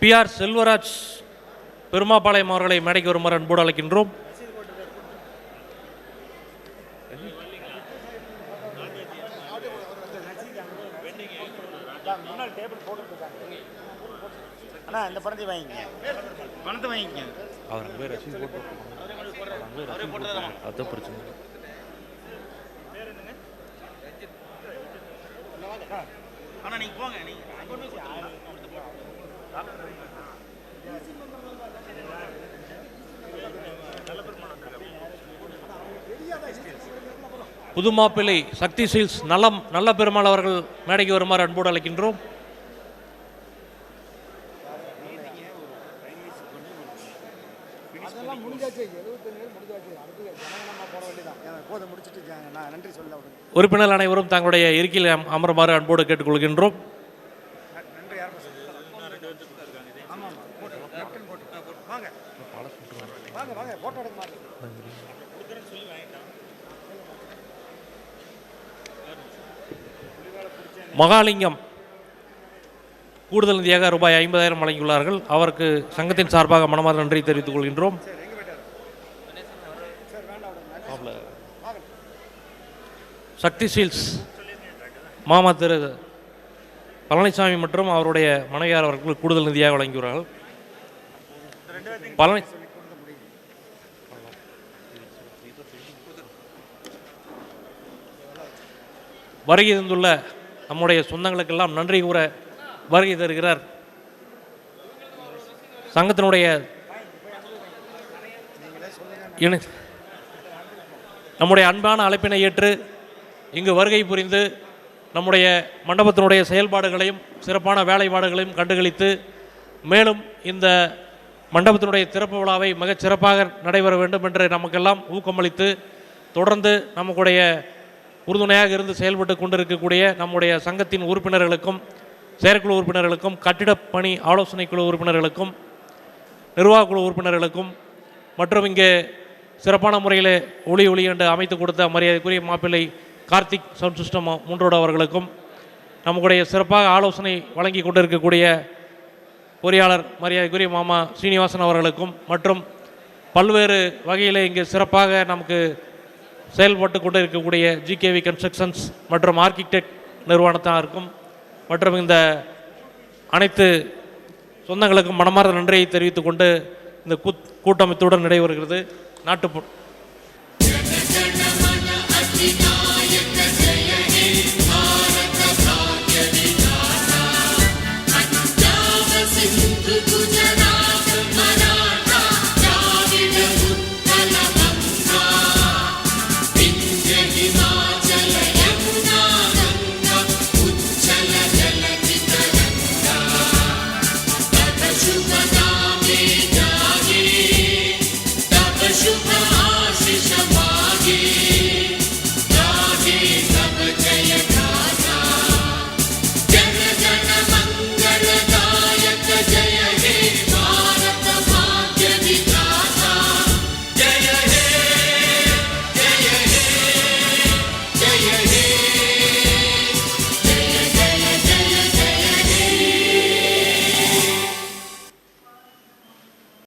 PR செல்வராஜ் பெருமாபாளையம் அவர்களை மேடைக்கு வருமாறு அன்போடு அழைக்கின்றோம். இந்த பணத்தை வாங்கிங்க, பணத்தை வாங்கிங்க. அதான் பிரச்சனை. புதுமாப்பிள்ளை சக்தி சீல்ஸ் நல்ல பெருமாள் அவர்கள் மேடைக்கு வருமாறு அன்போடு அழைக்கின்றோம். உறுப்பினர் அனைவரும் தங்களுடைய இருக்கையில் அமருமாறு அன்போடு கேட்டுக்கொள்கின்றோம். மகாலிங்கம் கூடுதல் நிதியாக ரூபாய் 50,000 வழங்கியுள்ளார்கள். அவருக்கு சங்கத்தின் சார்பாக மனமார்ந்த நன்றி தெரிவித்துக் கொள்கின்றோம். சக்தி சீல்ஸ் மாமா திரு பழனிசாமி மற்றும் அவருடைய மனைவியார் அவர்கள் கூடுதல் நிதியாக வழங்கியுள்ளார்கள். வருகை தந்துள்ள நம்முடைய சொந்தங்களுக்கெல்லாம் நன்றி கூற வருகை தருகிறார் சங்கத்தினுடைய நம்முடைய அன்பான அழைப்பினை ஏற்று இங்கு வருகை புரிந்து நம்முடைய மண்டபத்தினுடைய செயல்பாடுகளையும் சிறப்பான வேலைப்பாடுகளையும் கண்டுகளித்து மேலும் இந்த மண்டபத்தினுடைய திறப்பு விழாவை மிகச் சிறப்பாக நடைபெற வேண்டும் என்று நமக்கெல்லாம் ஊக்கமளித்து தொடர்ந்து நம்முடைய உறுதுணையாக இருந்து செயல்பட்டு கொண்டிருக்கக்கூடிய நம்முடைய சங்கத்தின் உறுப்பினர்களுக்கும் செயற்குழு உறுப்பினர்களுக்கும் கட்டிடப் பணி ஆலோசனை குழு உறுப்பினர்களுக்கும் நிர்வாகக்குழு உறுப்பினர்களுக்கும் மற்றும் இங்கே சிறப்பான முறையில் ஒளி என்று அமைத்து கொடுத்த மரியாதைக்குரிய மாப்பிள்ளை கார்த்திக் சவுண்ட் சிஸ்டம் 3 அவர்களுக்கும் நம்முடைய சிறப்பாக ஆலோசனை வழங்கி கொண்டிருக்கக்கூடிய பொறியாளர் மரியாதைக்குரிய மாமா ஸ்ரீனிவாசன் அவர்களுக்கும் மற்றும் பல்வேறு வகையில் இங்கே சிறப்பாக நமக்கு செயல்பட்டு கொண்டு இருக்கக்கூடிய GKV கன்ஸ்ட்ரக்ஷன்ஸ் மற்றும் ஆர்கிடெக்ட் நிறுவனத்தாருக்கும் மற்றும் இந்த அனைத்து சொந்தங்களுக்கும் மனமார்ந்த நன்றியை தெரிவித்துக் கொண்டு இந்த கூட்டமைத்துடன் நடைபெறுகிறது. நாட்டு